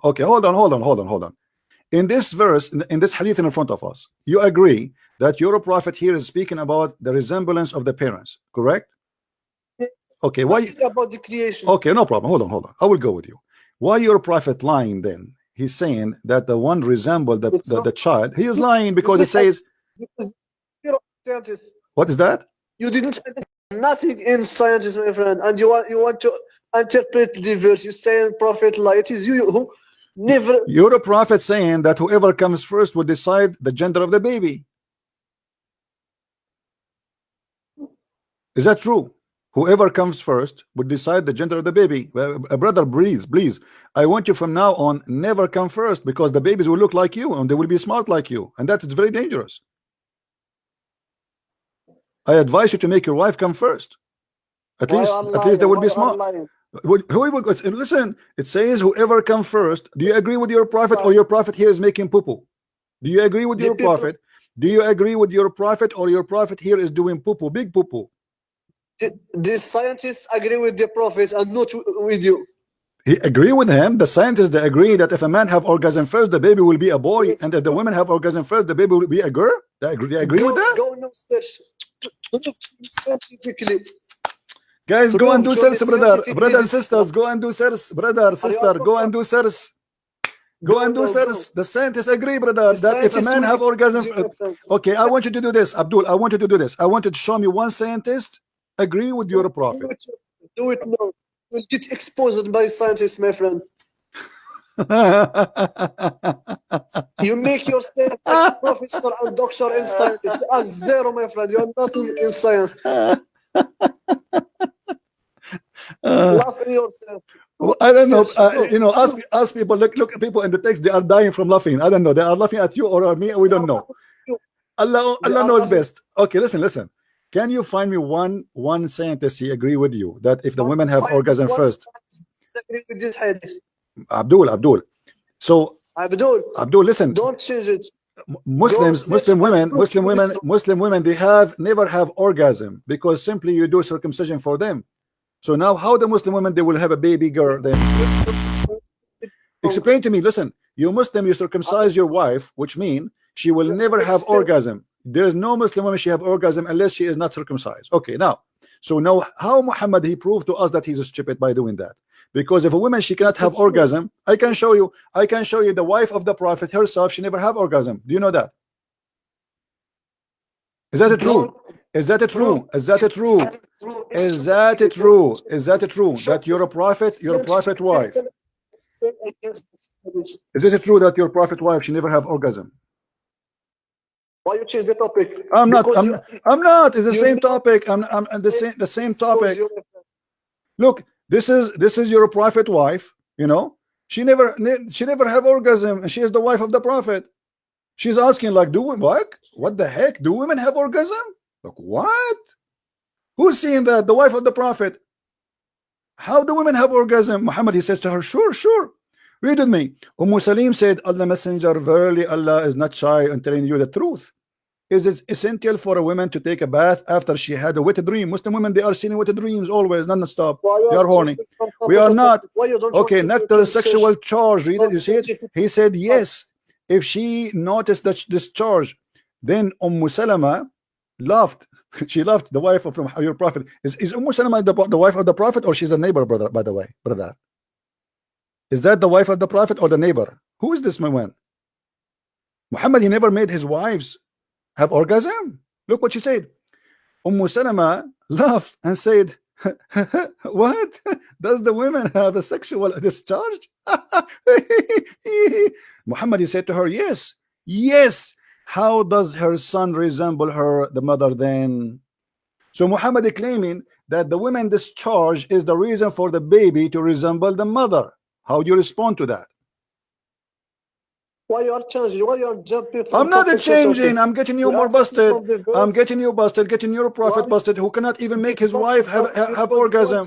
Okay, hold on. In this verse, in this hadith in front of us, you agree that your prophet here is speaking about the resemblance of the parents, correct? Yes. Okay, why about the creation? Okay, no problem. Hold on. I will go with you. Why your prophet lying then? He's saying that the one resembled the child. He is lying because it says. What is that? You didn't nothing in science, my friend, and you want to interpret the verse. You say prophet lie. It is you who never. You're a prophet saying that whoever comes first will decide the gender of the baby. Is that true? Whoever comes first would decide the gender of the baby. Brother, please. I want you from now on never come first, because the babies will look like you and they will be smart like you, and that is very dangerous. I advise you to make your wife come first. At least they will be smart. Listen, it says whoever comes first. Do you agree with your prophet, or your prophet here is making poo-poo? Do you agree with your prophet? Do you agree with your prophet, or your prophet here is doing poo-poo, big poo-poo? The scientists agree with the prophet and not with you. He agree with him. The scientists, they agree that if a man have orgasm first, the baby will be a boy, yes. And if the women have orgasm first, the baby will be a girl. They agree with that. Go no search. Scientifically. Guys, go and do search, brother and sisters. Go and do search, brother, sister. Go and do search. Go and do search. The scientists agree, brother, that if a man have orgasm, okay, I want you to do this, Abdul. I want you to do this. I want you to show me one scientist agree with your prophet. Do it now. You'll get exposed by scientists, my friend. You make yourself a professor and doctor in science. You are zero, my friend. You are nothing in science. Laugh at yourself. I don't know. You know, ask people. Look at people in the text. They are dying from laughing. I don't know. They are laughing at you or at me. We don't know. Allah knows best. Okay, listen. Can you find me one scientist he agree with you that if the women have orgasm first? Abdul. So Abdul, listen. Don't change it. Muslim women, they never have orgasm because simply you do circumcision for them. So now how the Muslim women, they will have a baby girl then? Explain to me. Listen, you Muslim, you circumcise your wife, which means she will never have orgasm. There is no Muslim woman she have orgasm unless she is not circumcised. Okay, now So now how Muhammad he proved to us that he's stupid by doing that? Because if a woman she cannot have orgasm, I can show you the wife of the Prophet herself, she never have orgasm. Do you know that? Is that true? Is that true? Is that true? Is that true? Is that true that you're a prophet, wife? Is it true that your prophet wife she never have orgasm? Why you change the topic? I'm not. It's the same topic. I'm the same topic. Look, this is your prophet wife. You know, she never have orgasm, and she is the wife of the prophet. She's asking like, what the heck? Do women have orgasm? Like what? Who's seeing that? The wife of the prophet. How do women have orgasm? Muhammad he says to her, sure. Read with me. Salim said, Allah Messenger, verily Allah is not shy on telling you the truth. Is it essential for a woman to take a bath after she had a wet dream? Muslim women, they are seeing wet dreams always, non-stop. They are horny. We are not. Okay, nectar sexual charge. Read it. You see it? He said yes. If she noticed that this charge, then Salama laughed. She laughed. The wife of your prophet. Is Salama the wife of the prophet, or she's a neighbor, brother? By the way, brother. Is that the wife of the prophet or the neighbor? Who is this woman? Muhammad, he never made his wives have orgasm. Look what she said. Salama laughed and said, what? Does the women have a sexual discharge? Muhammad, he said to her, yes. How does her son resemble her, the mother, then? So Muhammad is claiming that the women discharge is the reason for the baby to resemble the mother. How do you respond to that? Why you are changing? Why you are jumping? I'm not changing. I'm getting you more busted. I'm getting you busted. Getting your prophet busted, who cannot even make his wife have orgasm.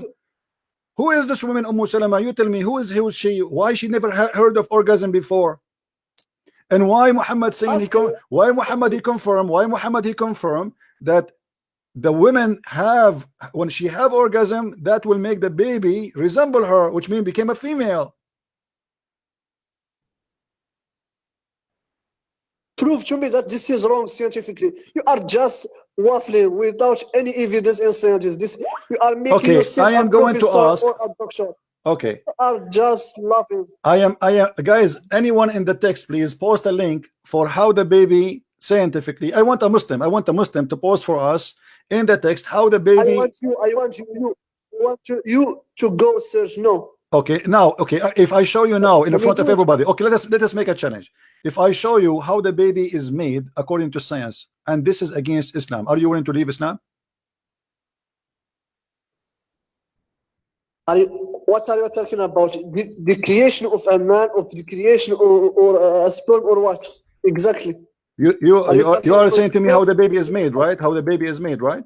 Who is this woman, Salama? You tell me. Who is she? Why she never heard of orgasm before? And why Muhammad saying why Muhammad he confirmed that the women have, when she have orgasm, that will make the baby resemble her, which means became a female. Prove to me that this is wrong scientifically. You are just waffling without any evidence in science. You are making yourself I am going to ask. Or a doctor. Okay. You are just laughing. I am guys, anyone in the text, please post a link for how the baby scientifically. I want a Muslim to post for us in the text how the baby. I want you to go search. No. Okay, now, if I show you now in front of everybody, okay, let us make a challenge. If I show you how the baby is made according to science, and this is against Islam, are you willing to leave Islam? What are you talking about? The creation of a man, of the creation or a sperm, or what exactly? You are saying to me how the baby is made, right? How the baby is made, right?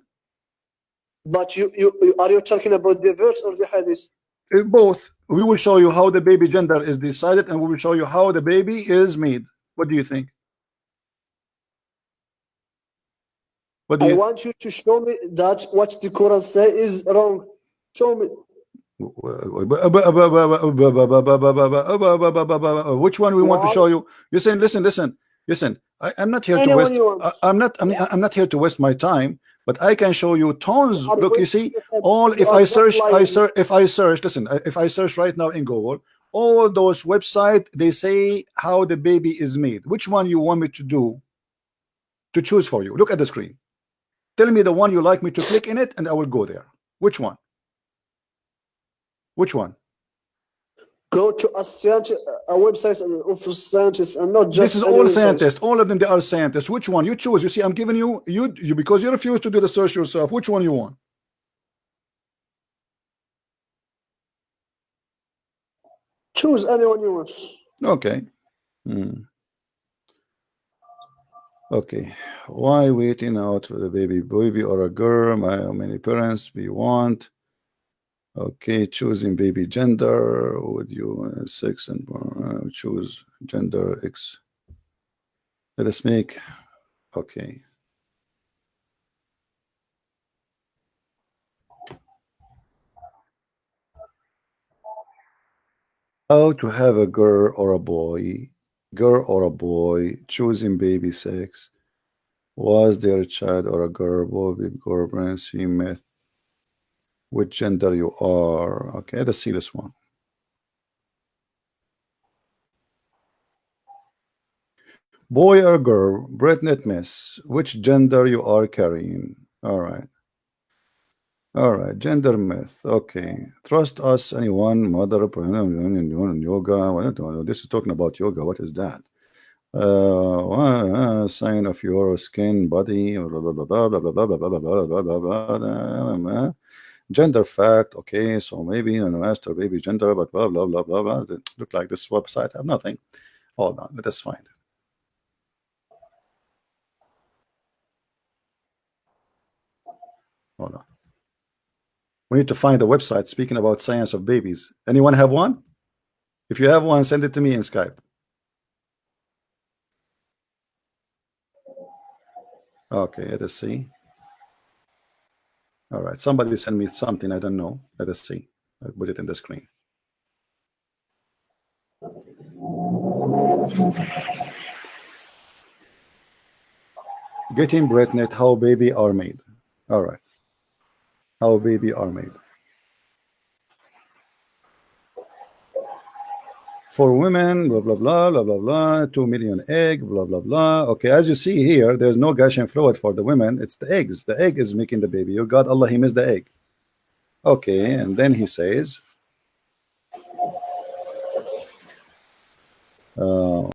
But you are you talking about the verse or the hadith? Both. We will show you how the baby gender is decided, and we will show you how the baby is made. What do you think? I want you to show me that what the Quran says is wrong. Show me. Which one we want to show you? You're saying, listen. I'm not here to waste. I'm not here to waste my time. But I can show you tons. Look, you see, if I search right now in Google, all those websites, they say how the baby is made. Which one you want me to choose for you? Look at the screen. Tell me the one you like me to click in it, and I will go there. Which one? Go to a website of scientists, and not just. This is all scientists. All of them, they are scientists. Which one you choose? You see, I'm giving you because you refuse to do the search yourself. Which one you want? Choose anyone you want. Okay. Okay. Why waiting out for the baby or a girl? How many parents we want? Okay, choosing baby gender. Would you sex and choose gender X? Let us make. Okay. How to have a girl or a boy? Choosing baby sex. Was there a child or a girl? Boy, girl, brain, see, meth. which gender you are. Okay, let's see this one. Boy or girl, Britnet Miss, which gender you are carrying. All right. All right, gender myth. Okay, trust us, anyone, mother, yoga. This is talking about yoga. What is that? Sign of your skin, body, blah blah blah blah blah blah blah blah blah blah blah. Gender fact. Okay, so maybe master baby gender, but blah blah blah blah blah. Look like this website. I have nothing. Hold on, let us find. Hold on. We need to find a website speaking about science of babies. Anyone have one? If you have one, send it to me in Skype. Okay, let us see. All right, somebody send me something I don't know. Let us see. I'll put it in the screen. Getting Britnet, how baby are made. All right. How baby are made. For women, blah blah blah blah blah blah. 2 million egg, blah blah blah. Okay, as you see here, there's no gushing fluid for the women. It's the eggs. The egg is making the baby. Your God, Allah, He missed the egg. Okay, and then He says, the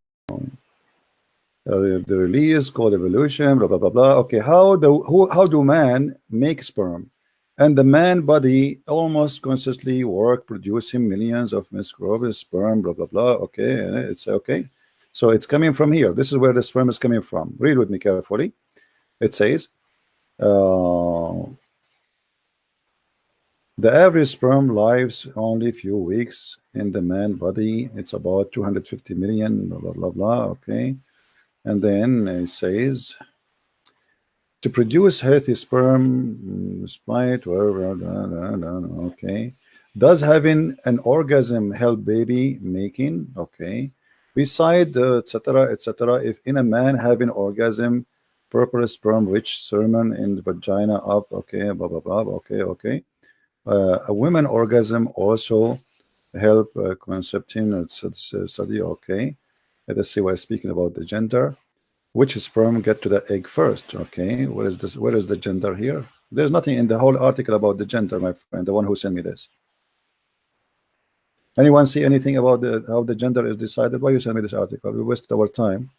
release called evolution, blah blah blah blah. Okay, how do man make sperm? And the man body almost constantly work producing millions of microbes, sperm, blah blah blah. Okay, it's okay. So it's coming from here. This is where the sperm is coming from. Read with me carefully. It says the average sperm lives only a few weeks in the man body. It's about 250 million, blah blah blah blah. Okay, and then it says, to produce healthy sperm, despite okay, does having an orgasm help baby making? Okay, beside etc etc. If in a man having orgasm, proper sperm rich semen in the vagina up. Okay, blah blah blah. Okay, okay. A woman orgasm also help concepting study. Okay, let us see. We're speaking about the gender. Which sperm get to the egg first? Okay, where is this? Where is the gender here? There's nothing in the whole article about the gender, my friend, the one who sent me this. Anyone see anything about how the gender is decided? Why you send me this article? We wasted our time.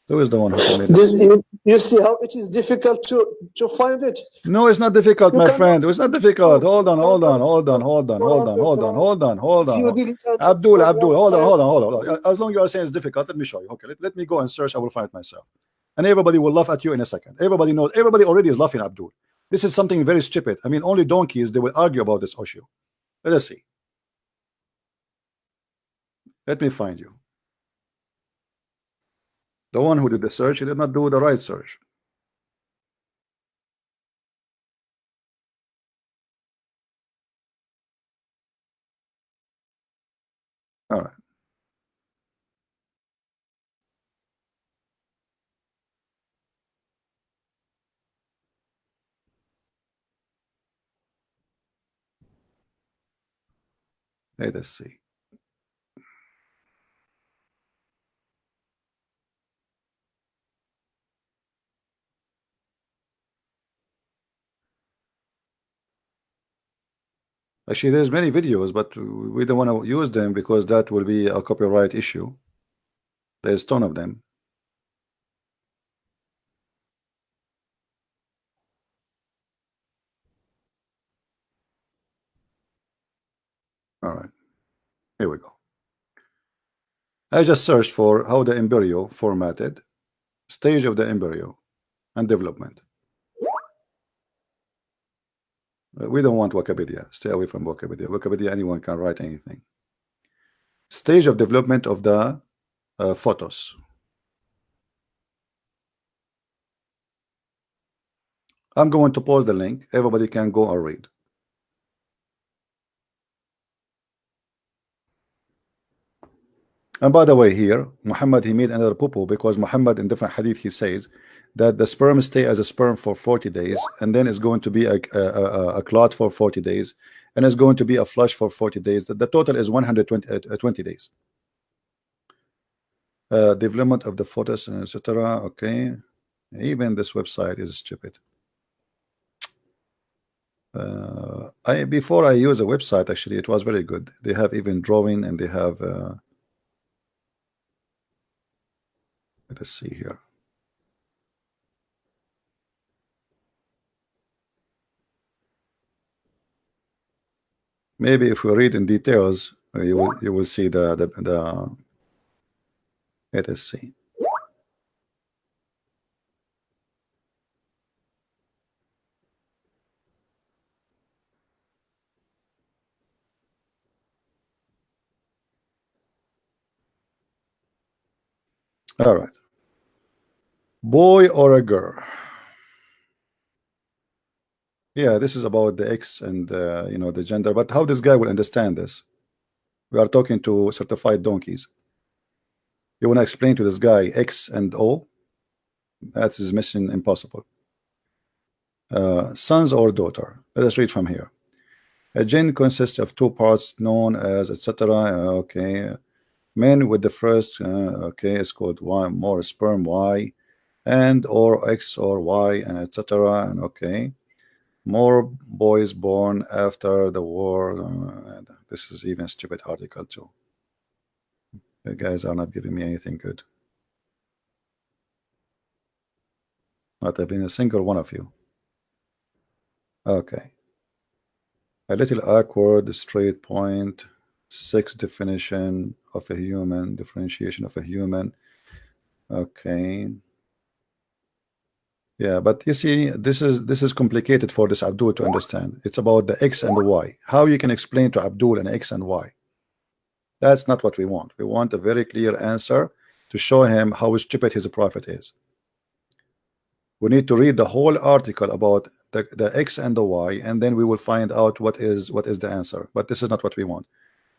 Who is the one who sent me this? You see how it is difficult to find it? No, it's not difficult, You my cannot- friend. It's not difficult. Hold on. Abdul, hold on. As long as you are saying it's difficult, let me show you. Okay, let me go and search. I will find it myself. And everybody will laugh at you in a second. Everybody knows. Everybody already is laughing, Abdul. This is something very stupid. I mean, only donkeys, they will argue about this issue. Let us see. Let me find you. The one who did the search, he did not do the right search. All right. Let us see. Actually, there's many videos, but we don't want to use them because that will be a copyright issue. There's a ton of them. All right, here we go. I just searched for how the embryo formatted, stage of the embryo, and development. We don't want Wikipedia. Stay away from Wikipedia. Wikipedia, anyone can write anything. Stage of development of the photos. I'm going to post the link. Everybody can go and read. And by the way, here Muhammad, he made another poo-poo, because Muhammad in different hadith he says that the sperm stay as a sperm for 40 days, and then it's going to be a clot for 40 days, and it's going to be a flush for 40 days. The total is 120 days. Development of the photos and etc. Okay, even this website is stupid. Before I use a website, actually it was very good. They have even drawing, and they have let us see here. Maybe if we read in details, you will see the let us see. All right. Boy or a girl? Yeah, this is about the X and you know, the gender. But how this guy will understand this? We are talking to certified donkeys. You want to explain to this guy X and O? That is mission impossible. Sons or daughter? Let us read from here. A jinn consists of two parts known as etc. Okay. Men with the first okay is called Y, more sperm Y, and or X or Y, and etc. And okay, more boys born after the war. This is even a stupid article too. You guys are not giving me anything good. Not even a single one of you. Okay. A little awkward, straight point. 6 definition of a human, differentiation of a human. Okay. Yeah, but you see, this is complicated for this Abdul to understand. It's about the X and the Y. How you can explain to Abdul an X and Y? That's not what we want. We want a very clear answer to show him how stupid his prophet is. We need to read the whole article about the X and the Y, and then we will find out what is the answer. But this is not what we want.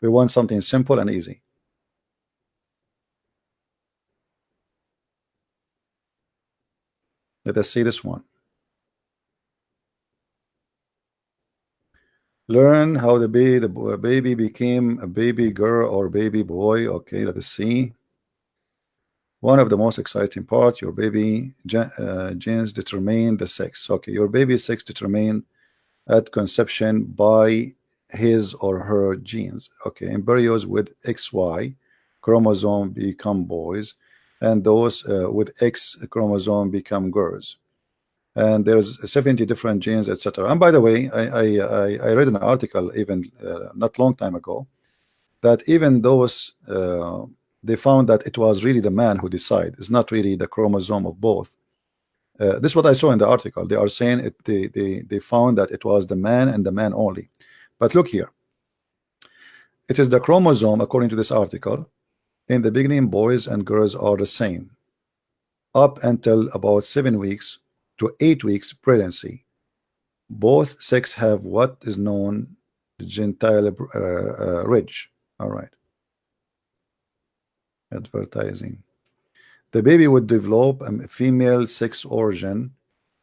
We want something simple and easy. Let us see this one. Learn how the baby became a baby girl or baby boy. Okay, let us see. One of the most exciting part, your baby genes determine the sex. Okay, your baby's sex determined at conception by his or her genes. Okay, embryos with XY chromosome become boys, and those with X chromosome become girls. And there's 70 different genes, etc. And by the way, I read an article even not long time ago that even those they found that it was really the man who decided. It's not really the chromosome of both. This is what I saw in the article. They are saying it. They found that it was the man and the man only. But look here. It is the chromosome, according to this article. In the beginning, boys and girls are the same, up until about 7 weeks to 8 weeks pregnancy. Both sex have what is known gentile ridge. All right. Advertising. The baby would develop a female sex organ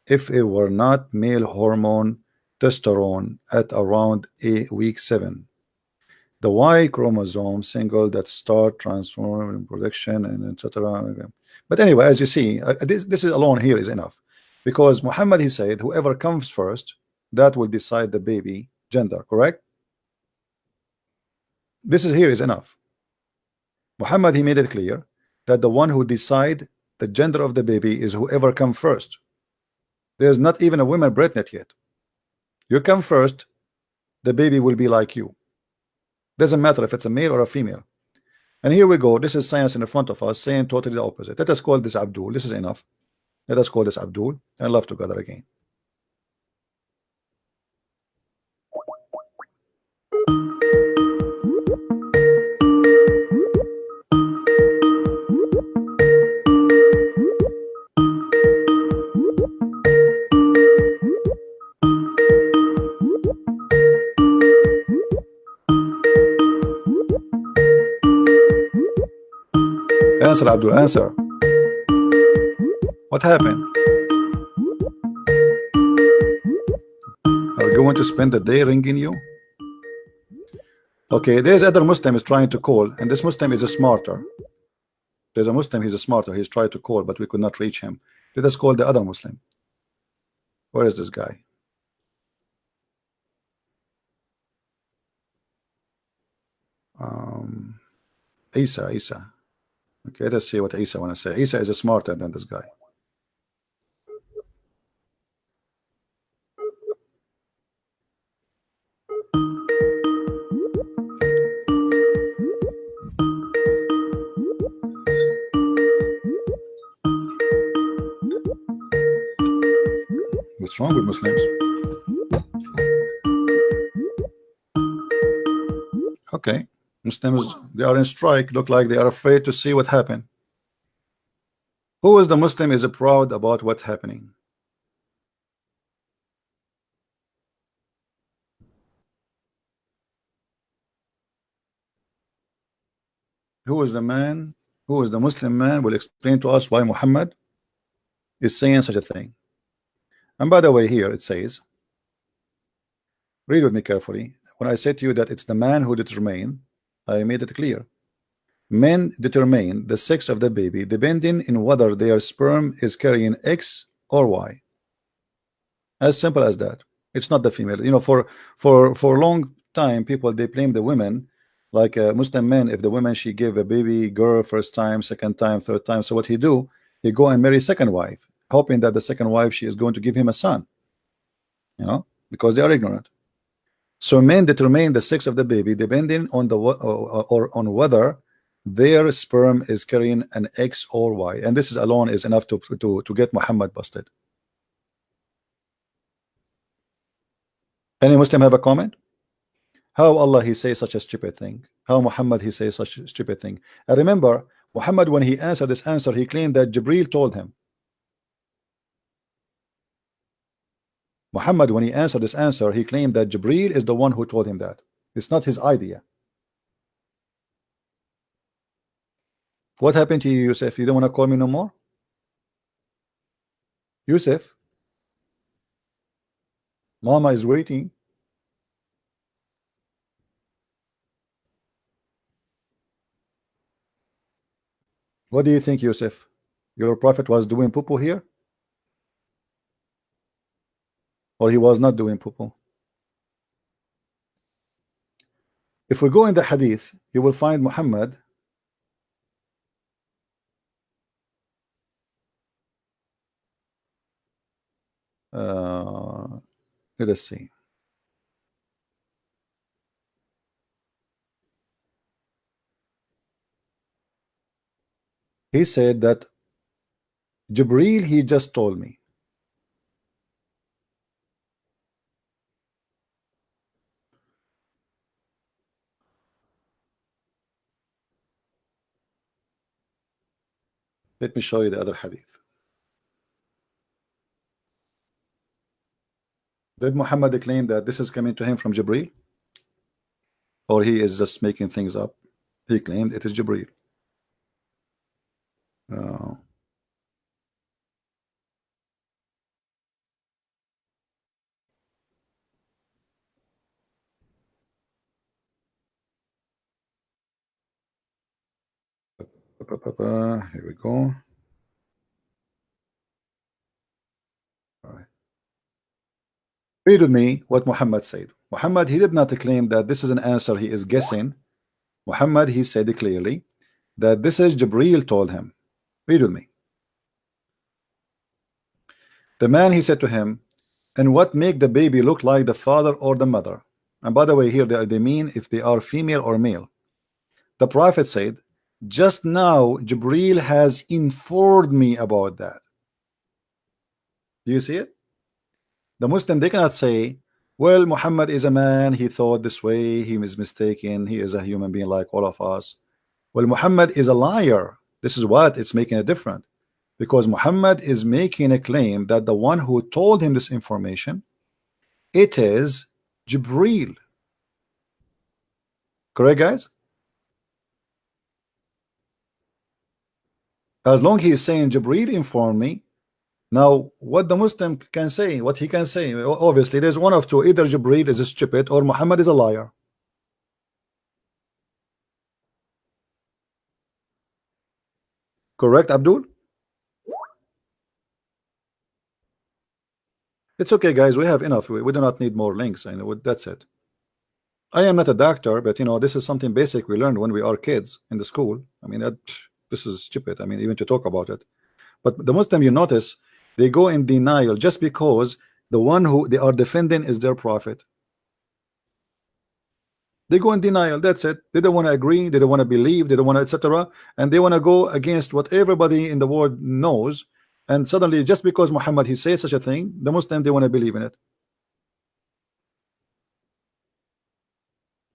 if it were not male hormone testosterone at around week 7. The Y chromosome single that start transforming production and etc. But anyway, as you see, this is alone here is enough, because Muhammad, he said whoever comes first, that will decide the baby gender, correct? This is here is enough. Muhammad, he made it clear that the one who decide the gender of the baby is whoever come first. There's not even a woman pregnant yet. You come first, the baby will be like you. Doesn't matter if it's a male or a female. And here we go. This is science in front of us saying totally the opposite. Let us call this Abdul. This is enough. Let us call this Abdul and love together again. Answer, Abdul, answer. What happened? Are you going to spend the day ringing you? Okay, there's other Muslim is trying to call, and this Muslim is a smarter. There's a Muslim, he's a smarter. He's tried to call, but we could not reach him. Let us call the other Muslim. Where is this guy? Isa. Okay, let's see what Isa want to say. Isa is smarter than this guy. What's wrong with Muslims? Okay, Muslims, they are in strike. Look like they are afraid to see what happened. Who is the Muslim is proud about what's happening? Who is the man? Who is the Muslim man will explain to us why Muhammad is saying such a thing? And by the way, here it says, read with me carefully. When I said to you that it's the man who determine, I made it clear. Men determine the sex of the baby depending on whether their sperm is carrying X or Y. As simple as that. It's not the female. You know, for a long time, people they blame the women, like Muslim men. If the woman she gave a baby girl first time, second time, third time, so what he do? He go and marry second wife, hoping that the second wife she is going to give him a son. You know, because they are ignorant. So men determine the sex of the baby depending on the or on whether their sperm is carrying an X or Y, and this is alone is enough to get Muhammad busted. Any Muslim have a comment? How Allah he say such a stupid thing? How Muhammad he say such a stupid thing? And remember, Muhammad when he answered this answer, he claimed that Jibril told him. Muhammad when he answered this answer, he claimed that Jibril is the one who told him that. It's not his idea. What happened to you, Yusuf? You don't want to call me no more? Yusuf? Mama is waiting. What do you think, Yusuf? Your prophet was doing poo-poo here? Or he was not doing poo-poo? If we go in the hadith, you will find Muhammad let us see. He said that Jibril he just told me. Let me show you the other hadith. Did Muhammad claim that this is coming to him from Jibril? Or he is just making things up? He claimed it is Jibril. Here we go. All right. Read with me what Muhammad said. Muhammad, he did not claim that this is an answer he is guessing. Muhammad, he said clearly that this is Jibril told him. Read with me. The man, he said to him, and what make the baby look like the father or the mother? And by the way, here they mean if they are female or male. The prophet said, just now Jibril has informed me about that. Do you see it? The Muslim, they cannot say, well, Muhammad is a man, he thought this way, he is mistaken, he is a human being like all of us. Well, Muhammad is a liar. This is what it's making a difference, because Muhammad is making a claim that the one who told him this information, it is Jibril. Correct, guys? As long he is saying Jibreel informed me. Now, what the Muslim can say, what he can say, obviously there's one of two: either Jibreel is stupid or Muhammad is a liar. Correct, Abdul? It's okay, guys. We have enough. We do not need more links. I know that's it. I am not a doctor, but you know, this is something basic we learned when we are kids in the school. I mean, this is stupid. I mean, even to talk about it. But the Muslim, you notice, they go in denial just because the one who they are defending is their prophet. They go in denial. That's it. They don't want to agree. They don't want to believe. They don't want to, etc. And they want to go against what everybody in the world knows. And suddenly, just because Muhammad he says such a thing, the Muslim they want to believe in it.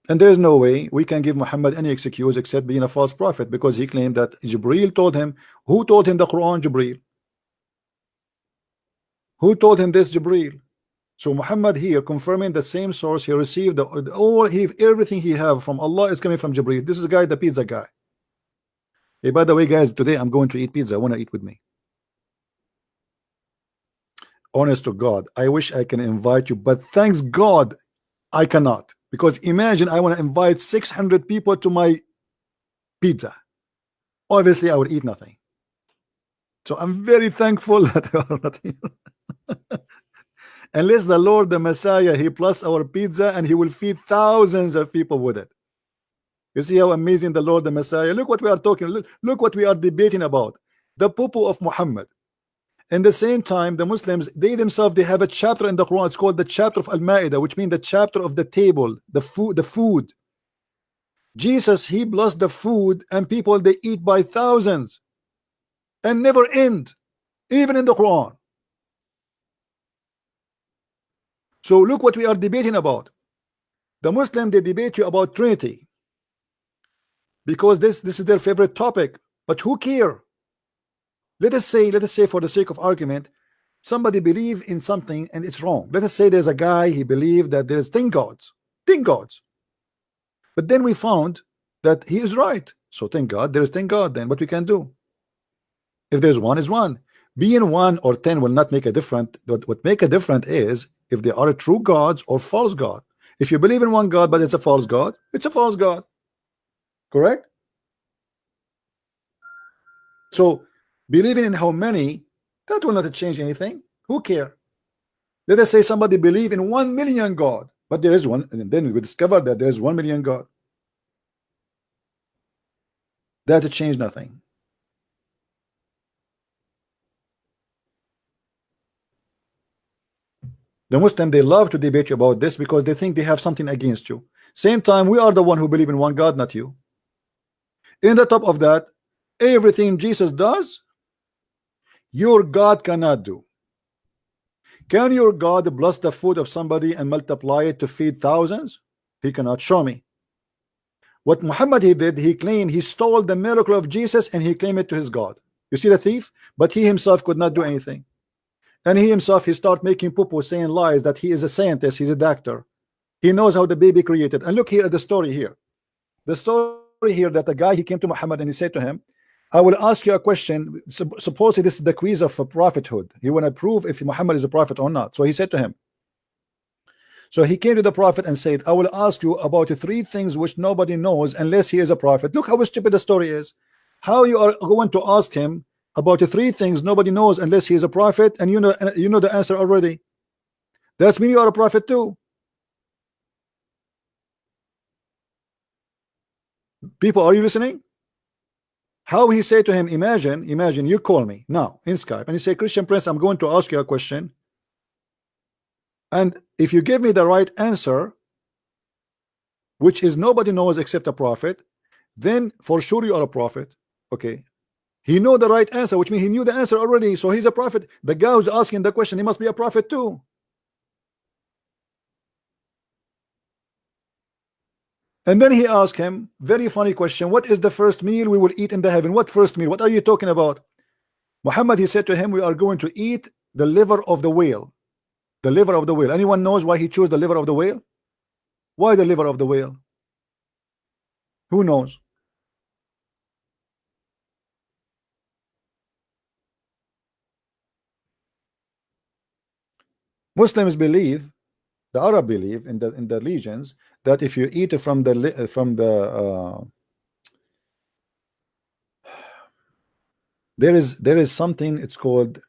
And there is no way we can give Muhammad any excuse except being a false prophet, because he claimed that Jibreel told him. Who told him the Quran? Jibreel. Who told him this? Jibreel. So Muhammad here confirming the same source he received, everything he have from Allah is coming from Jibreel. This is the guy, the pizza guy. Hey, by the way, guys, today I'm going to eat pizza. I want to eat with me. Honest to God, I wish I can invite you, but thanks God I cannot. Because imagine I want to invite 600 people to my pizza. Obviously, I would eat nothing. So I'm very thankful that you are not here. Unless the Lord, the Messiah, he plus our pizza and he will feed thousands of people with it. You see how amazing the Lord, the Messiah. Look what we are talking. Look what we are debating about. The poo of Muhammad. In the same time, the Muslims, they themselves, they have a chapter in the Quran. It's called the chapter of Al-Ma'idah, which means the chapter of the table, the food. Jesus, he blessed the food, and people, they eat by thousands and never end, even in the Quran. So look what we are debating about. The Muslim, they debate you about Trinity because this is their favorite topic. But who care? Let us say for the sake of argument, somebody believe in something and it's wrong. Let us say there's a guy, he believed that there's 10 gods. But then we found that he is right. So thank God there is 10 God. Then what we can do? If there's one, is one. Being 1 or 10 will not make a difference. What make a difference is if they are true gods or false God. If you believe in one God but it's a false God, it's a false God. Correct? So believing in how many, that will not change anything. Who care? Let us say somebody believe in 1 million God, but there is one, and then we discover that there is 1 million God. That changed nothing. The Muslim, they love to debate you about this because they think they have something against you. Same time, we are the one who believe in one God, not you. In the top of that, everything Jesus does, your God cannot do. Can your God bless the food of somebody and multiply it to feed thousands? He cannot. Show me. What Muhammad he did, he claimed he stole the miracle of Jesus and he claimed it to his God. You see the thief? But he himself could not do anything. And he himself, he started making poo-poo, saying lies that he is a scientist, he's a doctor. He knows how the baby created. And look here at the story here. The story here that the guy, he came to Muhammad and he said to him, I will ask you a question. Supposedly this is the quiz of prophethood. He want to prove if Muhammad is a prophet or not. So he said to him, so he came to the prophet and said, I will ask you about 3 things which nobody knows unless he is a prophet. Look how stupid the story is. How you are going to ask him about 3 things nobody knows unless he is a prophet, and you know the answer already. That's mean you are a prophet too. People, are you listening? How he said to him, imagine you call me now in Skype and you say, Christian Prince, I'm going to ask you a question, and if you give me the right answer, which is nobody knows except a prophet, then for sure you are a prophet. Okay, he know the right answer, which means he knew the answer already, so he's a prophet. The guy who's asking the question, he must be a prophet too. And then he asked him, very funny question, what is the first meal we will eat in the heaven? What first meal? What are you talking about? Muhammad, he said to him, we are going to eat the liver of the whale. The liver of the whale. Anyone knows why he chose the liver of the whale? Why the liver of the whale? Who knows? Muslims believe, the Arab believe in the religions, that if you eat from the there is something, it's called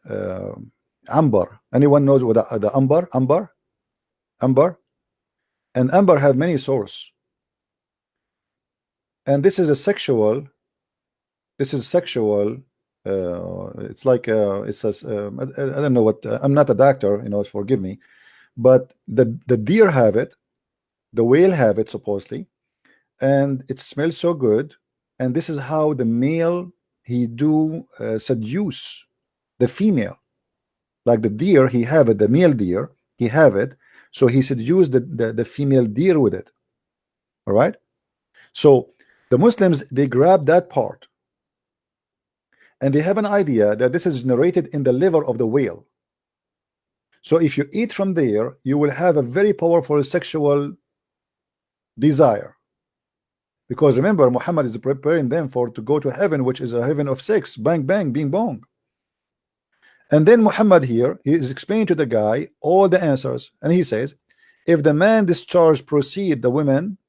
amber. Anyone knows what the amber? And amber have many sources, and this is a sexual. It's like it's a, I don't know what. I'm not a doctor, you know. Forgive me, but the deer have it, the whale have it supposedly, and it smells so good. And this is how the male he do seduce the female. Like the deer, he have it. The male deer, he have it. So he seduced the female deer with it. All right. So the Muslims, they grab that part, and they have an idea that this is generated in the liver of the whale. So if you eat from there, you will have a very powerful sexual desire. Because remember, Muhammad is preparing them to go to heaven, which is a heaven of sex. Bang, bang, bing, bong. And then Muhammad here, he is explaining to the guy all the answers. And he says, if the man discharge proceed the women,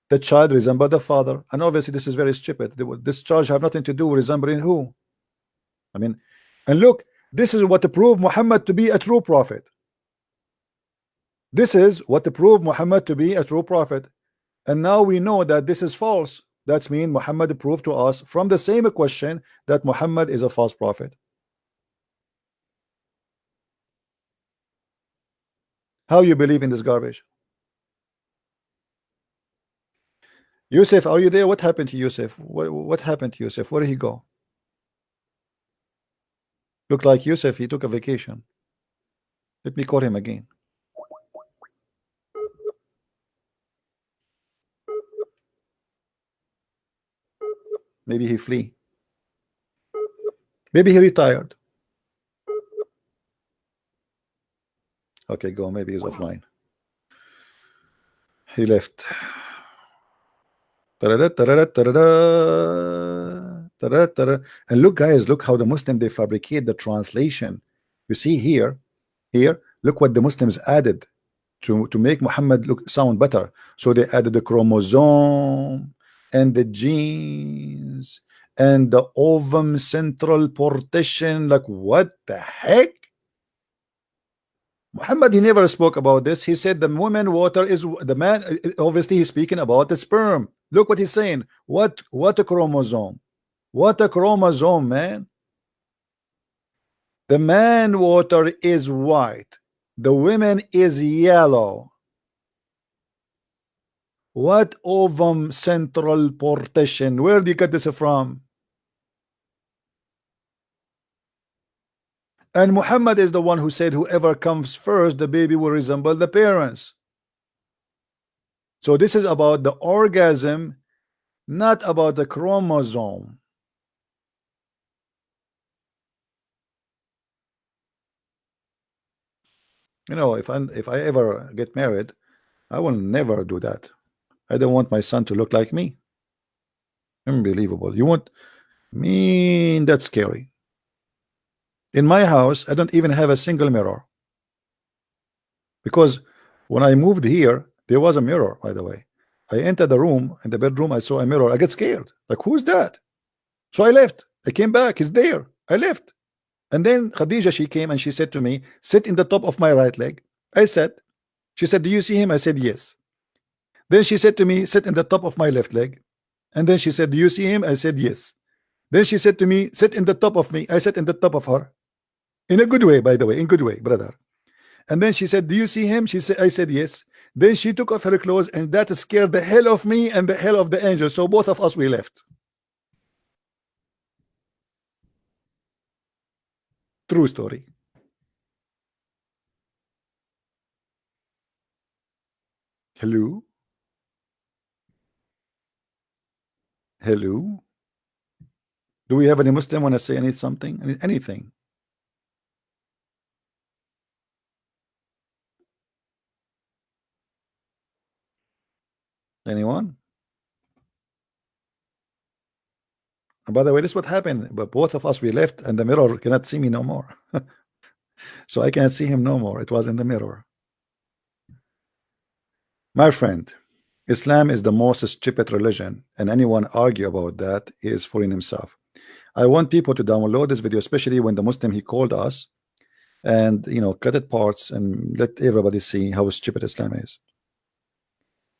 the child resemble the father. And obviously this is very stupid. This charge have nothing to do with resembling who? I mean, and look, this is what to prove Muhammad to be a true prophet. This is what to prove Muhammad to be a true prophet. And now we know that this is false. That means Muhammad proved to us from the same question that Muhammad is a false prophet. How you believe in this garbage? Yusuf, are you there? What happened to Yusuf? What happened to Yusuf? Where did he go? Looked like Yusuf, he took a vacation. Let me call him again. Maybe he flee. Maybe he retired. Okay, go. Maybe he's offline. He left. And look, guys, look how the Muslim they fabricate the translation. You see here, look what the Muslims added to make Muhammad sound better. So they added the chromosome and the genes and the ovum central partition. Like, what the heck? Muhammad, he never spoke about this. He said the woman water is the man. Obviously he's speaking about the sperm. Look what he's saying. What a chromosome. What a chromosome, man. The man water is white, the women is yellow. What ovum central partition? Where do you get this from? And Muhammad is the one who said whoever comes first, the baby will resemble the parents. So this is about the orgasm, not about the chromosome. You know, if I ever get married, I will never do that. I don't want my son to look like me. Unbelievable. You want me? That's scary. In my house, I don't even have a single mirror. Because when I moved here, there was a mirror, by the way. I entered the room, in the bedroom, I saw a mirror. I get scared. Like, who's that? So I left. I came back. He's there. I left. And then Khadija, she came and she said to me, sit in the top of my right leg. I sat. She said, do you see him? I said, yes. Then she said to me, sit in the top of my left leg. And then she said, do you see him? I said, yes. Then she said to me, sit in the top of me. I sat in the top of her. In a good way, by the way, in good way, brother. And then she said, do you see him? She said, I said, yes. Then she took off her clothes, and that scared the hell of me and the hell of the angel. So both of us, we left. True story. Hello? Hello? Do we have any Muslim want to say something? Anything? Anyone? And by the way, this is what happened. But both of us, we left, and the mirror cannot see me no more. So I can't see him no more. It was in the mirror. My friend, Islam is the most stupid religion, and anyone argue about that, he is fooling himself. I want people to download this video, especially when the Muslim he called us, and cut it parts and let everybody see how stupid Islam is.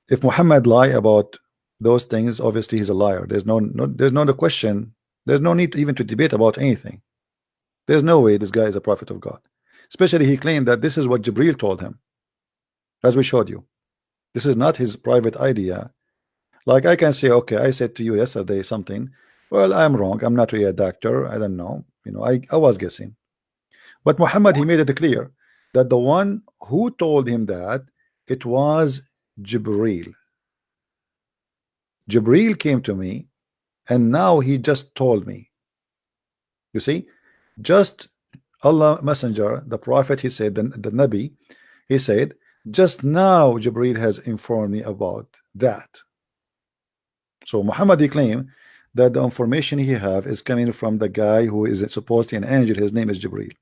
If Muhammad lie about those things, obviously he's a liar. There's no question. There's no need even to debate about anything. There's no way this guy is a prophet of God. Especially he claimed that this is what Jibril told him, as we showed you. This is not his private idea. Like I can say, okay, I said to you yesterday something. Well, I'm wrong. I'm not really a doctor. I don't know. I was guessing. But Muhammad, he made it clear that the one who told him that, it was Jibril. Jibril came to me, and now he just told me. You see, just Allah Messenger, the Prophet, he said, the Nabi, he said, just now Jibril has informed me about that. So Muhammad, he claimed that the information he have is coming from the guy who is supposedly an angel. His name is Jibril.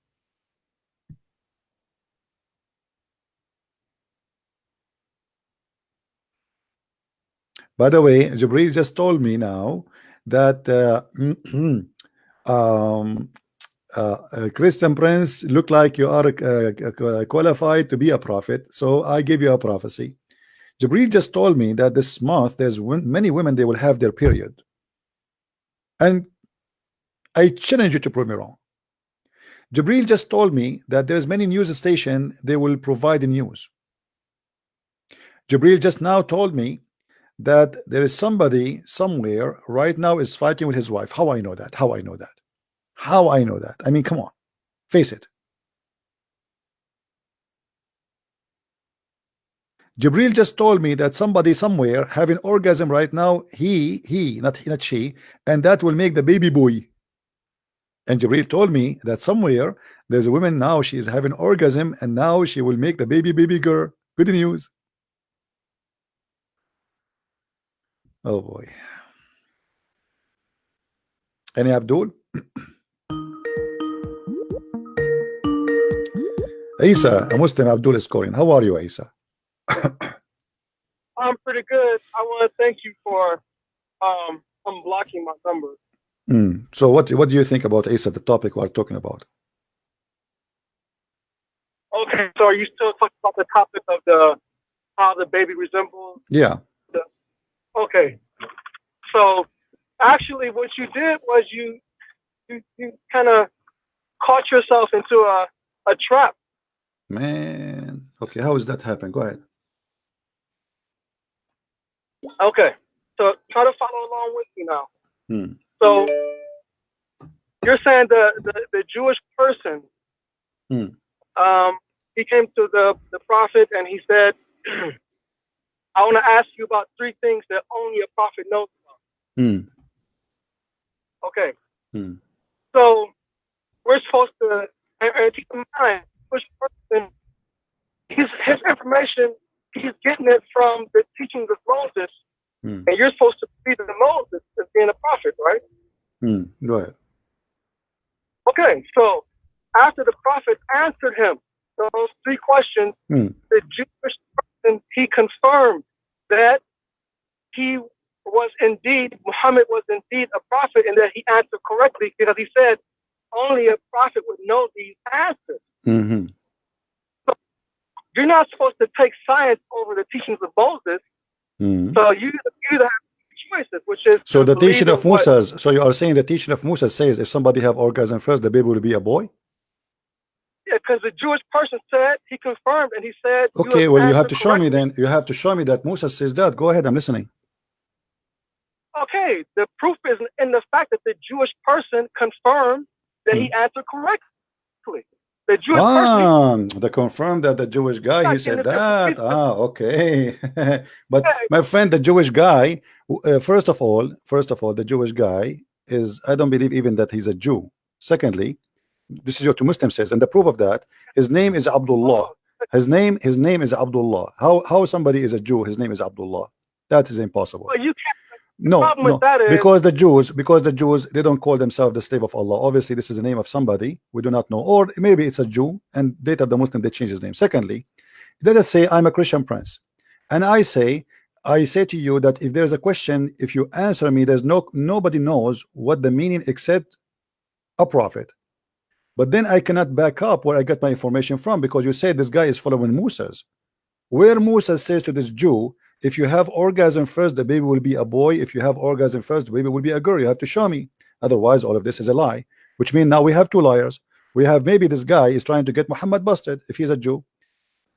By the way, Jibril just told me now that Christian Prince, look like you are qualified to be a prophet, so I give you a prophecy. Jibril just told me that this month there's many women, they will have their period, and I challenge you to prove me wrong. Jibril just told me that there's many news station, they will provide the news. Jibril just now told me that there is somebody somewhere right now is fighting with his wife. How I know that? How I know that? How I know that? I mean, come on, face it. Jibril just told me that somebody somewhere having orgasm right now, he not she, and that will make the baby boy. And Jibril told me that somewhere there's a woman now, she is having orgasm, and now she will make the baby girl. Good news. Oh boy. Any Abdul? Isa, a Muslim Abdul is calling. How are you, Isa? I'm pretty good. I want to thank you for unblocking my number. So what do you think about Isa, the topic we're talking about? Okay, so are you still talking about the topic of how the baby resembles? Yeah. Okay. So actually what you did was you kind of caught yourself into a trap. Man. Okay, how does that happen? Go ahead. Okay. So try to follow along with me now. So you're saying the Jewish person, he came to the prophet and he said, I want to ask you about 3 things that only a prophet knows about. Okay. So we're supposed to, and keep in mind, which person, his information, he's getting it from the teachings of Moses. And you're supposed to be the Moses as being a prophet, right? Go ahead. Okay, so after the prophet answered him those 3 questions, the Jewish person, he confirmed that he was indeed, Muhammad was indeed a prophet, and that he answered correctly, because he said only a prophet would know these answers. So you're not supposed to take science over the teachings of Moses. So you either have choices, which is so the teaching of Musa. So you are saying the teaching of Musa says if somebody have orgasm first, the baby will be a boy? Yeah, because the Jewish person said, he confirmed, and he said, okay, well, you have to show me then. You have to show me that Musa says that. Go ahead, I'm listening. Okay, the proof is in the fact that the Jewish person confirmed that he answered correctly. The Jewish person, they confirmed that the Jewish guy, he said that. Okay. But my friend, the Jewish guy, first of all, the Jewish guy is, I don't believe even that he's a Jew. Secondly, this is what the Muslim says, and the proof of that, his name is Abdullah. His name is Abdullah. How somebody is a Jew, his name is Abdullah? That is impossible. Well, you No, because the Jews, they don't call themselves the slave of Allah. Obviously, this is the name of somebody we do not know, or maybe it's a Jew, and later the Muslim they change his name. Secondly, let us say I'm a Christian prince, and I say to you that if there's a question, if you answer me, there's nobody knows what the meaning except a prophet. But then I cannot back up where I got my information from, because you say this guy is following Moses. Where Moses says to this Jew, if you have orgasm first, the baby will be a boy. If you have orgasm first, the baby will be a girl. You have to show me. Otherwise, all of this is a lie. Which means now we have two liars. We have maybe this guy is trying to get Muhammad busted if he's a Jew.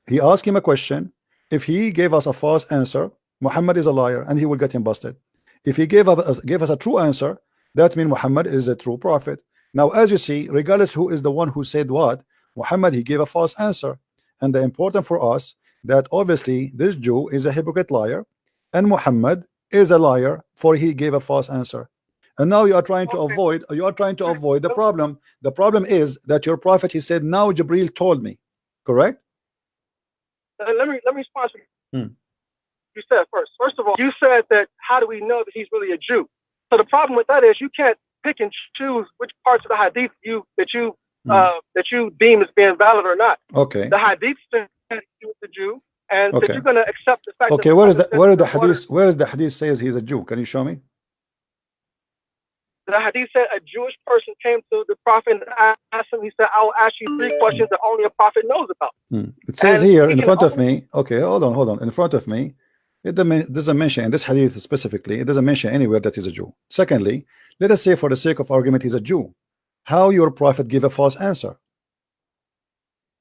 He asked him a question. If he gave us a false answer, Muhammad is a liar and he will get him busted. If he gave us a true answer, that means Muhammad is a true prophet. Now, as you see, regardless who is the one who said what, Muhammad, he gave a false answer. And the important for us that obviously this Jew is a hypocrite liar and Muhammad is a liar, for he gave a false answer. And now you are trying to avoid the problem. The problem is that your prophet, he said, now Jibril told me. Correct? Let me respond to you said first of all, you said that how do we know that he's really a Jew? So the problem with that is you can't pick and choose which parts of the hadith that you deem as being valid or not. Okay. The hadith said he was a Jew, and that you're going to accept the fact. Okay, where is the hadith says he's a Jew? Can you show me? The hadith said a Jewish person came to the prophet and asked him. He said, "I will ask you 3 questions that only a prophet knows about." It says here in front of me. Okay, hold on. In front of me, it doesn't mention in this hadith specifically. It doesn't mention anywhere that he's a Jew. Secondly, let us say for the sake of argument he's a Jew. How your prophet give a false answer?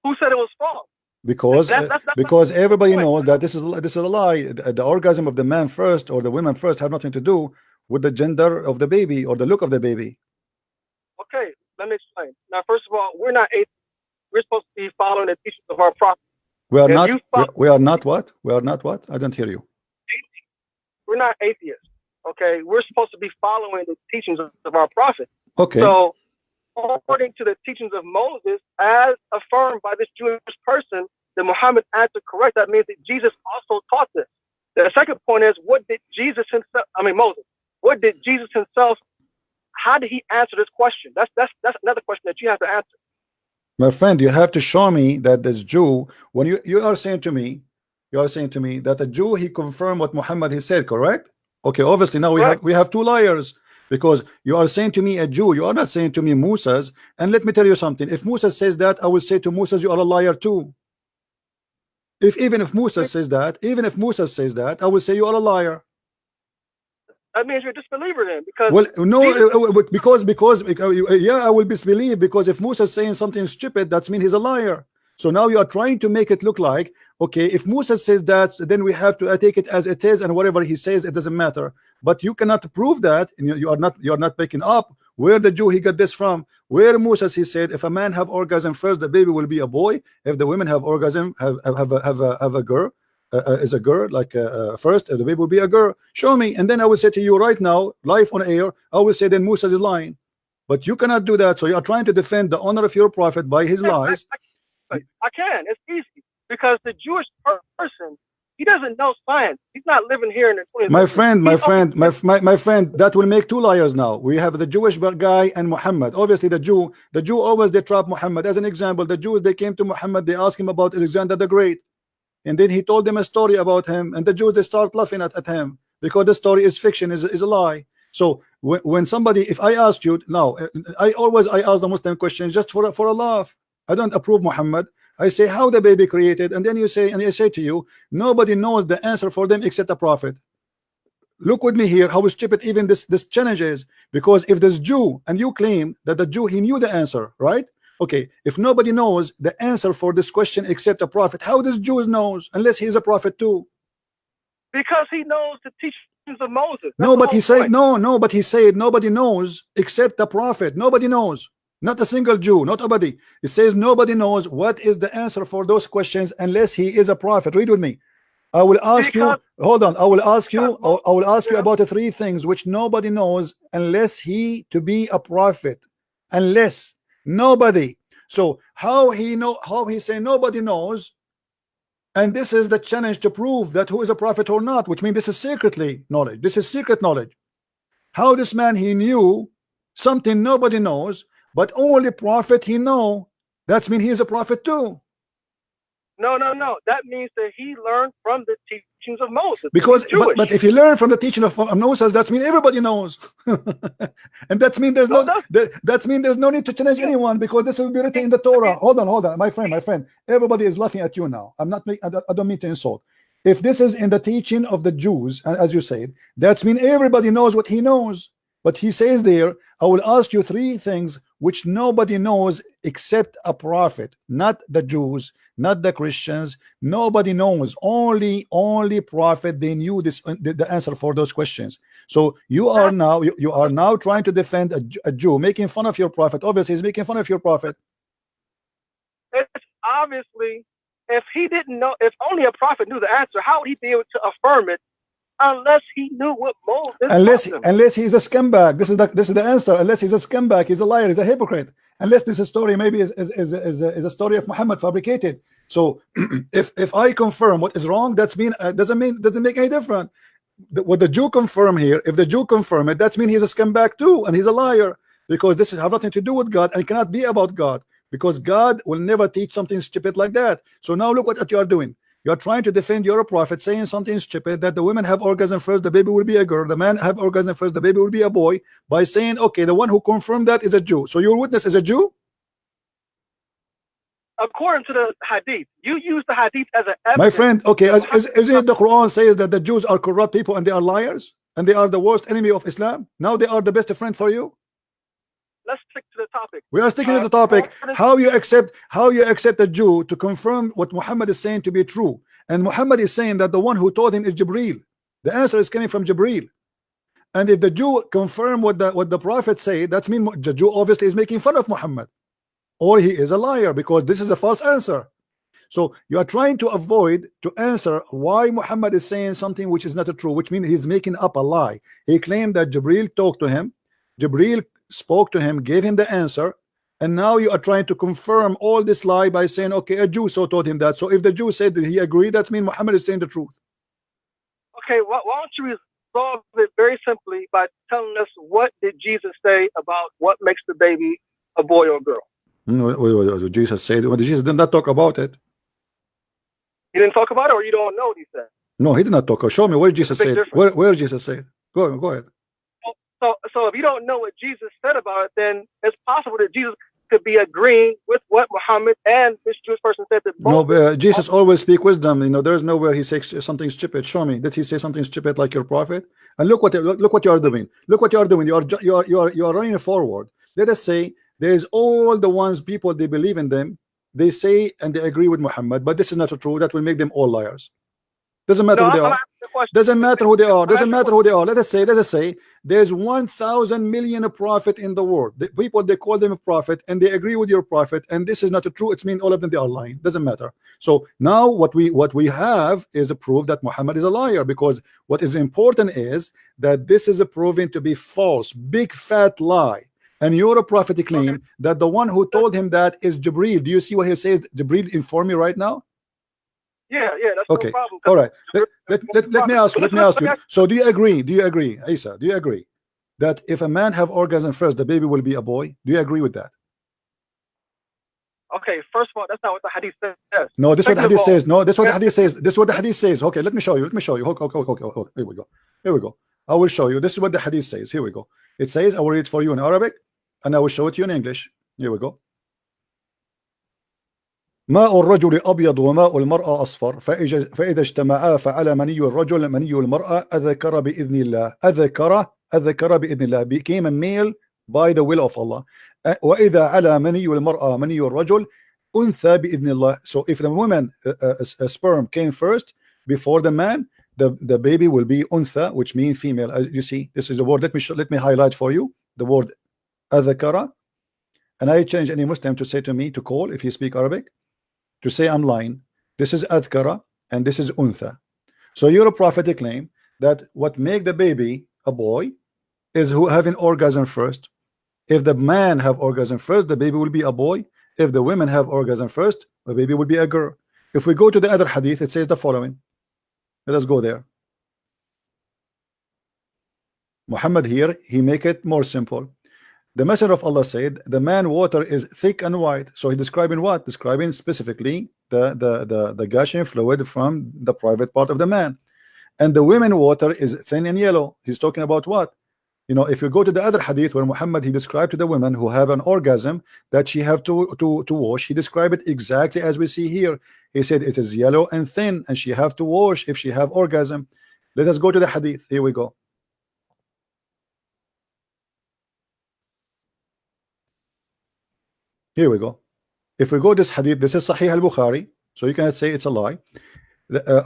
Who said it was false? Because everybody knows that this is a lie. The orgasm of the man first or the women first have nothing to do with the gender of the baby or the look of the baby. Okay, let me explain. Now, first of all, we're not atheists. We're supposed to be following the teachings of our prophet. We are not what? We are not what? I don't hear you. We're not atheists. Okay, we're supposed to be following the teachings of our prophet. Okay. So, according to the teachings of Moses, as affirmed by this Jewish person, that Muhammad answered correct. That means that Jesus also taught this. The second point is, what did Moses? What did Jesus himself? How did he answer this question? That's another question that you have to answer. My friend, you have to show me that this Jew, when you are saying to me that a Jew, he confirmed what Muhammad he said, correct? Okay, obviously now we have two liars, because you are saying to me a Jew, you are not saying to me Moses. And let me tell you something, if Moses says that, I will say to Moses, you are a liar too. Even if Moses says that, I will say you are a liar. That means you're a disbeliever then, because I will disbelieve, because if Moses is saying something stupid, that means he's a liar. So now you are trying to make it look like, okay, if Moses says that, then we have to take it as it is, and whatever he says, it doesn't matter. But you cannot prove that. You are not picking up where the Jew he got this from. Where Moses he said, if a man have orgasm first, the baby will be a boy. If the women have orgasm, have a girl, is a girl, like first, the baby will be a girl. Show me, and then I will say to you right now, live on air, I will say then Moses is lying. But you cannot do that. So you are trying to defend the honor of your prophet by his lies. I can. It's easy, because the Jewish person, he doesn't know science. He's not living here in the 20th century. My friend, that will make two liars now. We have the Jewish guy and Muhammad. Obviously, the Jew always they trap Muhammad. As an example, the Jews, they came to Muhammad, they asked him about Alexander the Great, and then he told them a story about him, and the Jews, they start laughing at him because the story is fiction, is a lie. So when somebody, if I ask you now, I ask the Muslim questions just for a laugh. I don't approve Muhammad. I say how the baby created, and then you say, and I say to you, nobody knows the answer for them except the prophet. Look with me here how stupid even this challenge is, because if this Jew, and you claim that the Jew he knew the answer, right? Okay, if nobody knows the answer for this question except the prophet, how does Jew knows unless he's a prophet too? Because he knows the teachings of Moses. No, but he said but he said nobody knows except the prophet. Nobody knows. Not a single Jew, not nobody. It says nobody knows what is the answer for those questions unless he is a prophet. Read with me. I will ask you. Hold on. I will ask you about the 3 things which nobody knows unless he to be a prophet. Unless nobody. So how he say nobody knows, And this is the challenge to prove that who is a prophet or not, which means this is secretly knowledge. This is secret knowledge. How this man, he knew something nobody knows, but only prophet he know. That means he is a prophet too. No. That means that he learned from the teachings of Moses. Because, but if you learn from the teaching of Moses, that means everybody knows, and that means there's there's no need to challenge anyone, because this will be written in the Torah. Hold on, my friend. Everybody is laughing at you now. I don't mean to insult. If this is in the teaching of the Jews, and as you said, that means everybody knows what he knows. But he says there, I will ask you 3 things which nobody knows except a prophet, not the Jews, not the Christians. Nobody knows. Only prophet, they knew this, the answer for those questions. So you are now trying to defend a Jew, making fun of your prophet. Obviously, he's making fun of your prophet. It's obviously, if he didn't know, if only a prophet knew the answer, how would he be able to affirm it? Unless he knew what Moses unless he's a scumbag. This is the answer. Unless he's a scumbag, he's a liar, he's a hypocrite. Unless this is story maybe is a story of Muhammad fabricated. So if I confirm what is wrong, doesn't make any difference. What the Jew confirm here, if the Jew confirm it, that means he's a scumbag too, and he's a liar, because this have nothing to do with God and cannot be about God, because God will never teach something stupid like that. So now look what you are doing. You are trying to defend your prophet, saying something stupid, that the women have orgasm first, the baby will be a girl, the man have orgasm first, the baby will be a boy, by saying, okay, the one who confirmed that is a Jew. So your witness is a Jew? According to the hadith, you use the hadith as an evidence. My friend, okay, isn't it the Quran says that the Jews are corrupt people and they are liars and they are the worst enemy of Islam? Now they are the best friend for you? Let's stick to the topic. We are sticking to the topic. How you accept a Jew to confirm what Muhammad is saying to be true, and Muhammad is saying that the one who told him is Jibreel. The answer is coming from Jibreel. And if the Jew confirm what the prophet said, that means the Jew obviously is making fun of Muhammad, or he is a liar, because this is a false answer. So you are trying to avoid to answer why Muhammad is saying something which is not true, which means he's making up a lie. He claimed that Jibreel talked to him, Jibreel spoke to him, gave him the answer, and now you are trying to confirm all this lie by saying, okay, a Jew so told him that. So if the Jew said that he agreed, that means Muhammad is saying the truth. Okay, why don't you resolve it very simply by telling us, what did Jesus say about what makes the baby a boy or a girl? What Jesus said? Well, Jesus did not talk about it. He didn't talk about it, or you don't know what he said? No, he did not talk. Show me where Jesus said. Where Jesus said? Go ahead. So if you don't know what Jesus said about it, then it's possible that Jesus could be agreeing with what Muhammad and this Jewish person said. That no, Jesus always speak wisdom. You know, there's nowhere he says something stupid. Show me. Did he say something stupid like your prophet? And look what you are doing. Look what you are doing. You are running forward. Let us say there is all the ones people they believe in them. They say and they agree with Muhammad, but this is not true. That will make them all liars. Doesn't matter who they are. Doesn't matter who they are. Doesn't matter who they are. Let us say there's 1,000 million prophet in the world. The people, they call them a prophet and they agree with your prophet, and this is not true. It means all of them they are lying. Doesn't matter. So now what we have is a proof that Muhammad is a liar, because what is important is that this is a proven to be false, big fat lie. And your prophet claim that the one who told him that is Jibreel. Do you see what he says? Jibreel inform me right now. Yeah, that's okay. No problem. All right. Let me ask you. So do you agree? Isa, do you agree that if a man have orgasm first, the baby will be a boy? Do you agree with that? Okay, first of all, that's not what the hadith says. No, this is what the hadith says. No, this is what the hadith says. This is what the hadith says. Okay, let me show you. Hold. Here we go. I will show you. This is what the hadith says. Here we go. It says, I will read it for you in Arabic and I will show it to you in English. Here we go. ماء الرجل أبيض وماء المرأة أصفر فإذا اجتمعا فعلى مني الرجل مني المرأة أذكر بإذن الله. أذكر بإذن الله, became a male by the will of Allah. وإذا على مني المرأة مني الرجل أنثى بإذن الله. So if the woman a sperm came first before the man, the baby will be untha, which means female. As you see, this is the word. Let me highlight for you the word adhakara, and I change any Muslim to say to me to call, if you speak Arabic, to say I'm lying. This is adhkara and this is untha. So your prophetic claim that what make the baby a boy is who having orgasm first. If the man have orgasm first, the baby will be a boy. If the women have orgasm first, the baby will be a girl. If we go to the other hadith, it says the following. Let us go there. Muhammad here, he make it more simple. The Messenger of Allah said, the man water is thick and white. So he describing what? Describing specifically the gushing fluid from the private part of the man. And the women water is thin and yellow. He's talking about what? You know, if you go to the other hadith where Muhammad, he described to the women who have an orgasm that she have to wash, he described it exactly as we see here. He said it is yellow and thin and she have to wash if she have orgasm. Let us go to the hadith. Here we go. Here we go. If we go this hadith, this is Sahih al-Bukhari, so you cannot say it's a lie.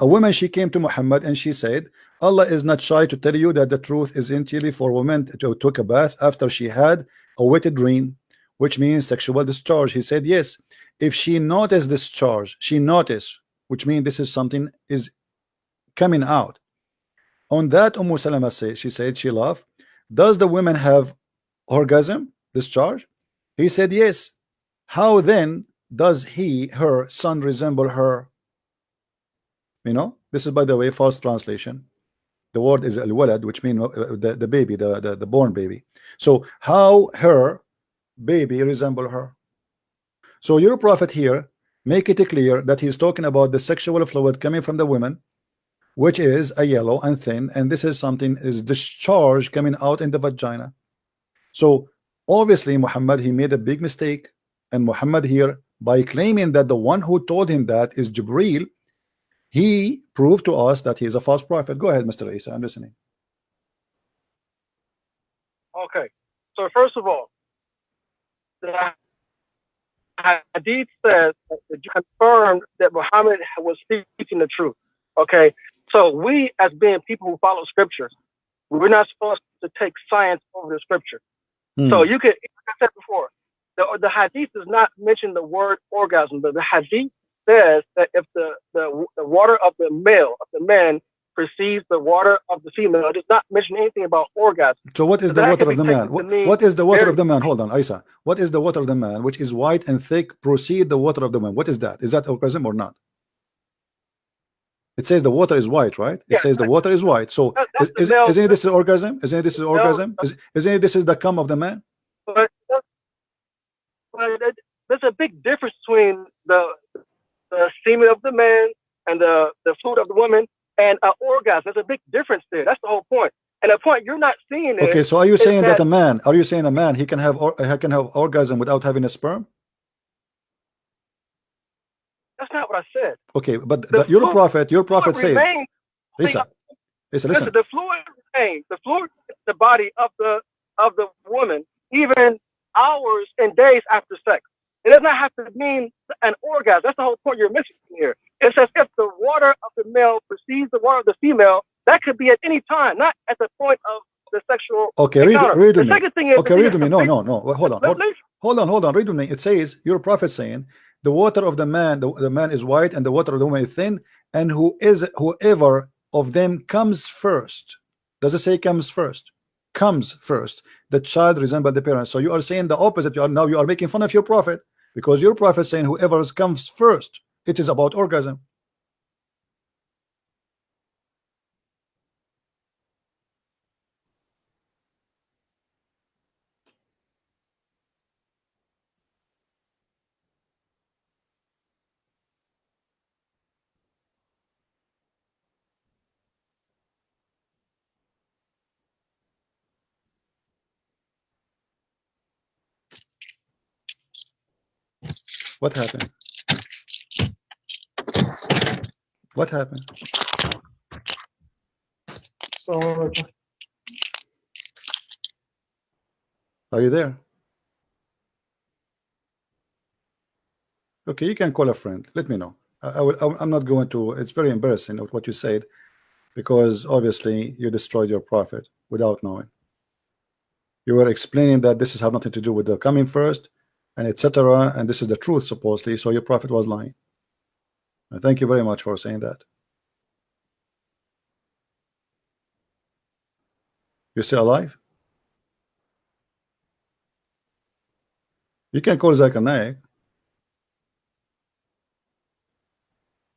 A woman, she came to Muhammad and she said, Allah is not shy to tell you that the truth is entirely for women to take a bath after she had a wet dream, which means sexual discharge. He said yes. If she noticed discharge, she noticed, which means this is something is coming out. On that, Salama said, she said she laughed. Does the woman have orgasm, discharge? He said yes. How then does her son resemble her? You know, this is, by the way, false translation. The word is al-walad, which means the baby, the born baby. So how her baby resemble her? So your prophet here make it clear that he's talking about the sexual fluid coming from the woman, which is a yellow and thin, and this is something is discharge coming out in the vagina. So obviously Muhammad, he made a big mistake. And Muhammad here, by claiming that the one who told him that is Jibreel, he proved to us that he is a false prophet. Go ahead, Mr. Isa, I'm listening. Okay. So first of all, the hadith says that you confirmed that Muhammad was speaking the truth. Okay. So we, as being people who follow scriptures, we're not supposed to take science over the scripture. So you could, like I said before, the hadith does not mention the word orgasm, but the hadith says that if the water of the male, of the man, precedes the water of the female, it does not mention anything about orgasm. So what is the water of the man? What is the water of the man? Hold on, Isa. What is the water of the man, which is white and thick, precede the water of the man? What is that? Is that orgasm or not? It says the water is white, right? It says the water is white. So isn't this orgasm? Isn't this orgasm? Isn't this the cum of the man? But there's a big difference between the semen of the man and the fluid of the woman and an orgasm. There's a big difference there. That's the whole point. And the point you're not seeing it. Okay, so are you saying that a man? Are you saying a man he can have orgasm without having a sperm? That's not what I said. Okay, but your prophet said. Listen. The fluid remains. The fluid is the body of the woman, even hours and days after sex. It does not have to mean an orgasm. That's the whole point you're missing here. It says if the water of the male precedes the water of the female, that could be at any time, not at the point of the sexual encounter. Read with me. Second thing is, okay, read with me. No. Hold on. Read with me. It says your prophet saying the water of the man, the man is white, and the water of the woman is thin, and whoever of them comes first. Does it say comes first? Comes first. The child resembles the parents. So you are saying the opposite. You are making fun of your prophet, because your prophet saying whoever comes first, it is about orgasm. What happened? What happened? Are you there? Okay, you can call a friend. Let me know. I'm not going to. It's very embarrassing what you said, because obviously you destroyed your prophet without knowing. You were explaining that this has nothing to do with the coming first, and etc. And this is the truth supposedly. So your prophet was lying. And thank you very much for saying that. You still alive? You can call Zakir Naik.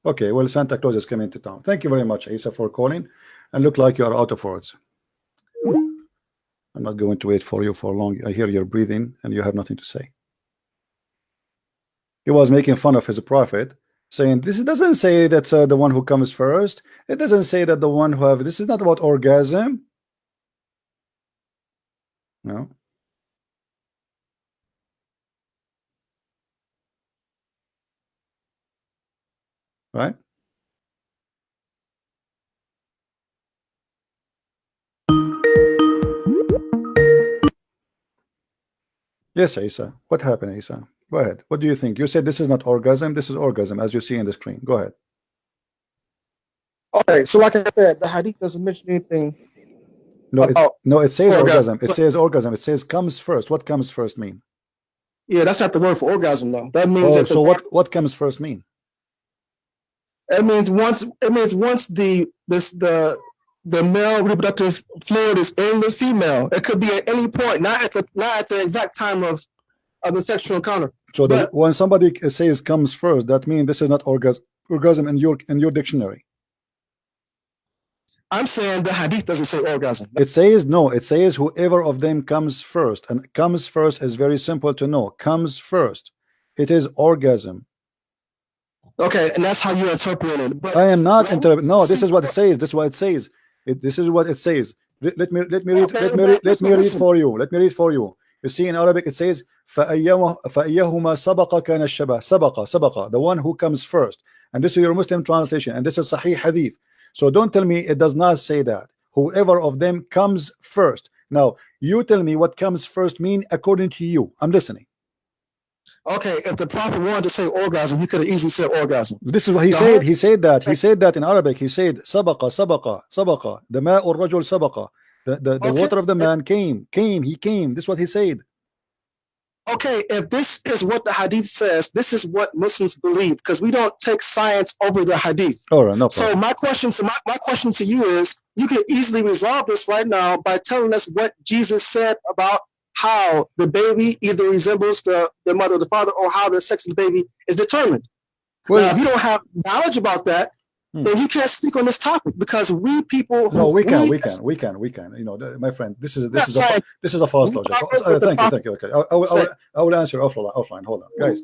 Okay, well, Santa Claus is coming to town. Thank you very much, Isa, for calling, and look like you are out of words. I'm not going to wait for you for long. I hear you're breathing and you have nothing to say. He was making fun of his prophet, saying this doesn't say that's the one who comes first. It doesn't say that the one who have, this is not about orgasm. No. Right? Yes, Isa. What happened, Isa? Go ahead. What do you think? You said this is not orgasm. This is orgasm, as you see in the screen. Go ahead. Okay, so like I said, the hadith doesn't mention anything. No, it says orgasm. It says orgasm. It says comes first. What comes first mean? Yeah, that's not the word for orgasm, though. That means that. So what comes first mean? It means once the male reproductive fluid is in the female. It could be at any point, not at the exact time of the sexual encounter. So when somebody says comes first, that means this is not orgasm in your dictionary. I'm saying the hadith doesn't say orgasm. It says no. It says whoever of them comes first, and comes first is very simple to know. Comes first. It is orgasm. Okay, and that's how you interpret it. But I am not interpreting. No, this is what it says. This is what it says. This is what it says. Let me read for you. Let me read for you. You see, in Arabic it says فَأَيَّهُمَا سَبَقَ كَانَ الشَّبَهِ. سَبَقَ, the one who comes first. And this is your Muslim translation, and this is Sahih Hadith. So don't tell me it does not say that. Whoever of them comes first. Now you tell me what comes first mean according to you. I'm listening. Okay, if the prophet wanted to say orgasm, he could have easily said orgasm. This is what he said. He said that. He said that in Arabic. He said sabaqa, sabaqa, sabaqa. The ma'ur rajul sabaqa. The water of the man came. He came. This is what he said. Okay, if this is what the hadith says, this is what Muslims believe, because we don't take science over the hadith. All right, no problem. So my question to you is, you can easily resolve this right now by telling us what Jesus said about how the baby either resembles the mother or the father, or how the sex of the baby is determined. Well, now, if you don't have knowledge about that, then you can't speak on this topic, because we people who we can. You know, my friend, this is a false logic. Thank you. Okay, I will answer offline. Hold on, guys.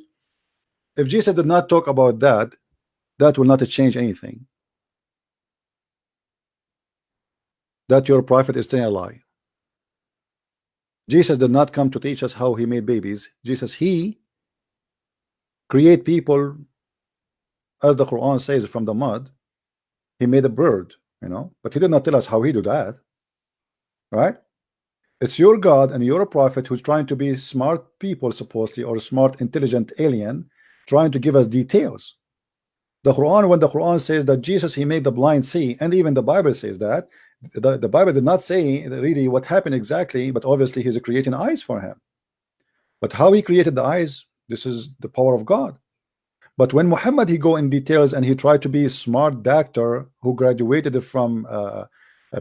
If Jesus did not talk about that, that will not change anything. That your prophet is telling a lie. Jesus did not come to teach us how he made babies. He create people, as the Quran says, from the mud. He made a bird, you know, but he did not tell us how he do that, right? It's your God and your prophet who's trying to be smart people, supposedly, or smart, intelligent alien, trying to give us details. The Quran, when the Quran says that Jesus, he made the blind see, and even the Bible says that, the Bible did not say really what happened exactly, but obviously he's creating eyes for him. But how he created the eyes, this is the power of God. But when Muhammad, he go in details and he tried to be a smart doctor who graduated from a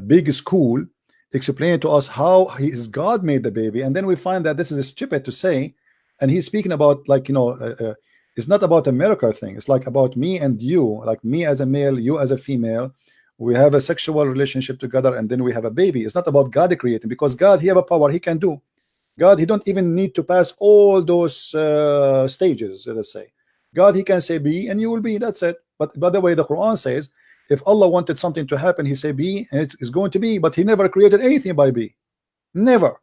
big school, explaining to us how his God made the baby, and then we find that this is stupid to say, and he's speaking about, like, you know, it's not about a miracle thing. It's like about me and you, like me as a male, you as a female. We have a sexual relationship together, and then we have a baby. It's not about God creating, because God, he have a power, he can do. God, he don't even need to pass all those stages, let's say. God, he can say be, and you will be. That's it. But by the way, the Quran says, if Allah wanted something to happen, he say be, and it is going to be. But he never created anything by be. Never.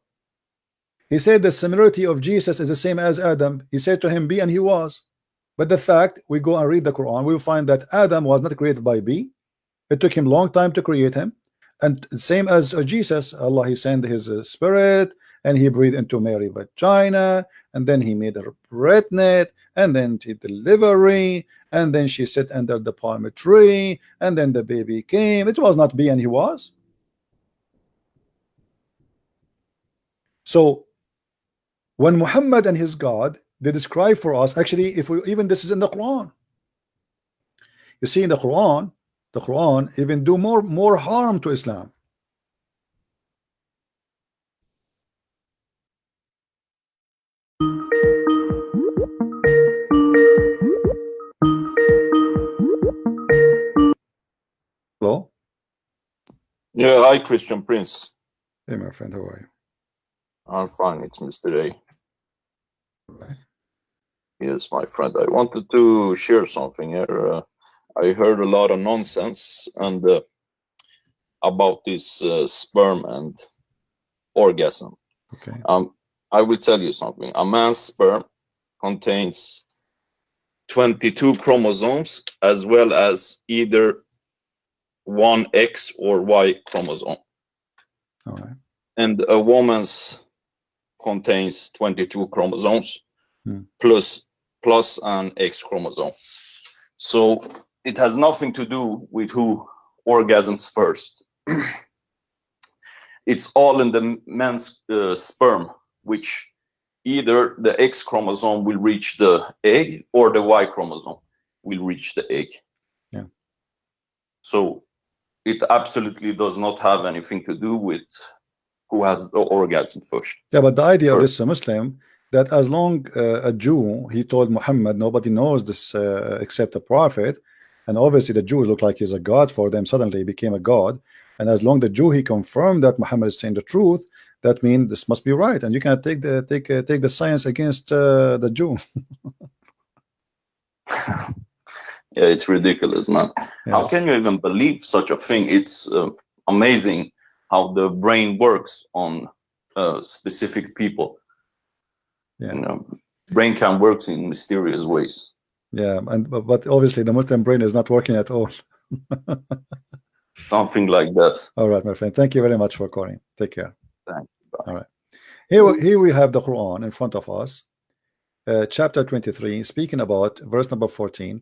He said the similarity of Jesus is the same as Adam. He said to him be, and he was. But the fact, we go and read the Quran, we will find that Adam was not created by be. It took him a long time to create him. And same as Jesus, Allah, he sent his spirit, and he breathed into Mary vagina, and then he made her pregnant, and then she delivery, and then she sat under the palm tree, and then the baby came. It was not be, and he was. So when Muhammad and his God, they describe for us, actually, if we even, this is in the Quran. You see, in the Quran even do more harm to Islam. Yeah, hi, Christian Prince. Hey, my friend, how are you? I'm fine. It's Mr. A. Yes, my friend. I wanted to share something here. I heard a lot of nonsense and about this sperm and orgasm. Okay. I will tell you something. A man's sperm contains 22 chromosomes as well as either one X or Y chromosome. All right. And a woman's contains 22 chromosomes plus an X chromosome. So it has nothing to do with who orgasms first. It's all in the man's sperm, which either the X chromosome will reach the egg or the Y chromosome will reach the egg. Yeah. So it absolutely does not have anything to do with who has the orgasm first. Yeah, but the idea of this Muslim, that as long a Jew, he told Muhammad, nobody knows this except a prophet, and obviously the Jews look like he's a god for them. Suddenly he became a god, and as long the Jew he confirmed that Muhammad is saying the truth, that means this must be right, and you cannot take the science against the Jew. Yeah, it's ridiculous, man. Yeah. How can you even believe such a thing? It's amazing how the brain works on specific people. Yeah. You know, brain can work in mysterious ways. Yeah, but obviously the Muslim brain is not working at all. Something like that. All right, my friend. Thank you very much for calling. Take care. Thank you. Bye. All right. Here we have the Quran in front of us, chapter 23, speaking about verse number 14.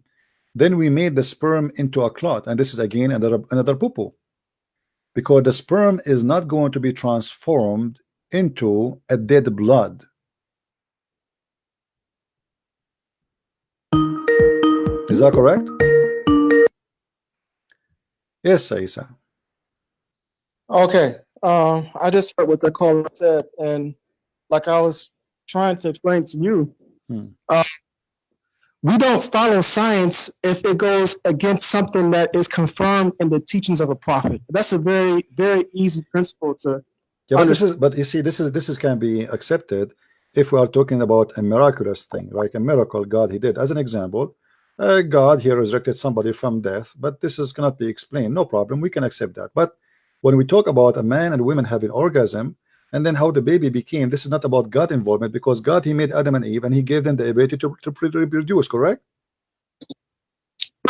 Then we made the sperm into a clot, and this is again another poo-poo, because the sperm is not going to be transformed into a dead blood. Is that correct? Yes, Isa. Okay. I just heard what the caller said, and like I was trying to explain to you, we don't follow science if it goes against something that is confirmed in the teachings of a prophet. That's a very, very easy principle to. Yeah, but you see, this can be accepted if we are talking about a miraculous thing, like a miracle God he did. As an example, God here resurrected somebody from death, but this cannot be explained. No problem, we can accept that. But when we talk about a man and women having orgasm, and then how the baby became, this is not about God involvement, because God, he made Adam and Eve and he gave them the ability to reproduce, correct?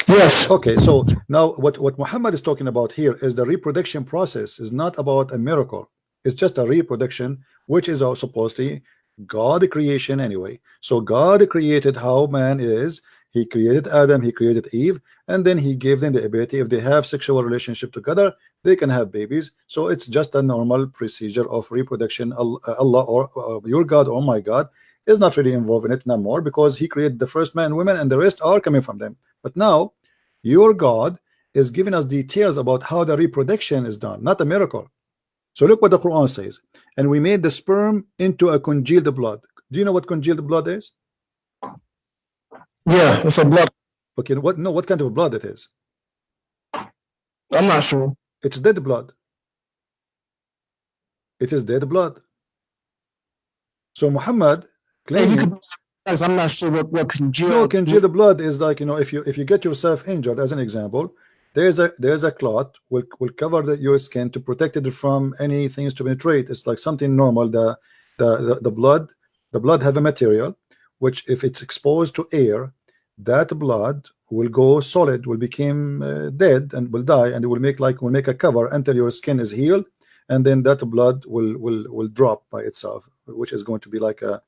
Yes. Okay, so now what Muhammad is talking about here is the reproduction process is not about a miracle. It's just a reproduction, which is also supposedly God creation anyway. So God created how man is. He created Adam, he created Eve, and then he gave them the ability, if they have sexual relationship together, they can have babies. So it's just a normal procedure of reproduction. Allah or your God, oh my God, is not really involved in it no more, because he created the first man and women, and the rest are coming from them. But now your God is giving us details about how the reproduction is done, not a miracle. So look what the Quran says. And we made the sperm into a congealed blood. Do you know what congealed blood is? Yeah, it's a blood. Okay, what kind of blood it is? I'm not sure. It's dead blood. It is dead blood. So Muhammad claiming, I'm not sure what congealed. No, congealed blood is like, you know, if you get yourself injured, as an example, there's a clot will cover your skin to protect it from any things to penetrate. It's like something normal. The blood have a material which, if it's exposed to air, that blood will go solid, will become dead and will die, and it will make a cover until your skin is healed, and then that blood will drop by itself, which is going to be like a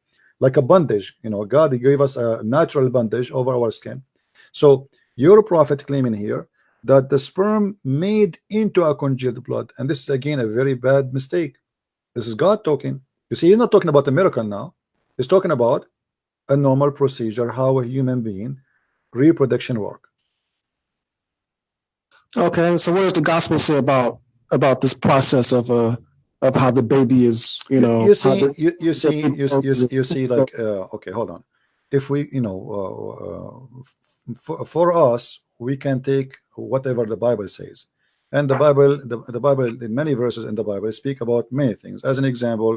bandage. You know, God, he gave us a natural bandage over our skin. So your prophet claiming here that the sperm made into a congealed blood, and this is again a very bad mistake. This is God talking. You see, he's not talking about a miracle now. He's talking about a normal procedure, how a human being reproduction work. Okay, so what does the gospel say about this process of how the baby is, you know? You see, like okay, hold on. If we, you know, for us, we can take whatever the Bible says, And the Bible, the Bible, in many verses in the Bible speak about many things. As an example,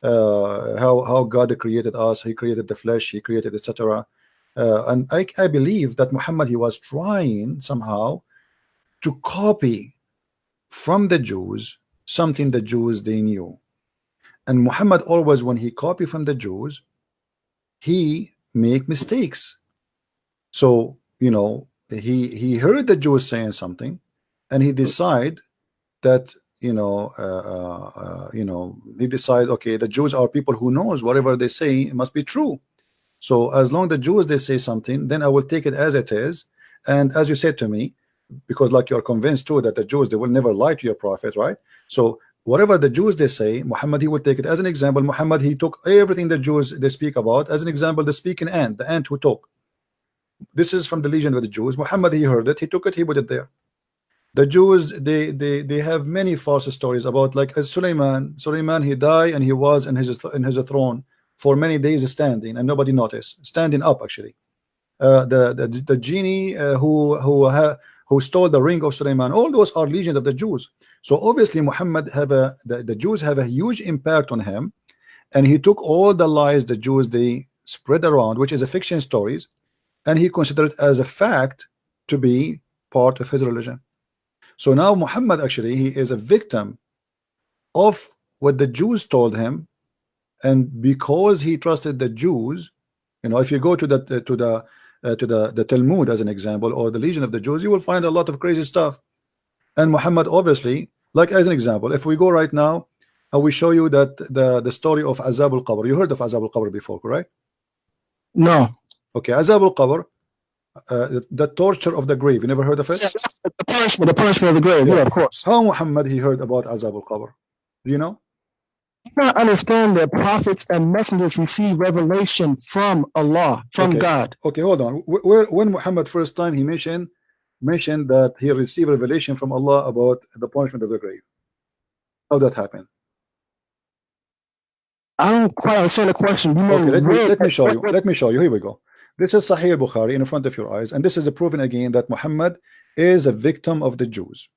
how God created us, He created the flesh, He created etc. And I believe that Muhammad, he was trying somehow to copy from the Jews something the Jews they knew. And Muhammad always, when he copied from the Jews, he make mistakes. So you know, he heard the Jews saying something, and he decide that he decide, okay, the Jews are people who knows whatever they say it must be true. So as long the Jews they say something, then I will take it as it is. And as you said to me, because like you're convinced too that the Jews, they will never lie to your prophet, right? So whatever the Jews they say, Muhammad, he will take it as an example. Muhammad, he took everything the Jews they speak about as an example. The speaking ant, the ant who talk, this is from the legion of the Jews. Muhammad, he heard it, he took it, he put it there. The Jews, they have many false stories about, like Suleiman, he died and he was in his throne for many days standing and nobody noticed, standing up actually. The genie who stole the ring of Suleiman, all those are legions of the Jews. So obviously Muhammad the Jews have a huge impact on him, and he took all the lies the Jews they spread around, which is a fiction stories, and he considered it as a fact to be part of his religion. So now Muhammad actually, he is a victim of what the Jews told him, and because he trusted the Jews, you know, if you go to the Talmud as an example, or the legion of the Jews, you will find a lot of crazy stuff. And Muhammad obviously, like as an example, if we go right now, I will show you that the story of Azab al-Qabr. You heard of Azab al-Qabr before, correct? No. Okay, Azab al-Qabr, the torture of the grave. You never heard of it? Yes, the punishment of the grave. Yeah, of course. How Muhammad he heard about Azab al-Qabr? Do you know? You cannot understand that prophets and messengers receive revelation from Allah, from God. Okay, hold on. When Muhammad first time he mentioned that he received revelation from Allah about the punishment of the grave, how that happened? I don't quite understand the question. Okay, let me show you. Let me show you. Here we go. This is Sahih Bukhari in front of your eyes, and this is proving again that Muhammad is a victim of the Jews.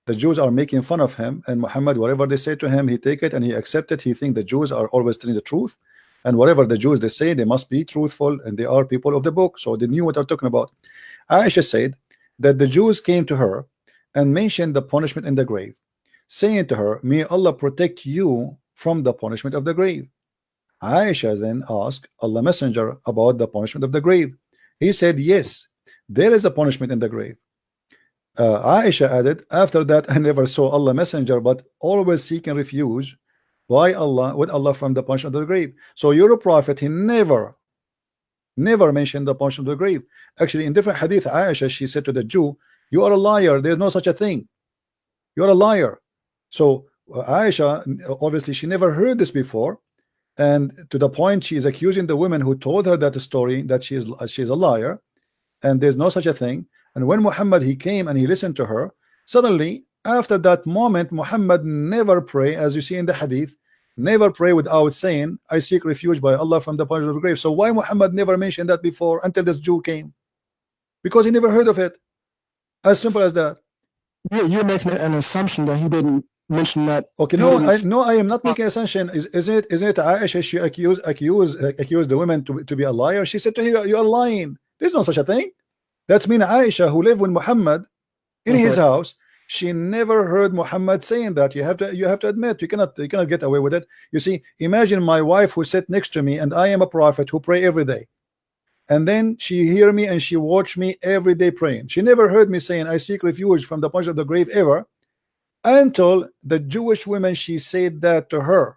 The Jews are making fun of him, and Muhammad, whatever they say to him, he take it and he accept it. He think the Jews are always telling the truth, and whatever the Jews they say, they must be truthful, and they are people of the book, so they knew what they're talking about. Aisha said that the Jews came to her and mentioned the punishment in the grave, saying to her, may Allah protect you from the punishment of the grave. Aisha then asked Allah Messenger about the punishment of the grave. He said, yes, there is a punishment in the grave. Aisha added, after that I never saw Allah Messenger, but always seeking refuge by Allah, with Allah, from the punishment of the grave. So your prophet, he never mentioned the punishment of the grave. Actually, in different hadith, Aisha, she said to the Jew, you are a liar, there's no such a thing, you're a liar. So Aisha, obviously she never heard this before, and to the point she is accusing the women who told her that story, that she is a liar, and there's no such a thing. And when Muhammad he came and he listened to her, suddenly after that moment Muhammad never pray, as you see in the hadith, never pray without saying, I seek refuge by Allah from the punishment of the grave. So why Muhammad never mentioned that before until this Jew came? Because he never heard of it. As simple as that. You're making an assumption that he didn't mention that. Okay, no, I am not making an assumption. Isn't it Aisha, she accused the women to be a liar? She said to her, you are lying. There's no such a thing. That's mean Aisha, who lived with Muhammad in his house, she never heard Muhammad saying that. You have to admit, you cannot get away with it. You see, imagine my wife who sat next to me, and I am a prophet who pray every day, and then she hear me and she watch me every day praying. She never heard me saying I seek refuge from the punishment of the grave ever, until the Jewish women she said that to her,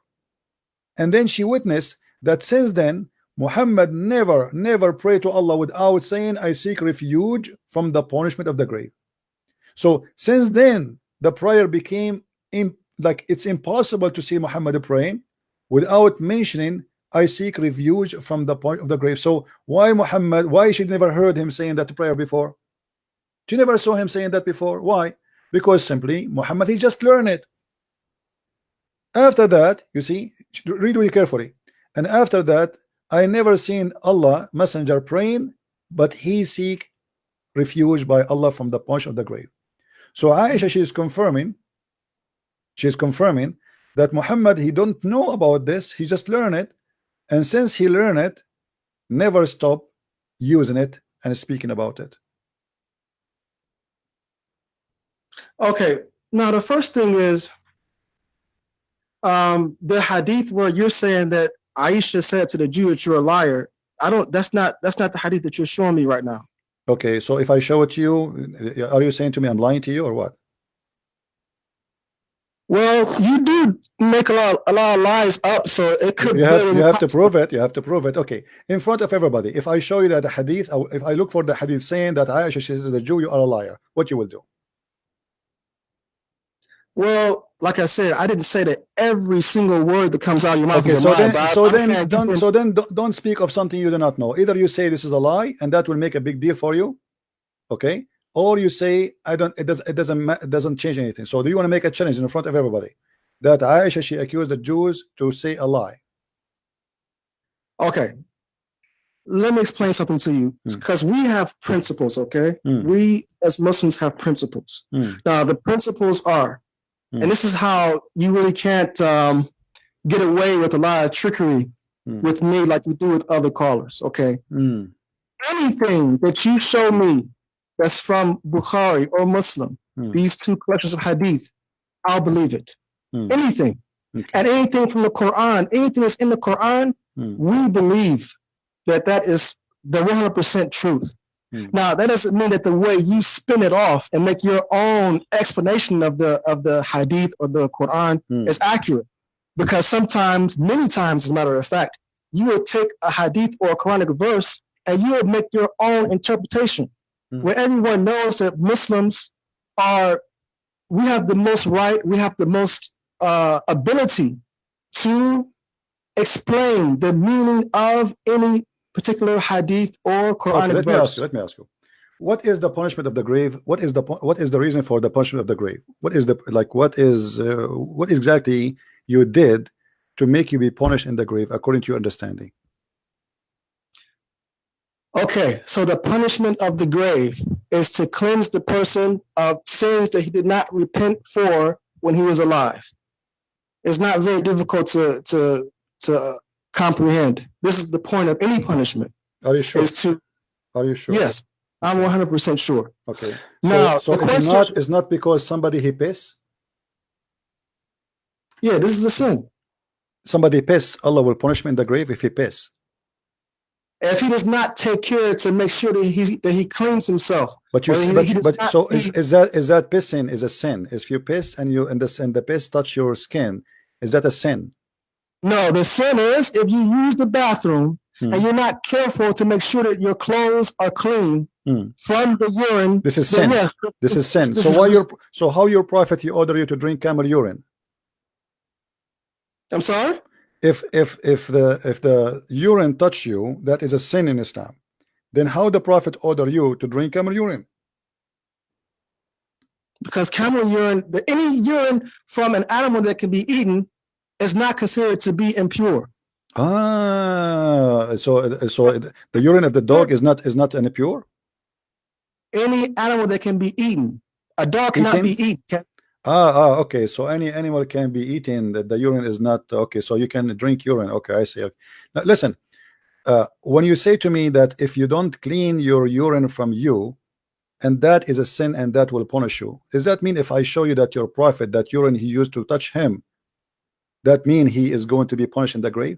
and then she witnessed that since then Muhammad never prayed to Allah without saying I seek refuge from the punishment of the grave. So since then the prayer became like it's impossible to see Muhammad praying without mentioning I seek refuge from the point of the grave. So why she never heard him saying that prayer before? She never saw him saying that before. Why? Because simply Muhammad, he just learned it. After that, you see, read really carefully, and after that I never seen Allah Messenger praying, but he seek refuge by Allah from the punch of the grave. So Aisha, she is confirming that Muhammad, he don't know about this, he just learned it, and since he learned it, never stop using it and speaking about it. Okay, now the first thing is the hadith where you're saying that Aisha said to the Jew that you're a liar. That's not the hadith that you're showing me right now. Okay, so if I show it to you, are you saying to me I'm lying to you or what? Well, you do make a lot of lies up, so it could. You have to prove it. You have to prove it. Okay, in front of everybody. If I show you that the hadith, if I look for the hadith saying that Aisha says to the Jew, you are a liar, what you will do? Well, like I said, I didn't say that every single word that comes out of your mouth okay, is a lie. So then don't speak of something you do not know. Either you say this is a lie, and that will make a big deal for you, okay? Or you say it doesn't change anything. So do you want to make a challenge in front of everybody that Aisha, she accused the Jews to say a lie? Okay, let me explain something to you, because we have principles. Okay, we as Muslims have principles. Now the principles are, and this is how you really can't get away with a lot of trickery with me like you do with other callers. Okay, anything that you show me that's from Bukhari or Muslim, these two collections of hadith, I'll believe it. Anything. Okay. And anything from the Quran, anything that's in the Quran, we believe that is the 100% truth. Now, that doesn't mean that the way you spin it off and make your own explanation of the hadith or the Quran is accurate. Because sometimes, many times, as a matter of fact, you will take a hadith or a Quranic verse and you will make your own interpretation. Where everyone knows that Muslims we have the most right, we have the most ability to explain the meaning of any particular hadith or Quranic verse. Let me ask you. What is the punishment of the grave? What is the reason for the punishment of the grave? What exactly you did to make you be punished in the grave according to your understanding? Okay, so the punishment of the grave is to cleanse the person of sins that he did not repent for when he was alive. It's not very difficult to comprehend. This is the point of any punishment. Are you sure? Are you sure? Yes, I'm 100% sure. Okay. Now, so it's not because somebody he piss? Yeah, this is a sin. Somebody piss, Allah will punish him in the grave if he piss. If he does not take care to make sure that he cleans himself. But is that pissing is a sin? If you piss and the piss touch your skin, is that a sin? No, the sin is if you use the bathroom and you're not careful to make sure that your clothes are clean from the urine. This is sin. Yes, this is sin. So how your prophet he order you to drink camel urine? I'm sorry? If the urine touch you, that is a sin in Islam. Then how the prophet order you to drink camel urine? Because camel urine, any urine from an animal that can be eaten is not considered to be impure. So the urine of the dog is not impure? Any animal that can be eaten. A dog cannot be eaten. Okay. So any animal can be eaten. The urine is not okay. So you can drink urine. Okay, I see. Okay. Now listen. When you say to me that if you don't clean your urine from you, and that is a sin, and that will punish you, does that mean if I show you that your prophet, that urine he used to touch him, that mean he is going to be punished in the grave?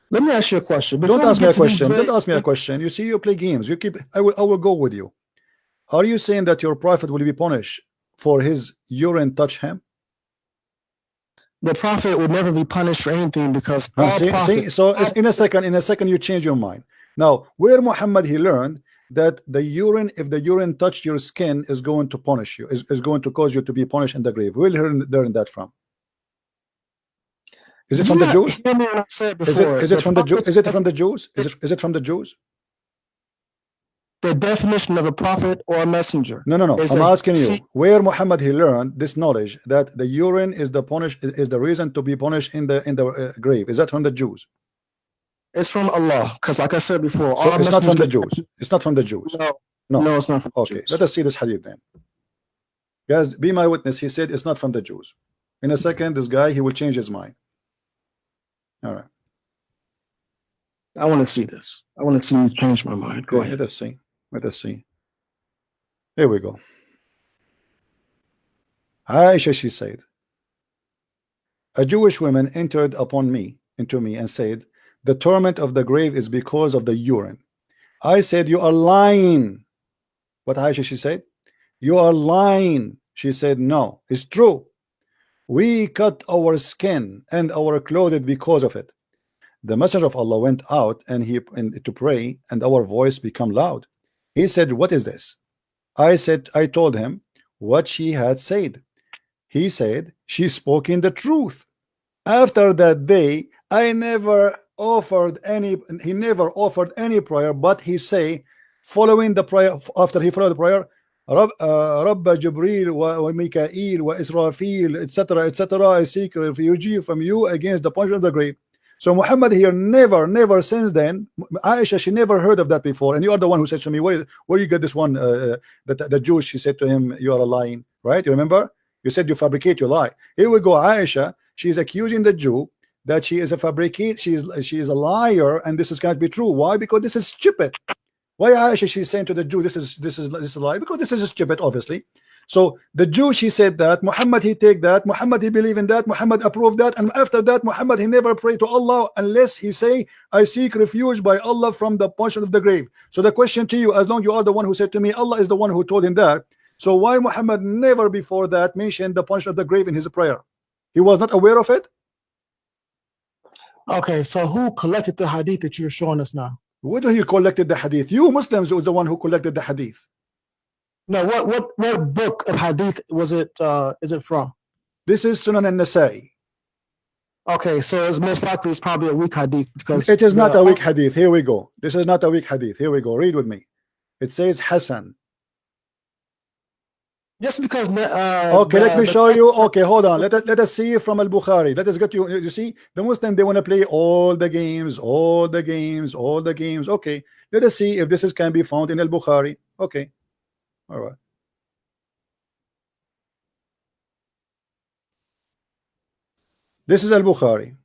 Let me ask you a question. Don't ask me a question. Don't ask me a question. You see, you play games. You keep. I will go with you. Are you saying that your prophet will be punished for his urine touch him? The prophet would never be punished for anything because so in a second you change your mind. Now, where Muhammad he learned that the urine, if the urine touched your skin, is going to punish you, is going to cause you to be punished in the grave. Where learn that from? Is it from the Jews? Is it from the Jews? Is it from the Jews? Is it from the Jews? The definition of a prophet or a messenger. No. I'm asking you where Muhammad he learned this knowledge that the urine is the reason to be punished in the grave. Is that from the Jews? It's from Allah, because like I said before, so it's not from the Jews. It's not from the Jews. No, No. No, it's not from the Okay, Jews. let us see this hadith then. Guys, be my witness. He said it's not from the Jews. In a second, this guy, he will change his mind. All right. I want to see this. I want to see you change my mind. Go Okay, ahead. let us see. Let us see. Here we go. Aisha, she said, a Jewish woman entered into me and said, the torment of the grave is because of the urine. I said, you are lying. What Aisha, she said, you are lying. She said, no, it's true. We cut our skin and our clothes because of it. The messenger of Allah went out to pray, and our voice became loud. He said, what is this? I told him what she had said. He said, she spoke in the truth. After that day, he never offered any prayer, but he say, following the prayer, after he followed the prayer, Rabba Jibreel wa Mikael wa Israfil, etc. I seek refuge from you against the punishment of the grave. So Muhammad here never since then, Aisha, she never heard of that before. And you are the one who said to me, where you get this one, that the Jews, she said to him, you are lying, right? You remember? You said you fabricate your lie. Here we go. Aisha, she's accusing the Jew that she is a fabricate, she is a liar, and this is going to be true. Why? Because this is stupid. Why Aisha, she's saying to the Jew, this is a lie? Because this is stupid, obviously. So the Jew, she said that, Muhammad, he take that, Muhammad, he believe in that, Muhammad approved that, and after that, Muhammad, he never pray to Allah unless he say, I seek refuge by Allah from the punishment of the grave. So the question to you, as long you are the one who said to me, Allah is the one who told him that, so why Muhammad never before that mentioned the punishment of the grave in his prayer? He was not aware of it? Okay, so who collected the hadith that you're showing us now? What do you collected the hadith? You Muslims was the one who collected the hadith. No, what book of hadith was it? Is it from? This is Sunan al-Nasa'i. Okay, so it's most likely it's probably a weak hadith because it is not a weak hadith. Here we go. This is not a weak hadith. Here we go. Read with me. It says Hassan. Just because. Okay, let me show you. Okay, hold on. Let us see from Al-Bukhari. Let us get you. You see, the Muslim, they want to play all the games. Okay, let us see if this can be found in Al-Bukhari. Okay, all right. This is Al-Bukhari.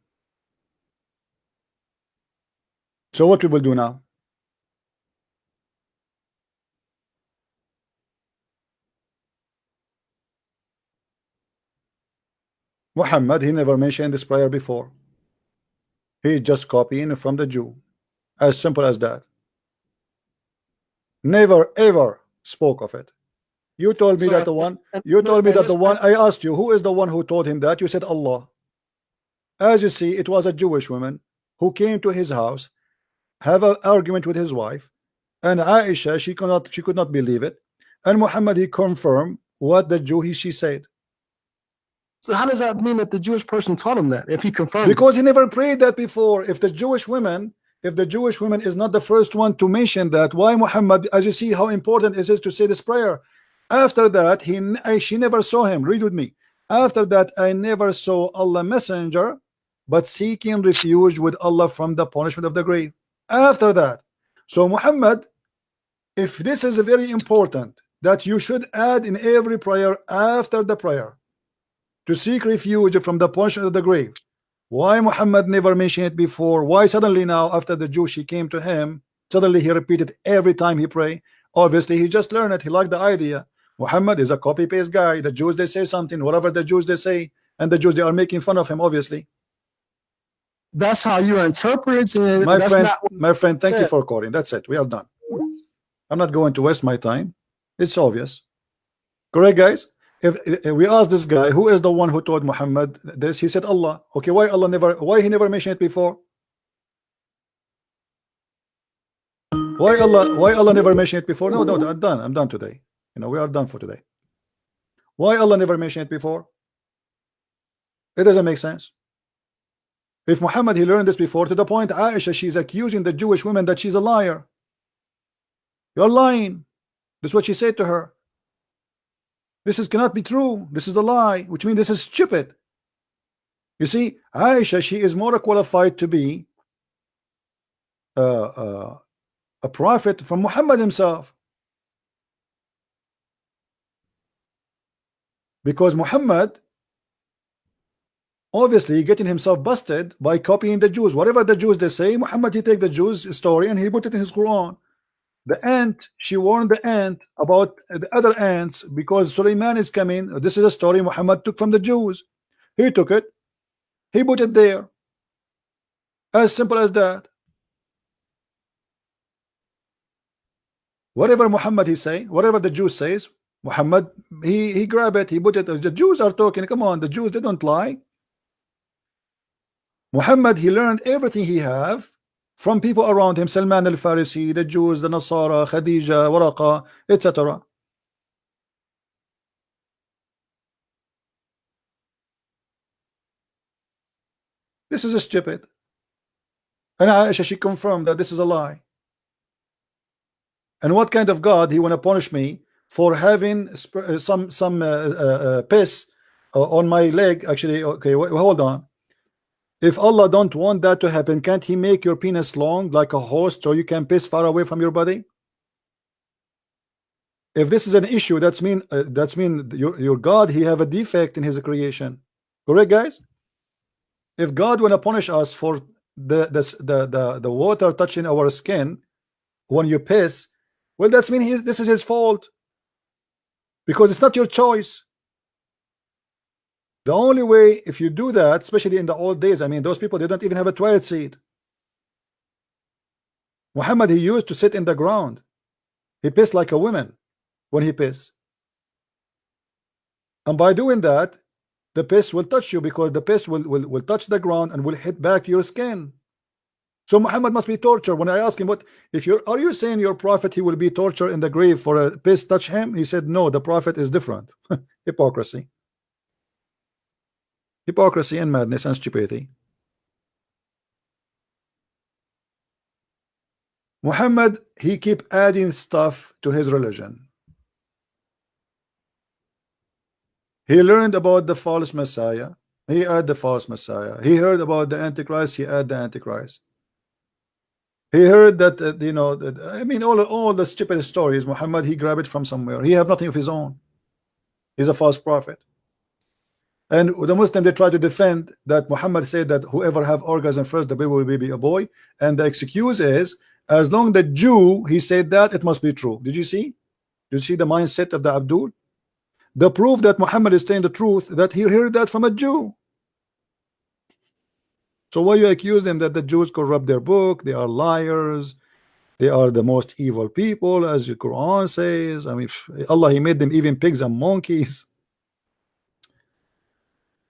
So what we will do now? Muhammad, he never mentioned this prayer before. He just copying from the Jew. As simple as that. Never ever spoke of it. You told me that the one. You told me that the one. I asked you, who is the one who told him that? You said Allah. As you see, it was a Jewish woman who came to his house, have an argument with his wife, and Aisha, she could not believe it, and Muhammad, he confirmed what the Jew she said. So how does that mean that the Jewish person taught him that? If he confirmed, because he never prayed that before. If the Jewish woman is not the first one to mention that, why Muhammad? As you see how important it is to say this prayer. After that, she never saw him. Read with me. After that, I never saw Allah messenger, but seeking refuge with Allah from the punishment of the grave. After that, so Muhammad, if this is very important, that you should add in every prayer after the prayer to seek refuge from the punishment of the grave. Why Muhammad never mentioned it before? Why suddenly now, after the Jew, she came to him, suddenly he repeated every time he pray? Obviously, he just learned it. He liked the idea. Muhammad is a copy-paste guy. The Jews, they say something, whatever the Jews, they say, and the Jews, they are making fun of him, obviously. That's how you interpret it. My friend, thank you for calling. That's it. We are done. I'm not going to waste my time. It's obvious. Correct, guys? If we ask this guy, who is the one who told Muhammad this? He said Allah. Okay, why he never mentioned it before? Why Allah never mentioned it before? No, I'm done today. You know, we are done for today. Why Allah never mentioned it before? It doesn't make sense. If Muhammad, he learned this before, to the point Aisha, she's accusing the Jewish woman that she's a liar. You're lying. That's what she said to her. This cannot be true. This is a lie, which means this is stupid. You see, Aisha, she is more qualified to be a prophet from Muhammad himself. because Muhammad obviously getting himself busted by copying the Jews. Whatever the Jews they say, Muhammad he take the Jews story and he put it in his Quran. The ant, she warned the ant about the other ants because Suleiman is coming. This is a story Muhammad took from the Jews. He took it, he put it there. As simple as that. Whatever Muhammad he say, whatever the Jews says, Muhammad he grab it, he put it. The Jews are talking. Come on, the Jews, they don't lie. Muhammad he learned everything he have from people around him, Salman al-Farisi, the Jews, the Nasara, Khadija, Waraqa, etc. This is stupid. And Aisha, she confirmed that this is a lie. And what kind of God he want to punish me for having some piss on my leg? Actually, okay, hold on. If Allah don't want that to happen, can't he make your penis long like a horse so you can piss far away from your body? If this is an issue, that's mean your God he have a defect in his creation. Correct, guys? If God want to punish us for the water touching our skin when you piss, well, that's mean this is his fault, because it's not your choice. The only way, if you do that, especially in the old days, I mean, those people, they don't even have a toilet seat. Muhammad, he used to sit in the ground. He pissed like a woman when he pissed. And by doing that, the piss will touch you, because the piss will touch the ground and will hit back your skin. So Muhammad must be tortured. When I asked him, what if are you saying your prophet he will be tortured in the grave for a piss touch him? He said, no, the prophet is different. Hypocrisy. Hypocrisy and madness and stupidity. Muhammad, he keep adding stuff to his religion. He learned about the false Messiah. He add the false Messiah. He heard about the Antichrist. He add the Antichrist. He heard that I mean, all the stupid stories. Muhammad, he grabbed it from somewhere. He have nothing of his own. He's a false prophet. And the Muslim, they try to defend that Muhammad said that whoever have orgasm first, the baby will be a boy. And the excuse is, as long the Jew he said that, it must be true. Did you see? Did you see the mindset of the Abdul? The proof that Muhammad is saying the truth, that he heard that from a Jew. So why you accuse them that the Jews corrupt their book? They are liars. They are the most evil people, as the Quran says. I mean, Allah, he made them even pigs and monkeys.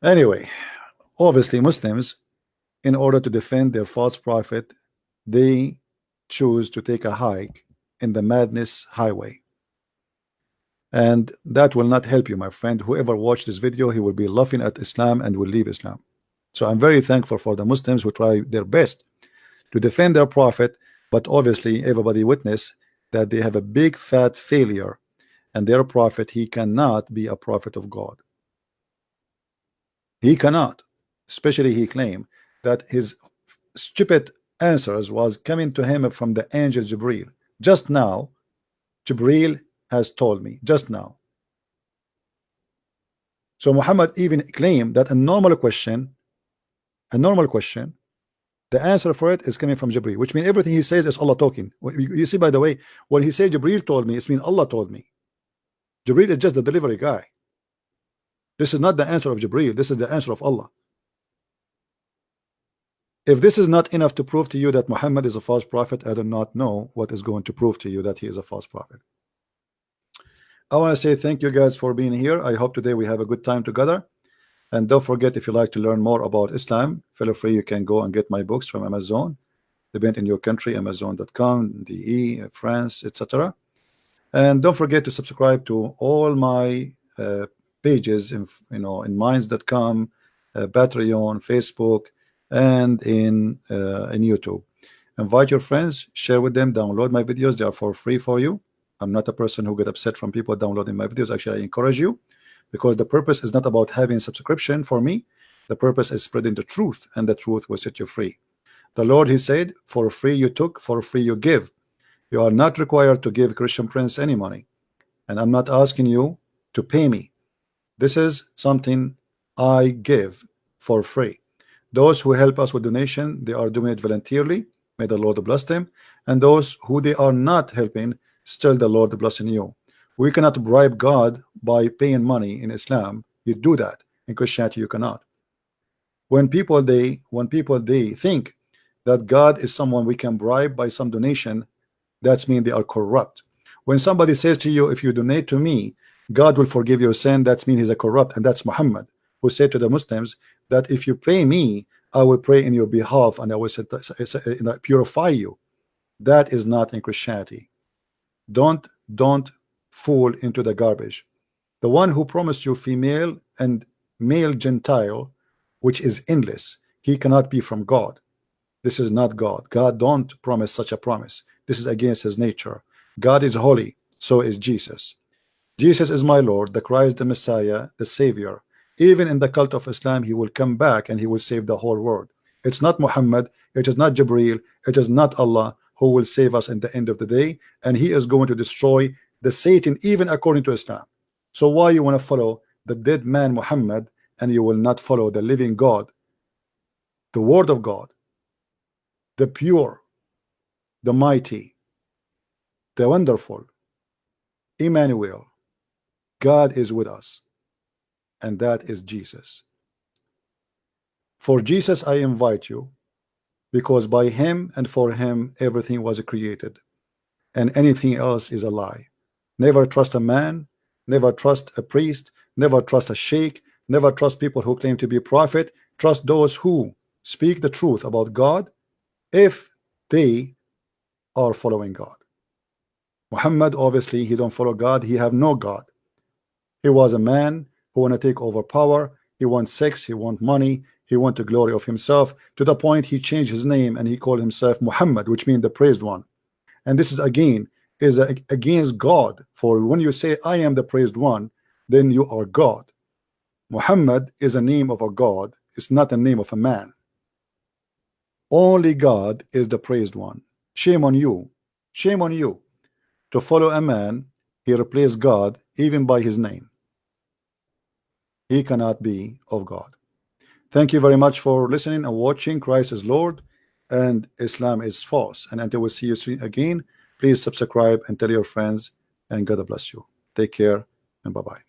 Anyway, obviously Muslims, in order to defend their false prophet, they choose to take a hike in the madness highway. And that will not help you, my friend. Whoever watched this video, he will be laughing at Islam and will leave Islam. So I'm very thankful for the Muslims who try their best to defend their prophet, but obviously everybody witness that they have a big fat failure, and their prophet, he cannot be a prophet of God. He cannot. Especially he claimed that his stupid answers was coming to him from the angel Jibril. Just now, Jibril has told me, just now. So Muhammad even claimed that a normal question, the answer for it is coming from Jibril, which means everything he says is Allah talking. You see, by the way, when he said Jibril told me, it means Allah told me. Jibril is just the delivery guy. This is not the answer of Jibril. This is the answer of Allah. If this is not enough to prove to you that Muhammad is a false prophet, I do not know what is going to prove to you that he is a false prophet. I want to say thank you guys for being here. I hope today we have a good time together. And don't forget, if you like to learn more about Islam, feel free, you can go and get my books from Amazon. Depend in your country, Amazon.com, DE, France, etc. And don't forget to subscribe to all my pages in Minds.com, Patreon, Facebook, and in YouTube. Invite your friends, share with them, download my videos. They are for free for you. I'm not a person who get upset from people downloading my videos. Actually, I encourage you, because the purpose is not about having subscription for me. The purpose is spreading the truth, and the truth will set you free. The Lord, he said, for free you took, for free you give. You are not required to give Christian Prince any money, and I'm not asking you to pay me. This is something I give for free. Those who help us with donation, they are doing it voluntarily. May the Lord bless them. And those who they are not helping, still the Lord blessing you. We cannot bribe God by paying money in Islam. You do that. In Christianity, you cannot. When people they think that God is someone we can bribe by some donation, that's mean they are corrupt. When somebody says to you, if you donate to me, God will forgive your sin, that's mean he's a corrupt, and that's Muhammad, who said to the Muslims that if you pray me, I will pray in your behalf and I will purify you. That is not in Christianity. Don't fall into the garbage. The one who promised you female and male Gentile, which is endless, he cannot be from God. This is not God. God don't promise such a promise. This is against his nature. God is holy, so is Jesus. Jesus is my Lord, the Christ, the Messiah, the Savior. Even in the cult of Islam, he will come back and he will save the whole world. It's not Muhammad, it is not Jibreel, it is not Allah who will save us in the end of the day, and he is going to destroy the Satan even according to Islam. So why you want to follow the dead man Muhammad and you will not follow the living God, the word of God, the pure, the mighty, the wonderful, Emmanuel? God is with us, and that is Jesus. For Jesus I invite you, because by him and for him everything was created, and anything else is a lie. Never trust a man, never trust a priest, never trust a sheikh, never trust people who claim to be prophet. Trust those who speak the truth about God if they are following God. Muhammad, obviously he don't follow God, he have no God. He was a man who want to take over power. He wants sex, he want money, he want the glory of himself, to the point he changed his name and he called himself Muhammad, which means the praised one. And this is again against God. For when you say I am the praised one, then you are God. Muhammad is a name of a God, it's not a name of a man. Only God is the praised one. Shame on you, shame on you to follow a man. He replaced God even by his name. He cannot be of God. Thank you very much for listening and watching. Christ is Lord and Islam is false. And until we see you soon again, please subscribe and tell your friends, and God bless you. Take care and bye-bye.